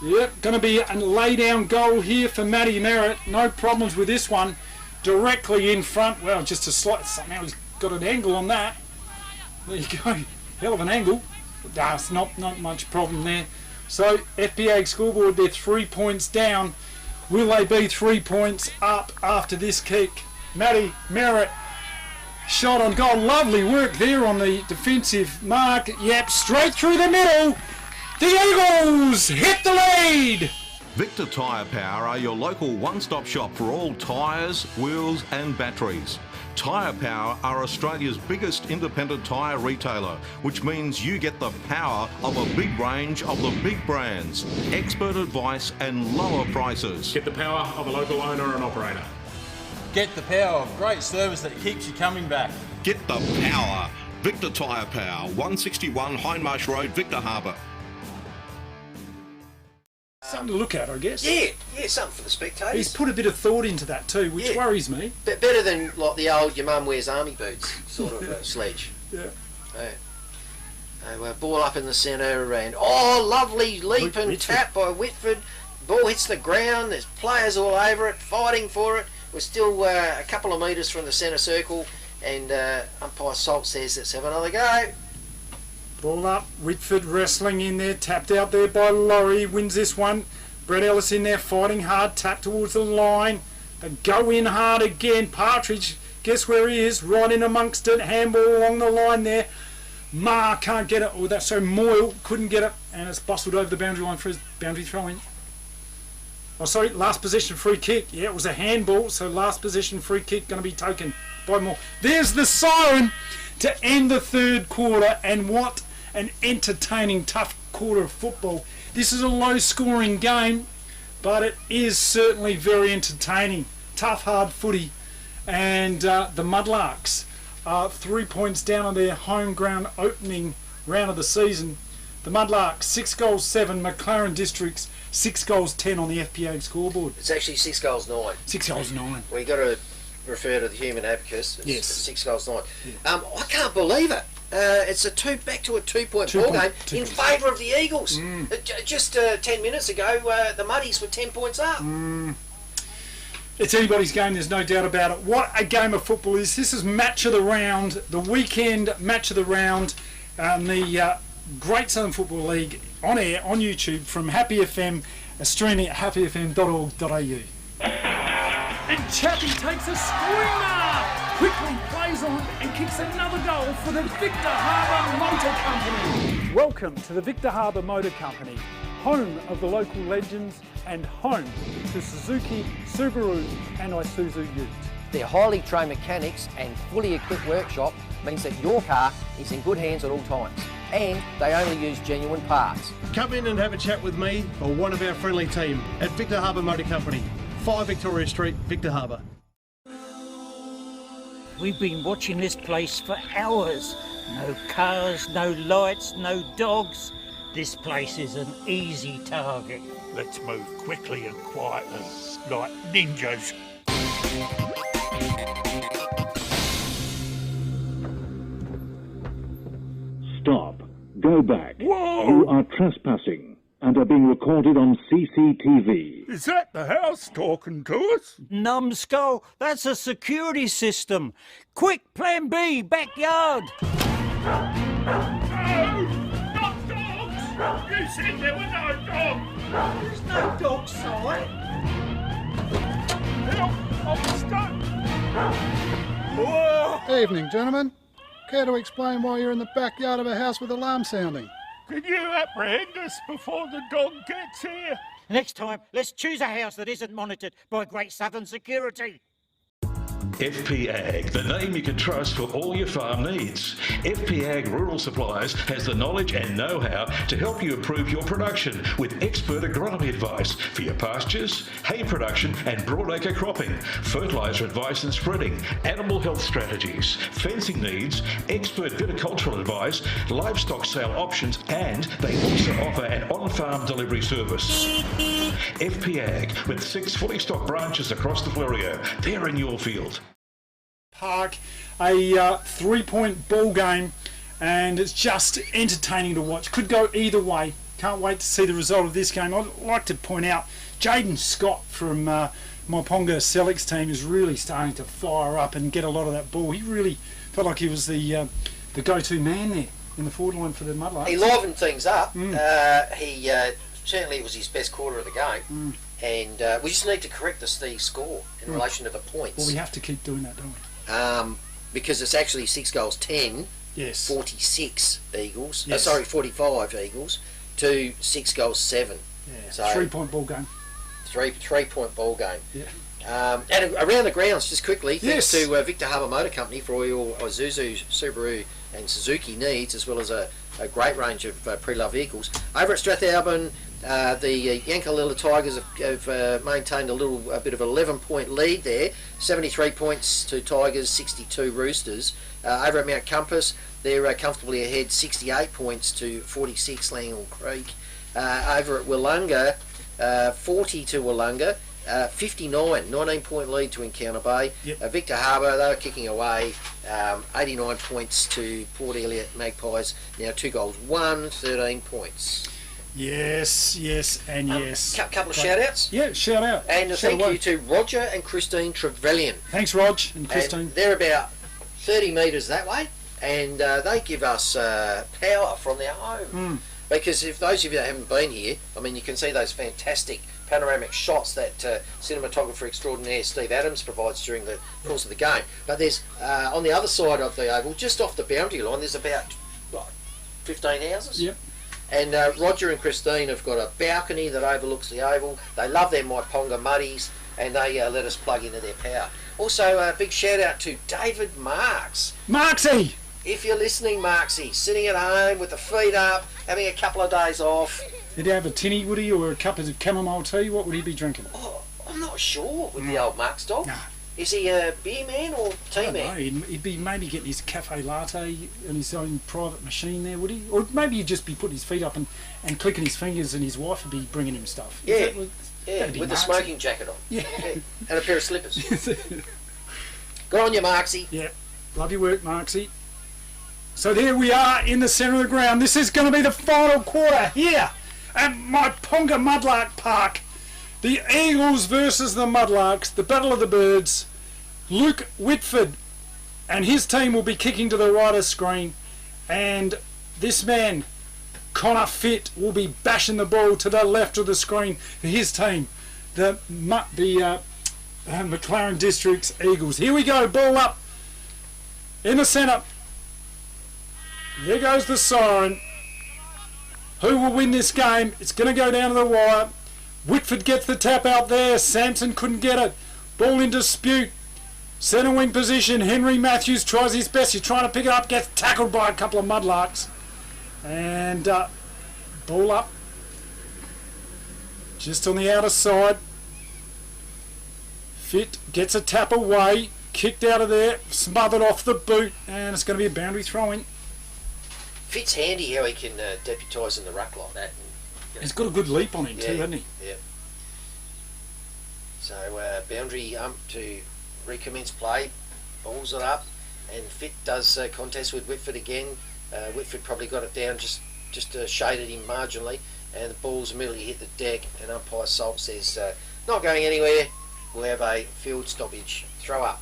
Yep, going to be a lay-down goal here for Matty Merritt. No problems with this one. Directly in front. Well, just a slight. Somehow he's got an angle on that. There you go. Hell of an angle. That's not much problem there. So FPA scoreboard, they're 3 points down. Will they be 3 points up after this kick? Matty Merritt, shot on goal. Lovely work there on the defensive mark. Yep, straight through the middle. The Eagles hit the lead. Victor Tyre Power are your local one-stop shop for all tyres, wheels and batteries. Tyre Power are Australia's biggest independent tyre retailer, which means you get the power of a big range of the big brands, expert advice and lower prices. Get the power of a local owner and operator. Get the power of great service that keeps you coming back. Get the power. Victor Tyre Power, 161 Hindmarsh Road, Victor Harbour. Something to look at, I guess. Yeah, something for the spectators. He's put a bit of thought into that too, which worries me. But better than like the old your mum wears army boots sort of sledge. Yeah. Ball up in the centre and lovely leap and tap by Whitford. Ball hits the ground. There's players all over it, fighting for it. We're still a couple of metres from the centre circle, and umpire Salt says, "Let's have another go." Ball up, Whitford wrestling in there, tapped out there by Laurie, wins this one. Brett Ellis in there fighting hard, tap towards the line. They go in hard again. Partridge, guess where he is? Right in amongst it, handball along the line there. Ma can't get it, Moyle couldn't get it, and it's bustled over the boundary line for his boundary throw-in. Oh, sorry, last possession free kick. Yeah, it was a handball, so last possession free kick going to be taken by Moore. There's the siren to end the third quarter, and what an entertaining, tough quarter of football. This is a low-scoring game, but it is certainly very entertaining. Tough, hard footy, and the Mudlarks are 3 points down on their home ground opening round of the season. The Mudlarks 6 goals 7, McLaren Districts 6 goals 10 on the FPA scoreboard. It's actually 6 goals 9. 6 goals 9. We got to refer to the human abacus. It's Yes. 6 goals 9. I can't believe it. It's back to a 2-point ball game in favour of the Eagles. Just 10 minutes ago, the Muddies were 10 points up. It's anybody's game, there's no doubt about it. What a game of football is. This is match of the round, the weekend match of the round, the Great Southern Football League on air, on YouTube from Happy FM, streaming at happyfm.org.au. And Chappie takes a screamer! Quickly plays on and kicks another goal for the Victor Harbour Motor Company. Welcome to the Victor Harbour Motor Company, home of the local legends and home to Suzuki, Subaru and Isuzu Ute. Their highly trained mechanics and fully equipped workshop means that your car is in good hands at all times, and they only use genuine parts. Come in and have a chat with me or one of our friendly team at Victor Harbour Motor Company, 5 Victoria Street, Victor Harbour. We've been watching this place for hours. No cars, no lights, no dogs. This place is an easy target. Let's move quickly and quietly, like ninjas. Stop. Go back. Whoa! You are trespassing and are being recorded on CCTV. Is that the house talking to us? Numbskull, that's a security system. Quick, plan B, backyard. Not dogs! You said there were no dogs! There's no dog sign. Help! I'm stuck! Whoa! Evening, gentlemen. Care to explain why you're in the backyard of a house with alarm sounding? Can you apprehend us before the dog gets here? Next time, let's choose a house that isn't monitored by Great Southern Security. FP Ag, the name you can trust for all your farm needs. FP Ag Rural Supplies has the knowledge and know-how to help you improve your production with expert agronomy advice for your pastures, hay production and broadacre cropping, fertiliser advice and spreading, animal health strategies, fencing needs, expert viticultural advice, livestock sale options, and they also offer an on-farm delivery service. FP Ag, with 6 fully stocked branches across the Fleurieu. They're in your field. Park, a 3-point ball game, and it's just entertaining to watch. Could go either way. Can't wait to see the result of this game. I'd like to point out Jaden Scott from Myponga Sellicks team is really starting to fire up and get a lot of that ball. He really felt like he was the go-to man there in the forward line for the Mudlarks. He livened things up. He certainly it was his best quarter of the game, and we just need to correct the score in relation to the points. Well, we have to keep doing that, don't we? Because it's actually 6 goals 10, yes, 46 Eagles. Yes. 45 Eagles to 6 goals 7. Yeah, so 3-point ball game. 3-point ball game. Yeah. And around the grounds, just quickly, thanks Yes. to Victor Harbour Motor Company for all your Isuzu, Subaru and Suzuki needs, as well as a great range of pre-loved vehicles. Over at Strathalbyn, the Yankalilla Tigers have maintained a bit of an 11-point lead there, 73 points to Tigers, 62 Roosters. Over at Mount Compass, they're comfortably ahead, 68 points to 46 Langhorne Creek. Over at Willunga, 40 to Willunga, 59, 19-point lead to Encounter Bay. Yep. Victor Harbour, they were kicking away, 89 points to Port Elliot Magpies, now 2 goals 1, 13 points. Yes, yes, and yes. Couple of shout-outs. Yeah, shout out. And a Shout thank away. you to Roger and Christine Trevelyan. Thanks, Rog and Christine. And they're about 30 metres that way, and they give us power from their home. Because if those of you that haven't been here, I mean, you can see those fantastic panoramic shots that cinematographer extraordinaire Steve Adams provides during the course of the game. But there's, on the other side of the oval, just off the boundary line, there's about 15 houses. Yep. And Roger and Christine have got a balcony that overlooks the oval. They love their Myponga muddies, and they let us plug into their power. Also, a big shout out to David Marks. Marksy! If you're listening, Marksy, sitting at home with the feet up, having a couple of days off. Did he have a tinny, would he, or a cup of chamomile tea? What would he be drinking? Oh, I'm not sure with the old Marks dog. No. Is he a beer man or tea man? He'd be maybe getting his cafe latte and his own private machine there, would he? Or maybe he'd just be putting his feet up and clicking his fingers, and his wife would be bringing him stuff. Yeah, Marksy. with the smoking jacket on. Yeah. And a pair of slippers. Good on you, Marksy. Yeah, love your work, Marksy. So there we are in the centre of the ground. This is going to be the final quarter here at Myponga Mudlark Park. The Eagles versus the Mudlarks, the Battle of the Birds. Luke Whitford and his team will be kicking to the right of screen, and this man, Connor Fitt, will be bashing the ball to the left of the screen for his team, the McLaren Districts Eagles. Here we go, ball up in the centre. There goes the siren. Who will win this game? It's going to go down to the wire. Whitford gets the tap out there. Sampson couldn't get it. Ball in dispute. Centre wing position. Henry Matthews tries his best. He's trying to pick it up. Gets tackled by a couple of Mudlarks. And ball up. Just on the outer side. Fitt gets a tap away. Kicked out of there. Smothered off the boot. And it's going to be a boundary throw-in. Fitt's handy how he can deputise in the ruck like that. And, He's got a good leap on him too, hasn't he? Yeah. So boundary to recommence play, balls it up, and Fitt does contest with Whitford again. Whitford probably got it down, just shaded him marginally, and the ball's immediately hit the deck, and umpire Salt says, not going anywhere, we'll have a field stoppage, throw up.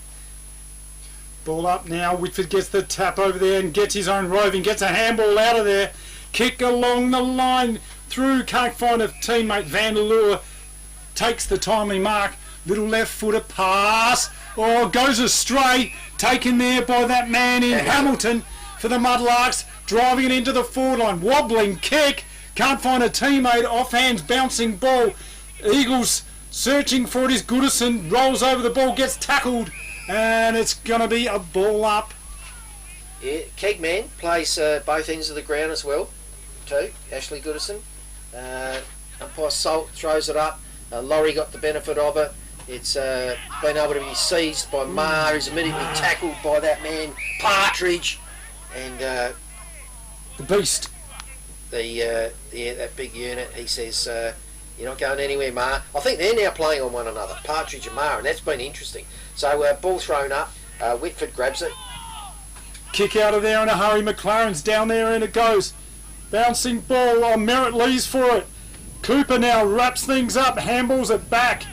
Ball up now. Whitford gets the tap over there and gets his own roving. Gets a handball out of there. Kick along the line through. Can't find a teammate. Vanderloo takes the timely mark. Little left footer pass. Oh, goes astray. Taken there by that man in Hamilton for the Mudlarks. Driving it into the forward line. Wobbling kick. Can't find a teammate. Offhands bouncing ball. Eagles Searching for it is Goodison. Rolls over the ball, gets tackled, and it's going to be a ball up. Yeah, Kegman plays both ends of the ground as well, too. Ashley Goodison. Umpire Salt throws it up. Laurie got the benefit of it. It's been able to be seized by Marr, who's immediately tackled by that man, Partridge. And the beast. That big unit, he says, you're not going anywhere, Marr. I think they're now playing on one another, Partridge and Marr, and that's been interesting. So ball thrown up, Whitford grabs it. Kick out of there in a hurry. McLaren's down there and it goes. Bouncing ball on Merritt Lee's for it. Cooper now wraps things up, handballs it back.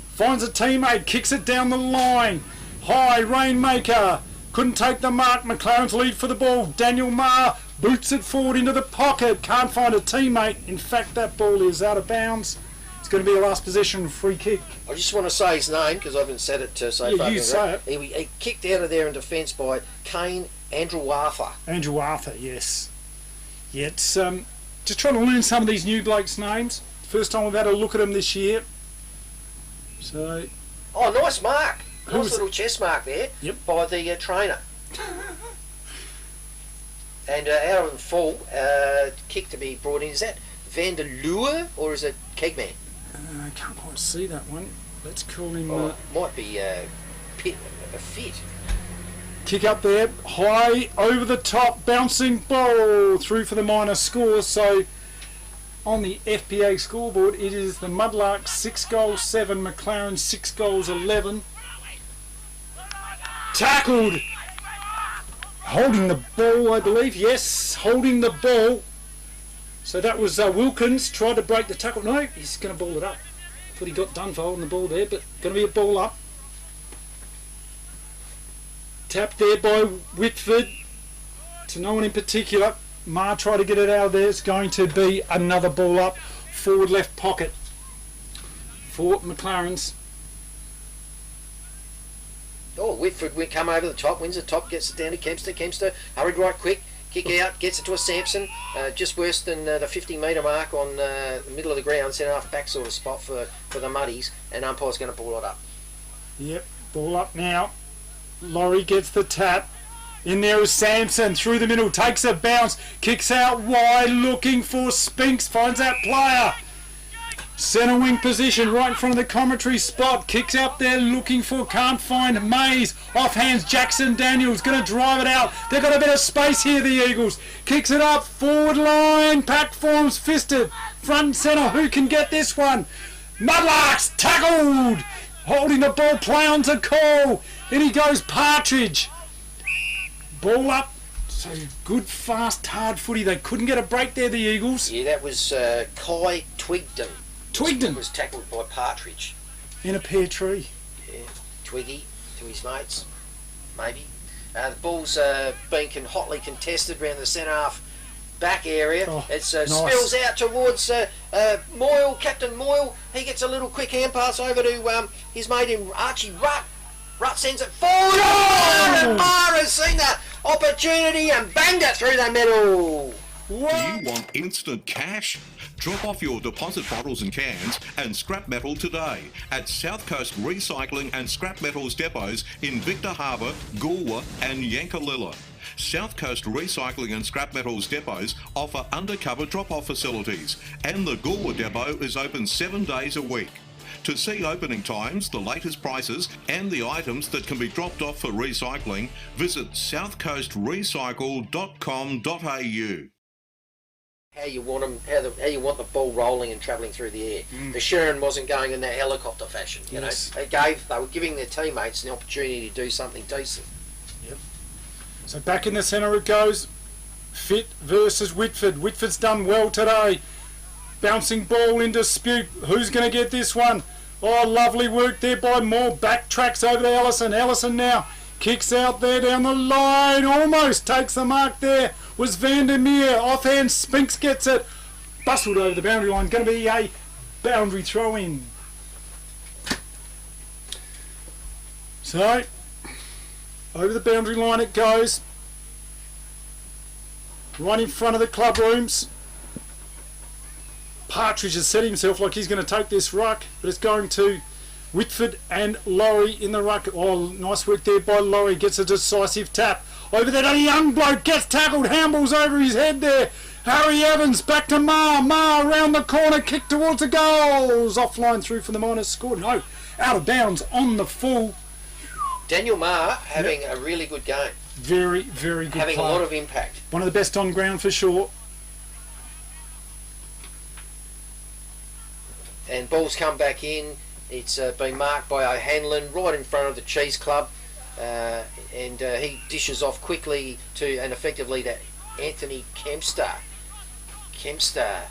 Finds a teammate, kicks it down the line. High, Rainmaker. Couldn't take the mark. McLaren's lead for the ball. Daniel Marr boots it forward into the pocket. Can't find a teammate. In fact, that ball is out of bounds. It's going to be a last possession free kick. I just want to say his name because I haven't said it so far. You say it. He kicked out of there in defence by Kane Andrew Arthur. Andrew Arthur, yes. Yeah, it's just trying to learn some of these new blokes' names. First time we've had a look at them this year. So. Oh, nice mark. Nice little chest mark there. Yep. By the trainer. And out of the full, kick to be brought in. Is that Vanderlua or is it Kegman? I can't quite see that one. Let's call him. Might be a fit. Kick up there, high over the top, bouncing ball through for the minor score. So on the FPA scoreboard, it is the Mudlarks 6 goals 7, McLaren 6 goals 11. Tackled, holding the ball, I believe. Yes, holding the ball. So that was Wilkins tried to break the tackle. No, he's going to ball it up. Thought he got done for holding the ball there, but going to be a ball up. Tapped there by Whitford to no one in particular. Marr tried to get it out of there. It's going to be another ball up. Forward left pocket for McLaren's. Oh, Whitford will come over the top, wins the top, gets it down to Kempster. Kempster hurried right quick, kick out, gets it to a Sampson. Just worse than the 50-metre mark on the middle of the ground, centre half back sort of spot for the Muddies, and umpire's going to ball it up. Yep, ball up now. Laurie gets the tap. In there is Sampson through the middle, takes a bounce, kicks out wide, looking for Spinks, finds that player. Centre wing position right in front of the commentary spot, kicks out there looking for, can't find Mays. Off hands Jackson Daniels, going to drive it out. They've got a bit of space here, the Eagles. Kicks it up, forward line, pack forms, fisted. Front and centre, who can get this one? Mudlarks tackled. Holding the ball, play on to call. In he goes, Partridge. Ball up. So good, fast, hard footy. They couldn't get a break there, the Eagles. Yeah, that was Kai Twigden. Twigden was tackled by Partridge. In a pear tree. Yeah, Twiggy to his mates, maybe. The ball's being hotly contested around the centre half back area. It spills out towards Moyle, Captain Moyle. He gets a little quick hand pass over to his mate in Archie Rutt. Rutt sends it forward. And Marr has seen that opportunity and banged it through the middle. Do you want instant cash? Drop off your deposit bottles and cans and scrap metal today at South Coast Recycling and Scrap Metals depots in Victor Harbour, Goolwa and Yankalilla. South Coast Recycling and Scrap Metals depots offer undercover drop-off facilities, and the Goolwa depot is open 7 days a week. To see opening times, the latest prices and the items that can be dropped off for recycling, visit southcoastrecycle.com.au. How you want them, how you want the ball rolling and travelling through the air. The Sherrin wasn't going in that helicopter fashion. You know, they were giving their teammates an opportunity to do something decent. Yep. So back in the centre it goes. Fit versus Whitford. Whitford's done well today. Bouncing ball in dispute. Who's going to get this one? Oh, lovely work there by Moore. Backtracks over to Ellison. Ellison now kicks out there down the line. Almost takes the mark there. Was Vandermeer. Offhand, Spinks gets it. Bustled over the boundary line. Going to be a boundary throw in. So, over the boundary line it goes. Right in front of the club rooms. Partridge has set himself like he's going to take this ruck, but it's going to Whitford and Laurie in the ruck. Oh, nice work there by Laurie. Gets a decisive tap. Over there, a young bloke gets tackled. Handballs over his head there. Harry Evans back to Ma. Ma around the corner. Kick towards the goals. Offline through for the Miners. Scored. No, out of bounds on the full. Daniel Ma having a really good game. Very, very good Having player. a lot of impact. One of the best on ground for sure. And ball's come back in. It's been marked by O'Hanlon right in front of the Cheese Club. And he dishes off quickly to and effectively to Anthony Kempster. Kempster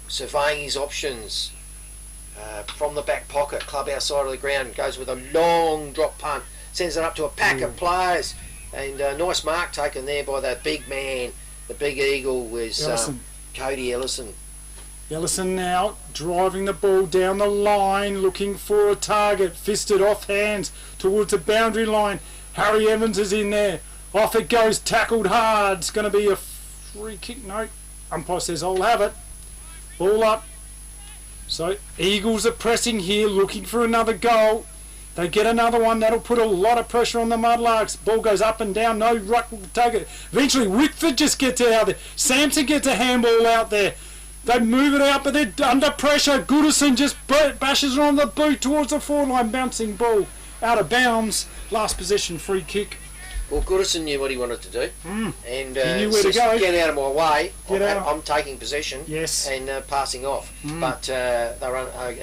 surveying his options from the back pocket, club outside of the ground, goes with a long drop punt, sends it up to a pack of players, and nice mark taken there by that big man. The big eagle was Cody Ellison. Ellison now driving the ball down the line, looking for a target, fisted off hands towards the boundary line. Harry Evans is in there. Off it goes, tackled hard. It's going to be a free kick. No, umpire says I'll have it. Ball up. So Eagles are pressing here, looking for another goal. They get another one. That'll put a lot of pressure on the Mudlarks. Ball goes up and down. No ruck will take it. Eventually Whitford just gets it out there. Sampson gets a handball out there. They move it out, but they're under pressure. Goodison just bashes it on the boot towards the forward line. Bouncing ball out of bounds. Last possession free kick. Well, Goodison knew what he wanted to do. And he knew where to go. Get out of my way. Get out. I'm taking possession. Yes. And passing off. But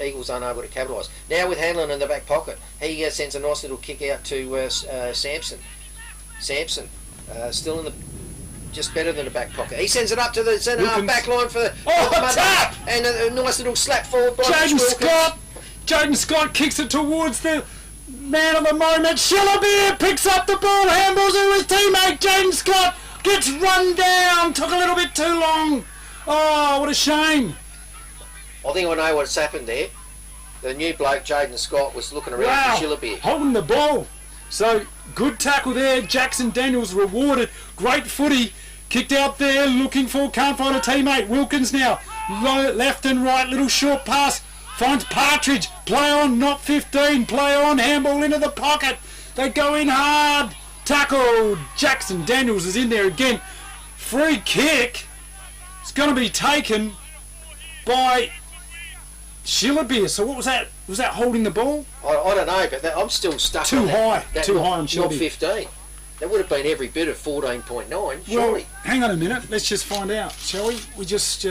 Eagles unable to capitalise. Now with Hanlon in the back pocket, he sends a nice little kick out to Sampson. Sampson still in the... just better than the back pocket. He sends it up to the centre half back line for the tap! And a nice little slap forward by Jaden Scott. Jaden Scott kicks it towards the man of the moment. Shillabeer picks up the ball. Handballs to his teammate. Jaden Scott gets run down. Took a little bit too long. Oh, what a shame. I think I know what's happened there. The new bloke, Jaden Scott, was looking around for Shillabeer. Holding the ball. So, good tackle there. Jackson Daniels rewarded. Great footy. Kicked out there, looking for, can't find a teammate. Wilkins now, left and right, little short pass. Finds Partridge. Play on, not 15. Play on, handball into the pocket. They go in hard. Tackle. Jackson Daniels is in there again. Free kick. It's going to be taken by Shillabeer. So what was that? Was that holding the ball? I don't know, but I'm still stuck too on high. That Too not, high on Shillabeer. Not 15. That would have been every bit of 14.9, surely. Well, hang on a minute. Let's just find out, shall we? We just...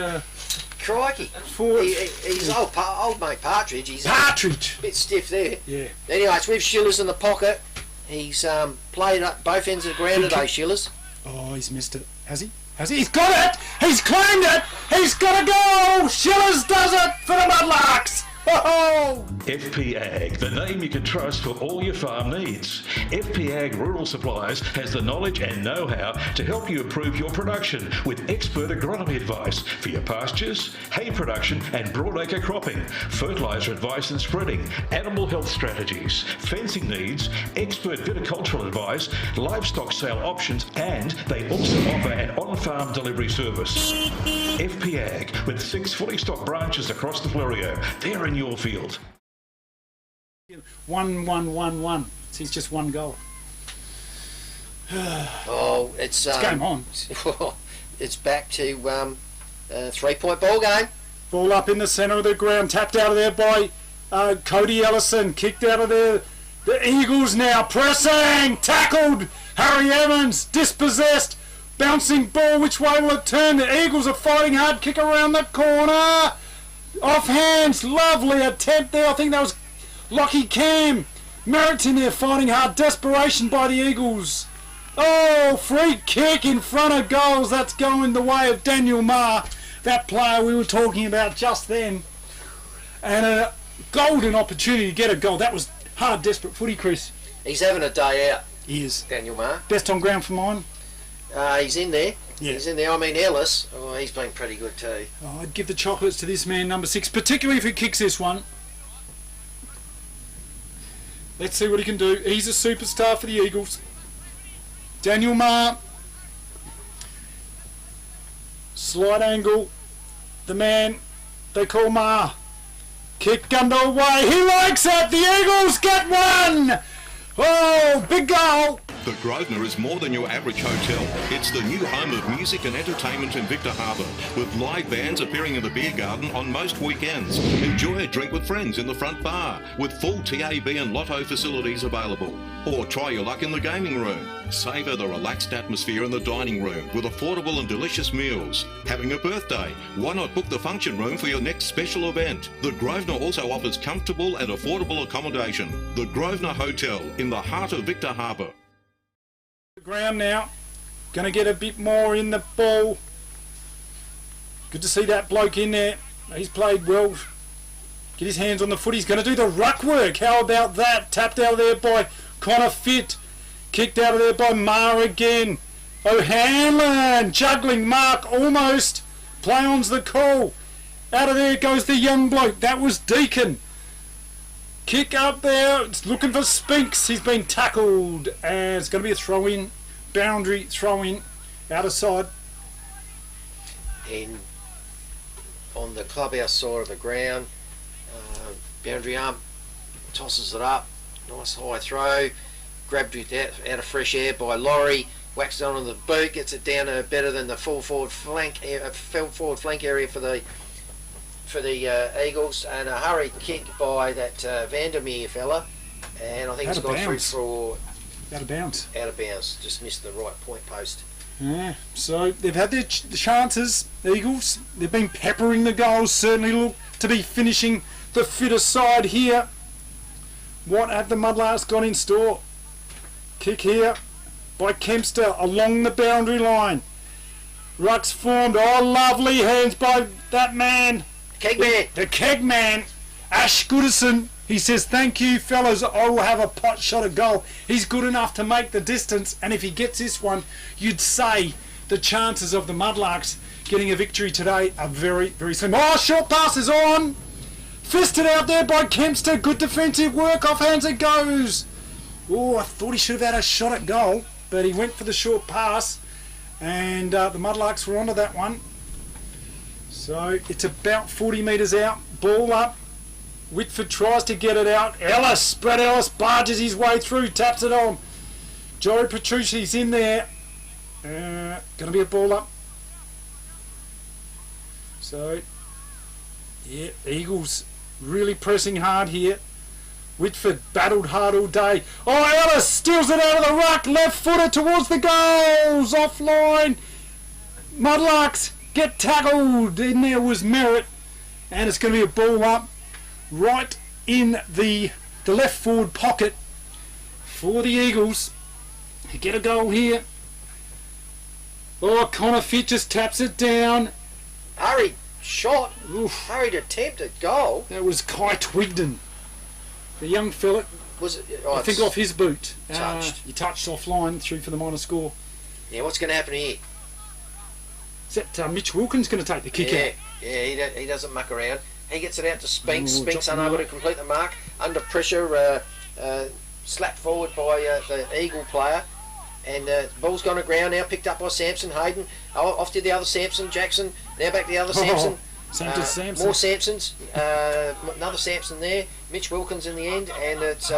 Crikey. He's old mate Partridge. He's Partridge. A bit stiff there. Yeah. Anyway, it's with Schillers in the pocket. He's played up both ends of the ground today, Schillers. Oh, he's missed it. Has he? Has he? He's got it! He's claimed it! He's got a goal! Schillers does it for the Mudlarks! Oh! FP Ag, the name you can trust for all your farm needs. FP Ag Rural Supplies has the knowledge and know-how to help you improve your production with expert agronomy advice for your pastures, hay production and broadacre cropping, fertiliser advice and spreading, animal health strategies, fencing needs, expert viticultural advice, livestock sale options, and they also offer an on-farm delivery service. FP Ag, with 6 fully stocked branches across the Florio. They're in your field. 1-1-1-1. It's just one goal. It's game on. It's back to 3-point ball game. Ball up in the centre of the ground, tapped out of there by Cody Ellison, kicked out of there. The Eagles now pressing, tackled. Harry Evans dispossessed, bouncing ball. Which way will it turn? The Eagles are fighting hard. Kick around the corner. Off hands, lovely attempt there. I think that was Lockie Cam. Merritt's in there fighting hard. Desperation by the Eagles. Oh, free kick in front of goals. That's going the way of Daniel Ma, that player we were talking about just then. And a golden opportunity to get a goal. That was hard, desperate footy, Chris. He's having a day out. He is. Daniel Ma. Best on ground for mine. He's in there. Yeah. He's in there. I mean, Ellis, he's been pretty good too. Oh, I'd give the chocolates to this man, number 6, particularly if he kicks this one. Let's see what he can do. He's a superstar for the Eagles. Daniel Ma. Slight angle. The man they call Ma. Kick underway. He likes it. The Eagles get one. Oh, big goal. The Grosvenor is more than your average hotel. It's the new home of music and entertainment in Victor Harbour, with live bands appearing in the beer garden on most weekends. Enjoy a drink with friends in the front bar, with full TAB and lotto facilities available. Or try your luck in the gaming room. Savour the relaxed atmosphere in the dining room with affordable and delicious meals. Having a birthday? Why not book the function room for your next special event? The Grosvenor also offers comfortable and affordable accommodation. The Grosvenor Hotel in the heart of Victor Harbour. Ground now. Going to get a bit more in the ball. Good to see that bloke in there. He's played well. Get his hands on the foot. He's going to do the ruck work. How about that? Tapped out of there by Connor Fitt. Kicked out of there by Ma again. O'Hanlon juggling Mark almost. Play on's the call. Out of there goes the young bloke. That was Deacon. Kick up there. It's looking for Spinks. He's been tackled. And it's going to be a throw-in. Boundary throw-in. Out of side. And on the clubhouse side of the ground, boundary arm tosses it up. Nice high throw. Grabbed it out of fresh air by Laurie. Waxed it on the boot. Gets it down to better than the full forward flank area for the Eagles, and a hurried kick by that Vandermeer fella, and I think it's gone through for out of bounds. Out of bounds, just missed the right point post. Yeah, so they've had their chances, Eagles. They've been peppering the goals. Certainly look to be finishing the fitter side here. What have the Mudlarks got in store? Kick here by Kempster along the boundary line. Ruck's formed. Oh, lovely hands by that man. Kegman. The Kegman, Ash Goodison. He says, thank you, fellas. I will have a pot shot at goal. He's good enough to make the distance, and if he gets this one, you'd say the chances of the Mudlarks getting a victory today are very, very slim. Oh, short pass is on. Fisted out there by Kempster. Good defensive work. Off hands it goes. Oh, I thought he should have had a shot at goal, but he went for the short pass, and the Mudlarks were onto that one. So it's about 40 metres out. Ball up. Whitford tries to get it out. Brad Ellis barges his way through, taps it on. Joey Petrucci's in there. Going to be a ball up. So, yeah, Eagles really pressing hard here. Whitford battled hard all day. Oh, Ellis steals it out of the ruck. Left footer towards the goals. Offline. Mudlarks get tackled. In there was Merritt. And it's going to be a ball up right in the left forward pocket for the Eagles. They get a goal here. Oh, Connor Fitt just taps it down. Hurried shot. Hurried attempt at goal. That was Kai Twigden. The young fella. Was it? I think off his boot. Touched. He touched offline, through for the minor score. Yeah, what's going to happen here? Is that Mitch Wilkins going to take the kick out? Yeah, he doesn't muck around. He gets it out to Spinks. Spinks unable to complete the mark. Under pressure, slapped forward by the Eagle player. And the ball's gone to ground now, picked up by Sampson. Hayden. Off to the other Sampson. Jackson. Now back to the other Sampson. Sampson. More Sampsons. Another Sampson there. Mitch Wilkins in the end. And it's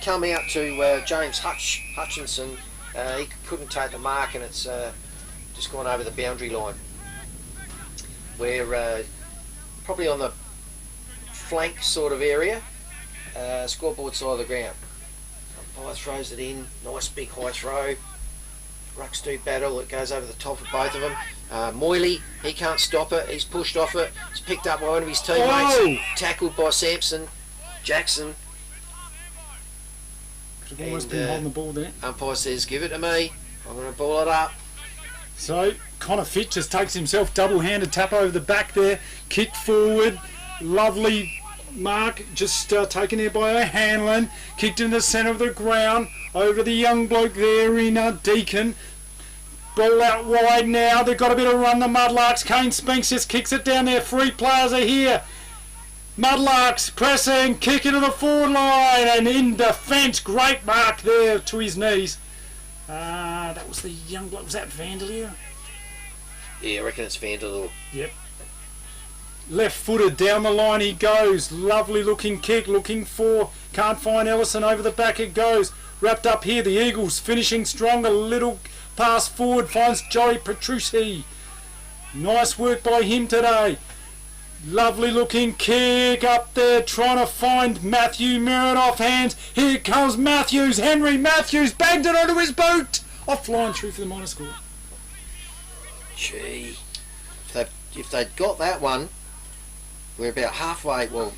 come out to James Hutchinson. He couldn't take the mark, and it's just gone over the boundary line. We're probably on the flank sort of area, scoreboard side of the ground. Umpire throws it in, nice big high throw. Rucks do battle, it goes over the top of both of them. Moyley, he can't stop it, he's pushed off it, it's picked up by one of his teammates, tackled by Sampson. Jackson. Could have almost been holding the ball there. Umpire says, give it to me, I'm going to ball it up. So Connor Fitt just takes himself double-handed tap over the back there, kick forward, lovely mark, just taken here by O'Hanlon, kicked in the centre of the ground, over the young bloke there in Deacon. Ball out wide now, they've got a bit of run, the Mudlarks. Kane Spinks just kicks it down there, 3 players are here. Mudlarks pressing, kick into the forward line, and in defence, great mark there to his knees. That was the young bloke. Was that Vanderleer? Yeah, I reckon it's Vanderleer. Yep. Left footed down the line he goes. Lovely looking kick, looking for. Can't find Ellison, over the back it goes. Wrapped up here, the Eagles finishing strong. A little pass forward, finds Joey Petrucci. Nice work by him today. Lovely looking kick up there, trying to find Matthew Merritt off hands. Here comes Matthews. Henry Matthews banged it onto his boot. Off line through for the minor score. Gee, if they'd got that one, we're about halfway. Well,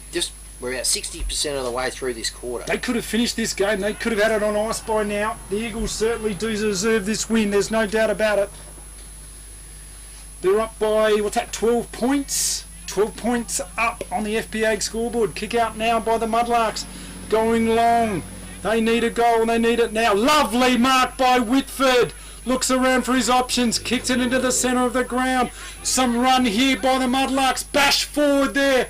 we're about 60% of the way through this quarter. They could have finished this game. They could have had it on ice by now. The Eagles certainly do deserve this win. There's no doubt about it. They're up by 12 points. 12 points up on the FPA scoreboard. Kick out now by the Mudlarks. Going long. They need a goal and they need it now. Lovely mark by Whitford. Looks around for his options. Kicks it into the centre of the ground. Some run here by the Mudlarks. Bash forward there.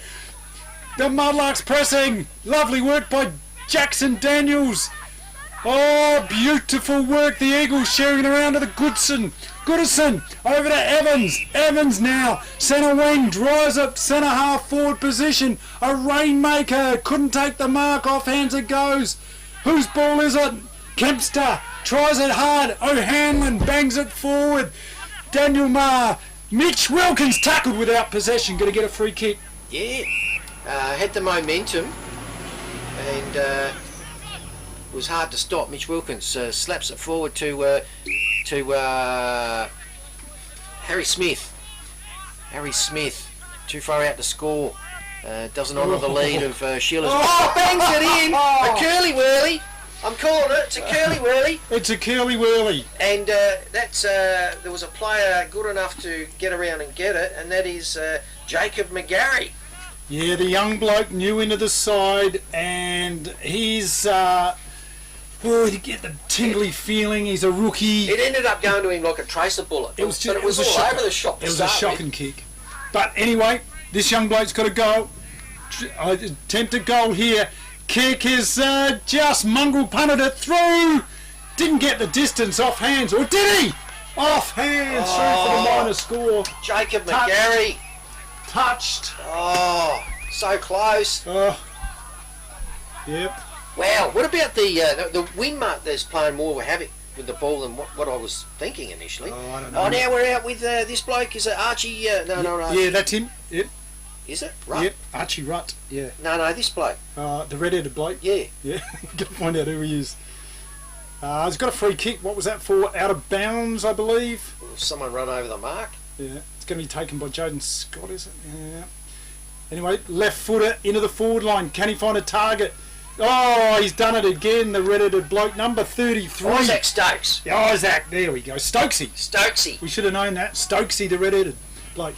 The Mudlarks pressing. Lovely work by Jackson Daniels. Oh, beautiful work. The Eagles sharing it around to the Goodison. Over to Evans. Evans now. Centre wing. Drives up centre half forward position. A rainmaker. Couldn't take the mark. Off hands it goes. Whose ball is it? Kempster. Tries it hard. O'Hanlon bangs it forward. Daniel Marr. Mitch Wilkins tackled without possession. Going to get a free kick. Yeah. Had the momentum. And it was hard to stop. Mitch Wilkins slaps it forward to Harry Smith. Harry Smith, too far out to score. Doesn't honour the lead of Sheila's. Oh, bangs it in! A curly whirly. I'm calling it. It's a curly whirly. It's a curly whirly. And there was a player good enough to get around and get it, and that is Jacob McGarry. Yeah, the young bloke new into the side, and he's. You get the tingly feeling. He's a rookie. It ended up going to him like a tracer bullet. It was all over the shop. It was a shocking kick. But anyway, this young bloke's got a goal. Attempt a goal here. Kick is just mongrel punted it through. Didn't get the distance off hands, or did he? Off hands through for the minor score. Jacob McGarry. Touched. Oh, so close. Oh, yep. Wow, what about the win mark that's playing more havoc with the ball than what I was thinking initially? Oh, I don't know. Oh, now we're out with this bloke. Is it Archie? No. Yeah, that's him. Yep. Is it? Rutt? Yep, Archie Rutt. Yeah. No, this bloke. The red-headed bloke. Yeah. Yeah, got to find out who he is. He's got a free kick. What was that for? Out of bounds, I believe. Someone run over the mark. Yeah, it's going to be taken by Joden Scott, is it? Yeah. Anyway, left footer into the forward line. Can he find a target? Oh, he's done it again, the red-headed bloke, number 33. Isaac Stokes. Isaac, there we go. Stokesy. We should have known that. Stokesy, the red-headed bloke.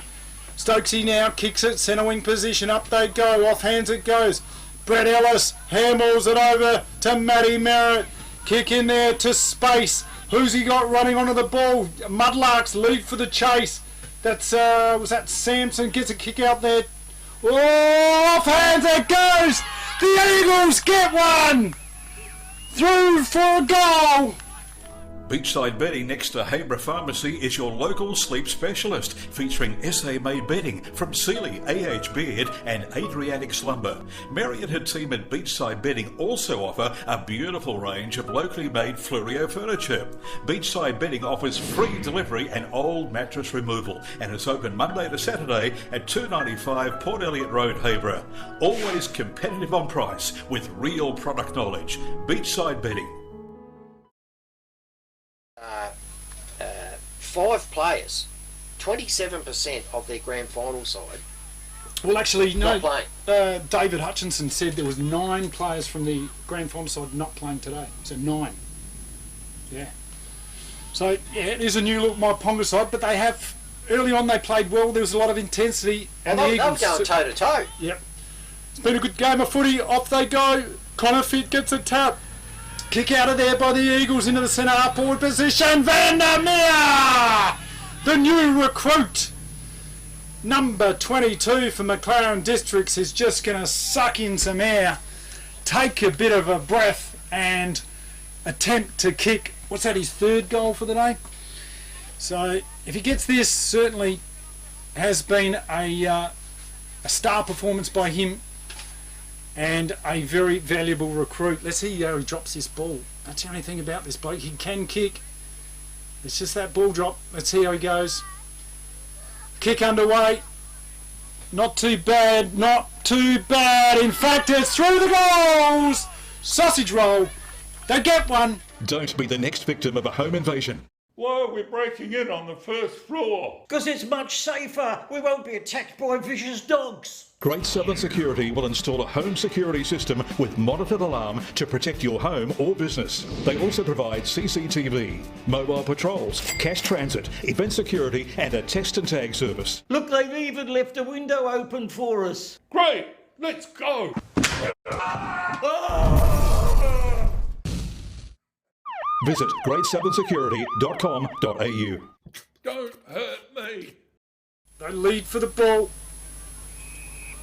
Stokesy now kicks it, centre wing position, up they go, off hands it goes. Brett Ellis handballs it over to Matty Merritt. Kick in there to space. Who's he got running onto the ball? Mudlarks lead for the chase. That's, was that Sampson? Gets a kick out there. Oh, off hands it goes! The Eagles get one! Through for a goal! Beachside Bedding next to Habra Pharmacy is your local sleep specialist, featuring SA-made bedding from Sealy, AH Beard and Adriatic Slumber. Mary and her team at Beachside Bedding also offer a beautiful range of locally made Fluorio furniture. Beachside Bedding offers free delivery and old mattress removal, and is open Monday to Saturday at 295 Port Elliot Road, Habra. Always competitive on price with real product knowledge. Beachside Bedding. 5 players, 27% of their grand final side. Well, actually, no. Not playing. David Hutchinson said there was 9 players from the grand final side not playing today. So 9. Yeah. So yeah, it is a new look Myponga side, but they have early on they played well. There was a lot of intensity, and the Eagles they were going toe to toe. Yep. It's been a good game of footy. Off they go. Connor Fit gets a tap. Kick out of there by the Eagles into the centre half forward position. Vandermeer, the new recruit, number 22 for McLaren Districts, is just going to suck in some air, take a bit of a breath, and attempt to kick. What's that? His 3rd goal for the day. So if he gets this, certainly has been a A star performance by him, and a very valuable recruit. Let's see how he drops this ball. That's the only thing about this bloke. He can kick. It's just that ball drop. Let's see how he goes. Kick underway. Not too bad. Not too bad. In fact, it's through the goals. Sausage roll. They get one. Don't be the next victim of a home invasion. Why are we breaking in on the first floor? Because it's much safer. We won't be attacked by vicious dogs. Great Southern Security will install a home security system with monitored alarm to protect your home or business. They also provide CCTV, mobile patrols, cash transit, event security and a text and tag service. Look, they've even left a window open for us. Great, let's go. Visit greatsouthern.security.com.au. Don't hurt me. They lead for the ball.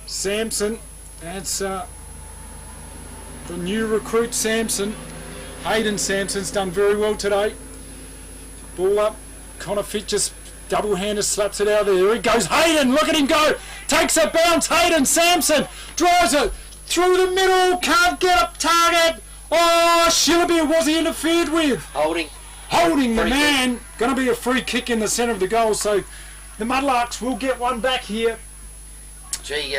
Sampson, that's the new recruit Sampson. Hayden Sampson's done very well today. Ball up, Connor Fitt just double-hander slaps it out there. There he goes, Hayden, look at him go. Takes a bounce, Hayden Sampson, drives it through the middle, can't get up target. Oh, Shillaby, was he interfered with? Holding the man. Going to be a free kick in the centre of the goal, so the Mudlarks will get one back here. Gee,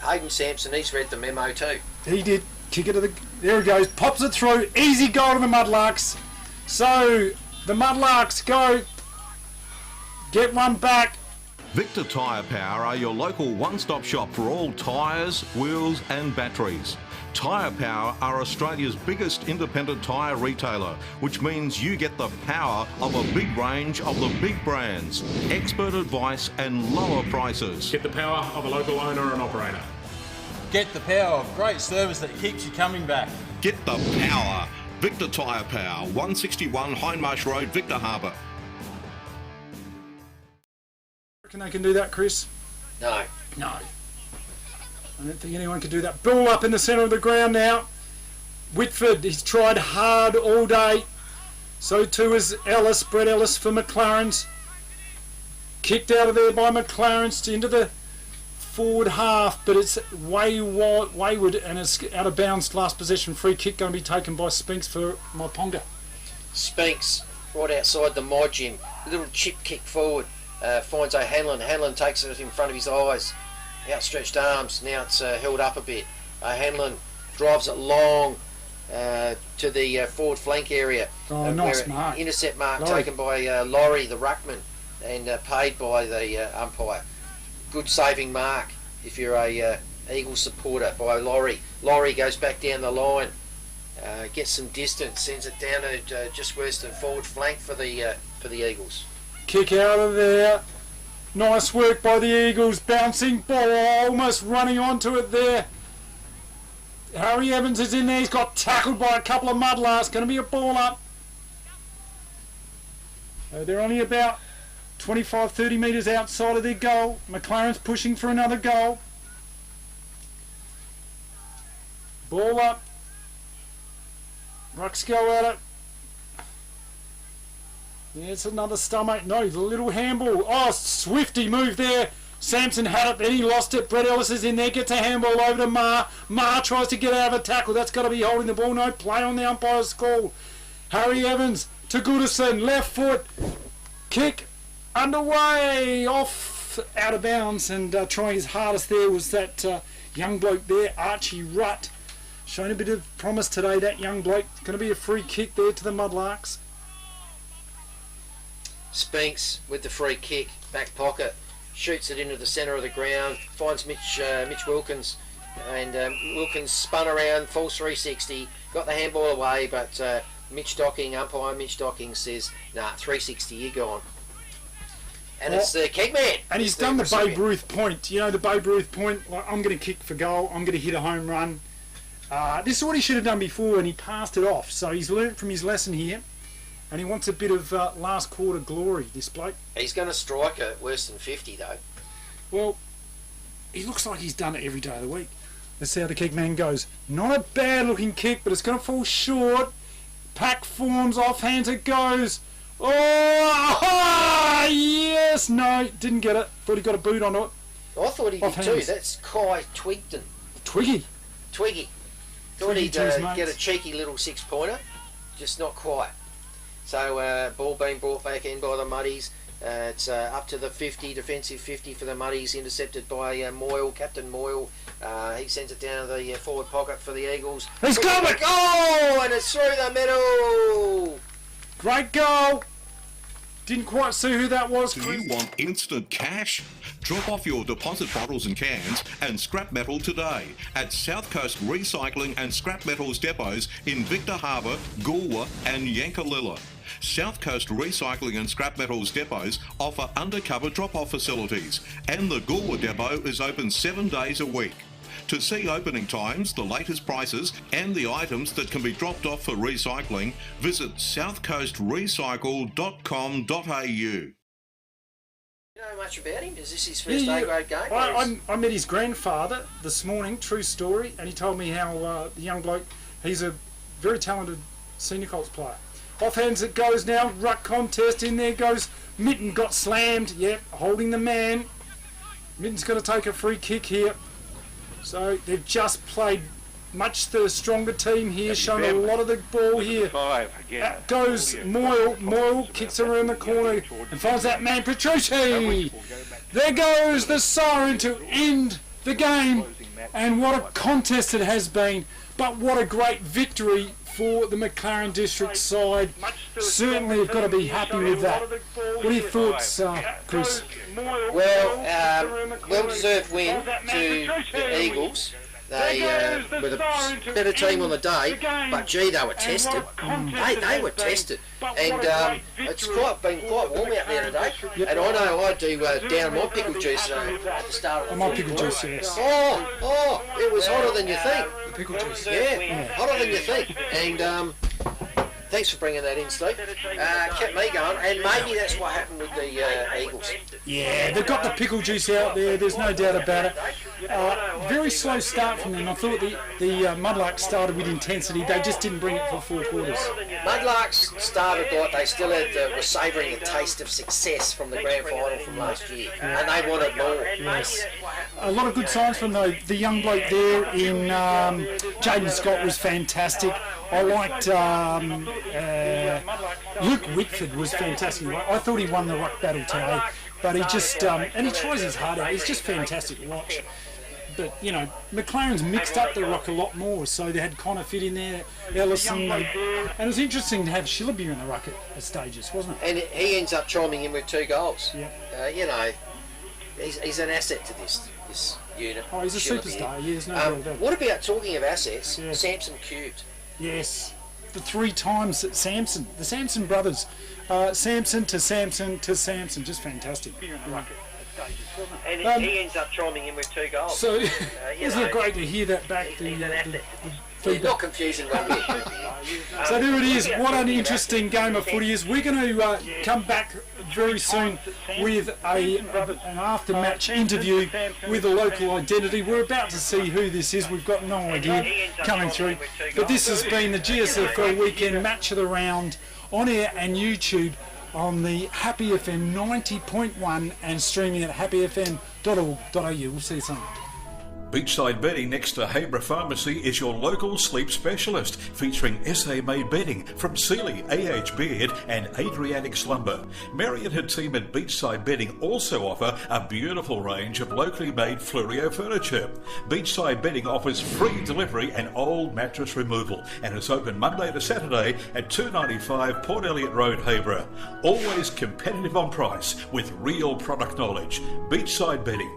Hayden Sampson, he's read the memo too. He did. Kick it to the... There he goes. Pops it through. Easy goal to the Mudlarks. So, the Mudlarks go. Get one back. Victor Tyre Power are your local one-stop shop for all tyres, wheels and batteries. Tyre Power are Australia's biggest independent tyre retailer, which means you get the power of a big range of the big brands, expert advice and lower prices. Get the power of a local owner and operator. Get the power of great service that keeps you coming back. Get the power. Victor Tyre Power, 161 Hindmarsh Road, Victor Harbour. Reckon they can do that, Chris? No. No. I don't think anyone can do that. Ball up in the centre of the ground now. Whitford, he's tried hard all day. So too is Ellis, Brett Ellis for McLaren's. Kicked out of there by McLaren's into the forward half, but it's wayward and it's out of bounds. Last possession, free kick going to be taken by Spinks for Myponga. Spinks right outside the mod gym. Little chip kick forward. Finds O'Hanlon. Hanlon takes it in front of his eyes. Outstretched arms. Now it's held up a bit. O'Hanlon drives it long to the forward flank area. Oh, nice mark. Intercept mark Laurie. taken by Laurie, the ruckman, and paid by the umpire. Good saving mark if you're a Eagles supporter by Laurie. Laurie goes back down the line, gets some distance, sends it down to just western forward flank for the Eagles. Kick out of there. Nice work by the Eagles. Bouncing ball, almost running onto it there. Harry Evans is in there. He's got tackled by a couple of Mudlarks. Going to be a ball up. They're only about 25-30 metres outside of their goal. McLaren's pushing for another goal. Ball up. Rucks go at it. Yeah, it's another Stalemate. No, the little handball. Oh, swifty move there. Sampson had it, then he lost it. Brett Ellis is in there, gets a handball over to Ma. Ma tries to get out of a tackle. That's got to be holding the ball. No play on the umpire's call. Harry Evans to Goodison. Left foot. Kick underway. Off out of bounds. And trying his hardest there was that young bloke there, Archie Rutt. Showing a bit of promise today, that young bloke. Going to be a free kick there to the Mudlarks. Spinks with the free kick, back pocket, shoots it into the centre of the ground, finds Mitch Wilkins, and Wilkins spun around, falls 360, got the handball away, but umpire Mitch Docking says, nah, 360, you're gone. And it's the kick man. And he's done the Babe Ruth point. You know, the Babe Ruth point, like, I'm going to kick for goal, I'm going to hit a home run. This is what he should have done before, and he passed it off. So he's learnt from his lesson here. And he wants a bit of last quarter glory, this bloke. He's going to strike it worse than 50, though. Well, he looks like he's done it every day of the week. Let's see how the kick man goes. Not a bad looking kick, but it's going to fall short. Pack forms, off hands it goes. Oh, yes! No, didn't get it. Thought he got a boot on it. I thought he did too. That's Kai Twigden. Twiggy. Thought he'd get a cheeky little 6-pointer, just not quite. So ball being brought back in by the Muddies. It's up to the 50, defensive 50 for the Muddies, intercepted by Moyle, Captain Moyle. He sends it down to the forward pocket for the Eagles. He's got it! Oh, and it's through the middle! Great goal! Didn't quite see who that was. Do you want instant cash? Drop off your deposit bottles and cans and scrap metal today at South Coast Recycling and Scrap Metals depots in Victor Harbour, Goolwa and Yankalilla. South Coast Recycling and Scrap Metals depots offer undercover drop-off facilities, and the Goolwa depot is open 7 days a week. To see opening times, the latest prices and the items that can be dropped off for recycling, visit southcoastrecycle.com.au. You know much about him? Is this his first A-grade game? I met his grandfather this morning, true story, and he told me how the young bloke, he's a very talented senior Colts player. Offhands it goes now, ruck contest, in there goes Mitten, got slammed, holding the man. Mitten's going to take a free kick here. So they've just played much the stronger team here, shown a lot of the ball here. Out goes Moyle. Moyle kicks around the corner and finds that man, Petrucci. There goes the siren to end the game. And what a contest it has been. But what a great victory for the McLaren District side. Certainly have got to be happy with that. What are your thoughts, Chris? Well, well-deserved win to the Eagles. They were the better team on the day, but gee, they were tested. They were tested, and it's been quite warm out there today. And I know I do down my pickle juice at the start of the pickle juice, yes. Oh, it was hotter than you think. Pickle juice. Yeah, hotter than you think. And thanks for bringing that in, Steve. Kept me going, and maybe that's what happened with the Eagles. Yeah, they've got the pickle juice out there, there's no doubt about it. Very slow start from them. I thought the Mudlarks started with intensity, they just didn't bring it for 4 quarters. Mudlarks started like they still were savouring the taste of success from the grand final from last year, and they wanted more. Yes. A lot of good signs from the young bloke there in Jaden Scott was fantastic. I liked Luke Whitford was fantastic. I thought he won the ruck battle today, but he just and he tries his heart out. He's just fantastic to watch. But you know, McLaren's mixed up the ruck a lot more, so they had Connor Fit in there, Ellison, and it was interesting to have Shillaby in the ruck at stages, wasn't it? And he ends up chiming in with 2 goals. Yeah. You know, he's an asset to this unit. Oh, he's a superstar. Yeah, there's no doubt about it. What about talking of assets? Yeah. Samson cubed. Yes, the 3 times that Samson, the Samson brothers, Samson to Samson to Samson, just fantastic. Yeah. And he ends up chiming in with 2 goals. So, isn't it great to hear that back? Not confusing one bit. So there it is. What an interesting game of footy is. We're going to come back very soon with an after-match interview with a local identity. We're about to see who this is. We've got no idea coming through. But this has been the GSFL Weekend Match of the Round on air and YouTube on the Happy FM 90.1 and streaming at happyfm.org.au. We'll see you soon. Beachside Bedding next to Habra Pharmacy is your local sleep specialist, featuring SA-made bedding from Sealy, AH Beard and Adriatic Slumber. Mary and her team at Beachside Bedding also offer a beautiful range of locally made Fluorio furniture. Beachside Bedding offers free delivery and old mattress removal, and is open Monday to Saturday at 295 Port Elliot Road, Habra. Always competitive on price with real product knowledge. Beachside Bedding.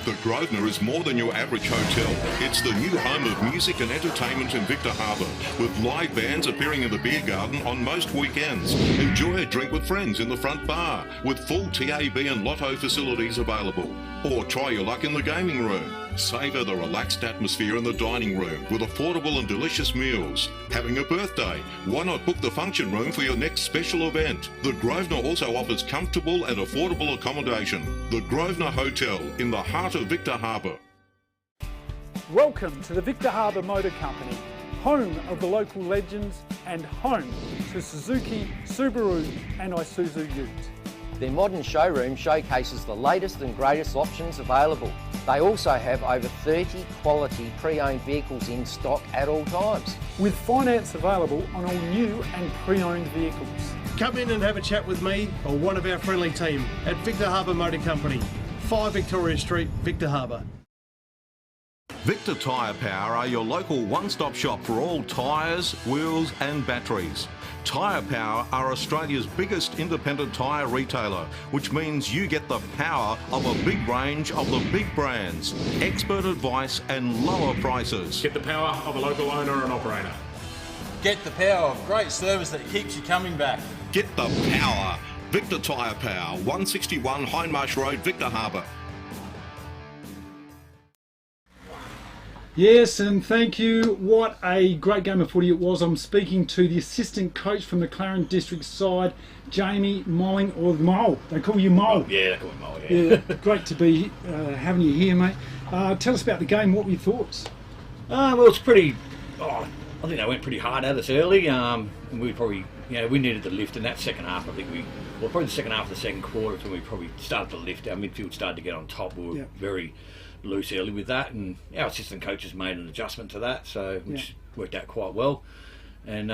The Grosvenor is more than your average hotel. It's the new home of music and entertainment in Victor Harbour, with live bands appearing in the beer garden on most weekends. Enjoy a drink with friends in the front bar, with full TAB and lotto facilities available. Or try your luck in the gaming room. Savour the relaxed atmosphere in the dining room with affordable and delicious meals. Having a birthday? Why not book the function room for your next special event? The Grosvenor also offers comfortable and affordable accommodation. The Grosvenor Hotel in the heart of Victor Harbour. Welcome to the Victor Harbour Motor Company, home of the local legends and home to Suzuki, Subaru and Isuzu Ute. Their modern showroom showcases the latest and greatest options available. They also have over 30 quality pre-owned vehicles in stock at all times. With finance available on all new and pre-owned vehicles. Come in and have a chat with me or one of our friendly team at Victor Harbour Motor Company, 5 Victoria Street, Victor Harbour. Victor Tyre Power are your local one-stop shop for all tyres, wheels and batteries. Tyre Power are Australia's biggest independent tyre retailer, which means you get the power of a big range of the big brands, expert advice and lower prices. Get the power of a local owner and operator. Get the power of great service that keeps you coming back. Get the power. Victor Tyre Power, 161 Hindmarsh Road, Victor Harbour. Yes, and thank you. What a great game of footy it was. I'm speaking to the assistant coach from the McLaren District side, Jamie Molling, or Mole. They call you Mole. Oh, yeah, they call me Mole, yeah. Great to be having you here, mate. Tell us about the game. What were your thoughts? Well, it's pretty... I think they went pretty hard at us early. And we probably, we needed the lift in that second half. I think probably the second half of the second quarter, when we probably started to lift. Our midfield started to get on top. We were very loose early with that, and our assistant coaches made an adjustment to that, which worked out quite well. And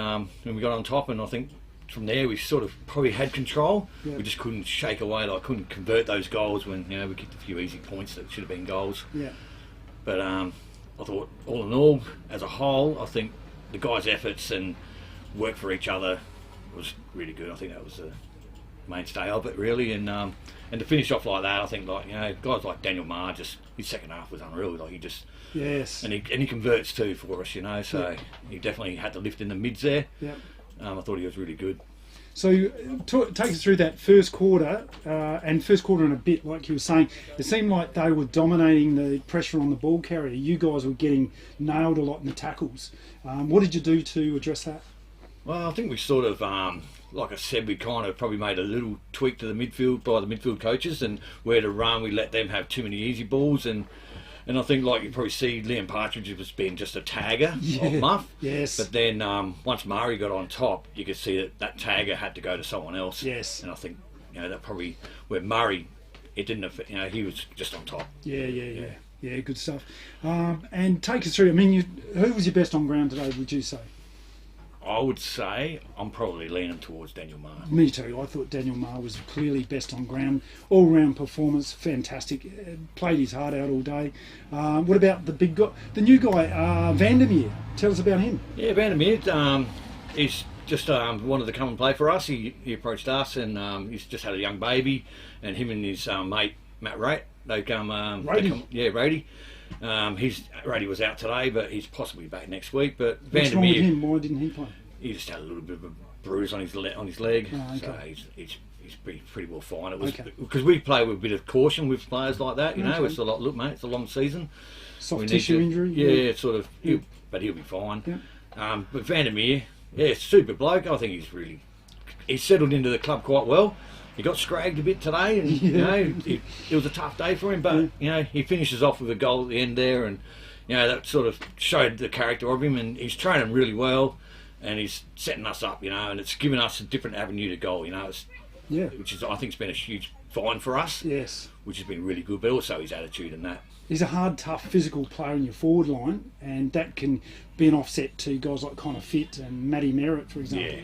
we got on top, and I think from there we sort of probably had control. We just couldn't shake away, couldn't convert those goals when we kicked a few easy points that should have been goals. But I thought all in all, as a whole, I think the guys' efforts and work for each other was really good. I think that was the mainstay of it, really. And to finish off like that, I think guys like Daniel Marr, just his second half was unreal. He just and he converts too for us, So he definitely had to lift in the mids there. I thought he was really good. So take us through that first quarter, and first quarter and a bit, like you were saying. It seemed like they were dominating the pressure on the ball carrier. You guys were getting nailed a lot in the tackles. What did you do to address that? Well, I think we sort of, like I said, we kind of probably made a little tweak to the midfield by the midfield coaches, and where to run, we let them have too many easy balls, and I think, like you probably see, Liam Partridge was being just a tagger of Muff. But then once Murray got on top, you could see that tagger had to go to someone else. And I think that probably where Murray, it didn't affect. He was just on top. Yeah, good stuff. And take us through. I mean, who was your best on ground today? Would you say? I would say I'm probably leaning towards Daniel Marr. Me too. I thought Daniel Marr was clearly best on ground. All-round performance, fantastic. Played his heart out all day. What about the big guy, the new guy, Vandermeer? Tell us about him. Yeah, Vandermeer. He's just wanted to come and play for us. He approached us, and he's just had a young baby. And him and his mate Matt Rate, they come. Rady. Rady was out today, but he's possibly back next week. But What's wrong with him? Why didn't he play? He just had a little bit of a bruise on his leg, so he's pretty well fine. It was because we play with a bit of caution with players like that. It's a lot. Look, mate, it's a long season. Soft tissue injury. Yeah, sort of. But he'll be fine. But Vandermeer, super bloke. I think he's settled into the club quite well. He got scragged a bit today, and it was a tough day for him. But he finishes off with a goal at the end there, and that sort of showed the character of him. And he's training really well, and he's setting us up, and it's given us a different avenue to goal. Which is I think has been a huge find for us. Which has been really good, but also his attitude and that. He's a hard, tough, physical player in your forward line, and that can be an offset to guys like Connor Fitt and Matty Merritt, for example.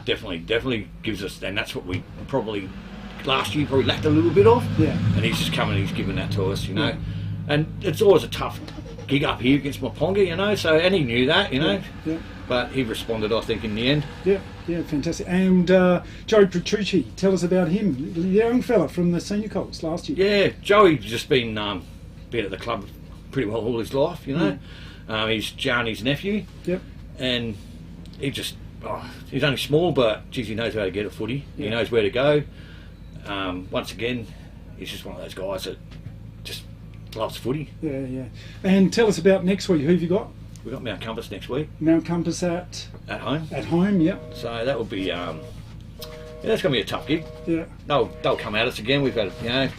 Definitely gives us, and that's what we probably last year probably lacked a little bit of. And he's just come and he's given that to us, And it's always a tough gig up here against Myponga, So and he knew that, But he responded, I think, in the end. Yeah, fantastic. And Joey Petrucci, tell us about him, the young fella from the senior Colts last year. Yeah, Joey's just been at the club pretty well all his life, He's Jarny's nephew. And he's only small, but geez, he knows how to get a footy. He knows where to go. Once again, he's just one of those guys that just loves footy. And tell us about next week. Who have you got? We've got Mount Compass next week. Mount Compass at home. At home, So that will be that's going to be a tough gig. They'll come at us again. We've had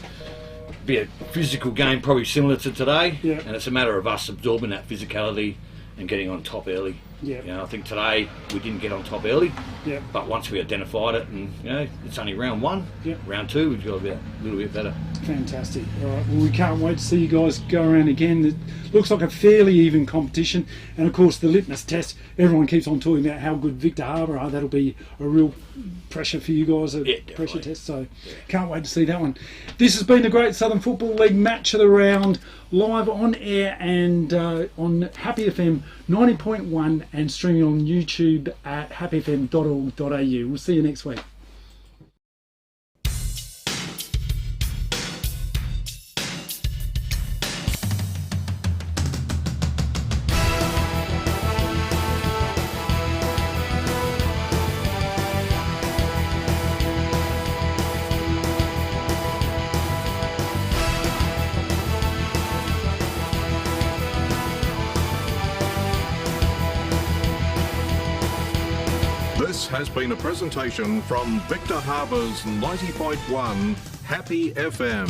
be a physical game, probably similar to today. And it's a matter of us absorbing that physicality and getting on top early. Yeah. You know, I think today we didn't get on top early. Yeah. But once we identified it, and you know, it's only round 1. Yeah. Round 2, we've got a little bit better. Fantastic. All right. Well, we can't wait to see you guys go around again. It looks like a fairly even competition, and of course the litmus test. Everyone keeps on talking about how good Victor Harbour are. That'll be a real pressure for you guys, pressure test. So can't wait to see that one. This has been the Great Southern Football League Match of the Round, live on air and on Happy FM 90.1 and streaming on YouTube at happyfm.org.au. We'll see you next week. This has been a presentation from Victor Harbour's 90.1 Happy FM.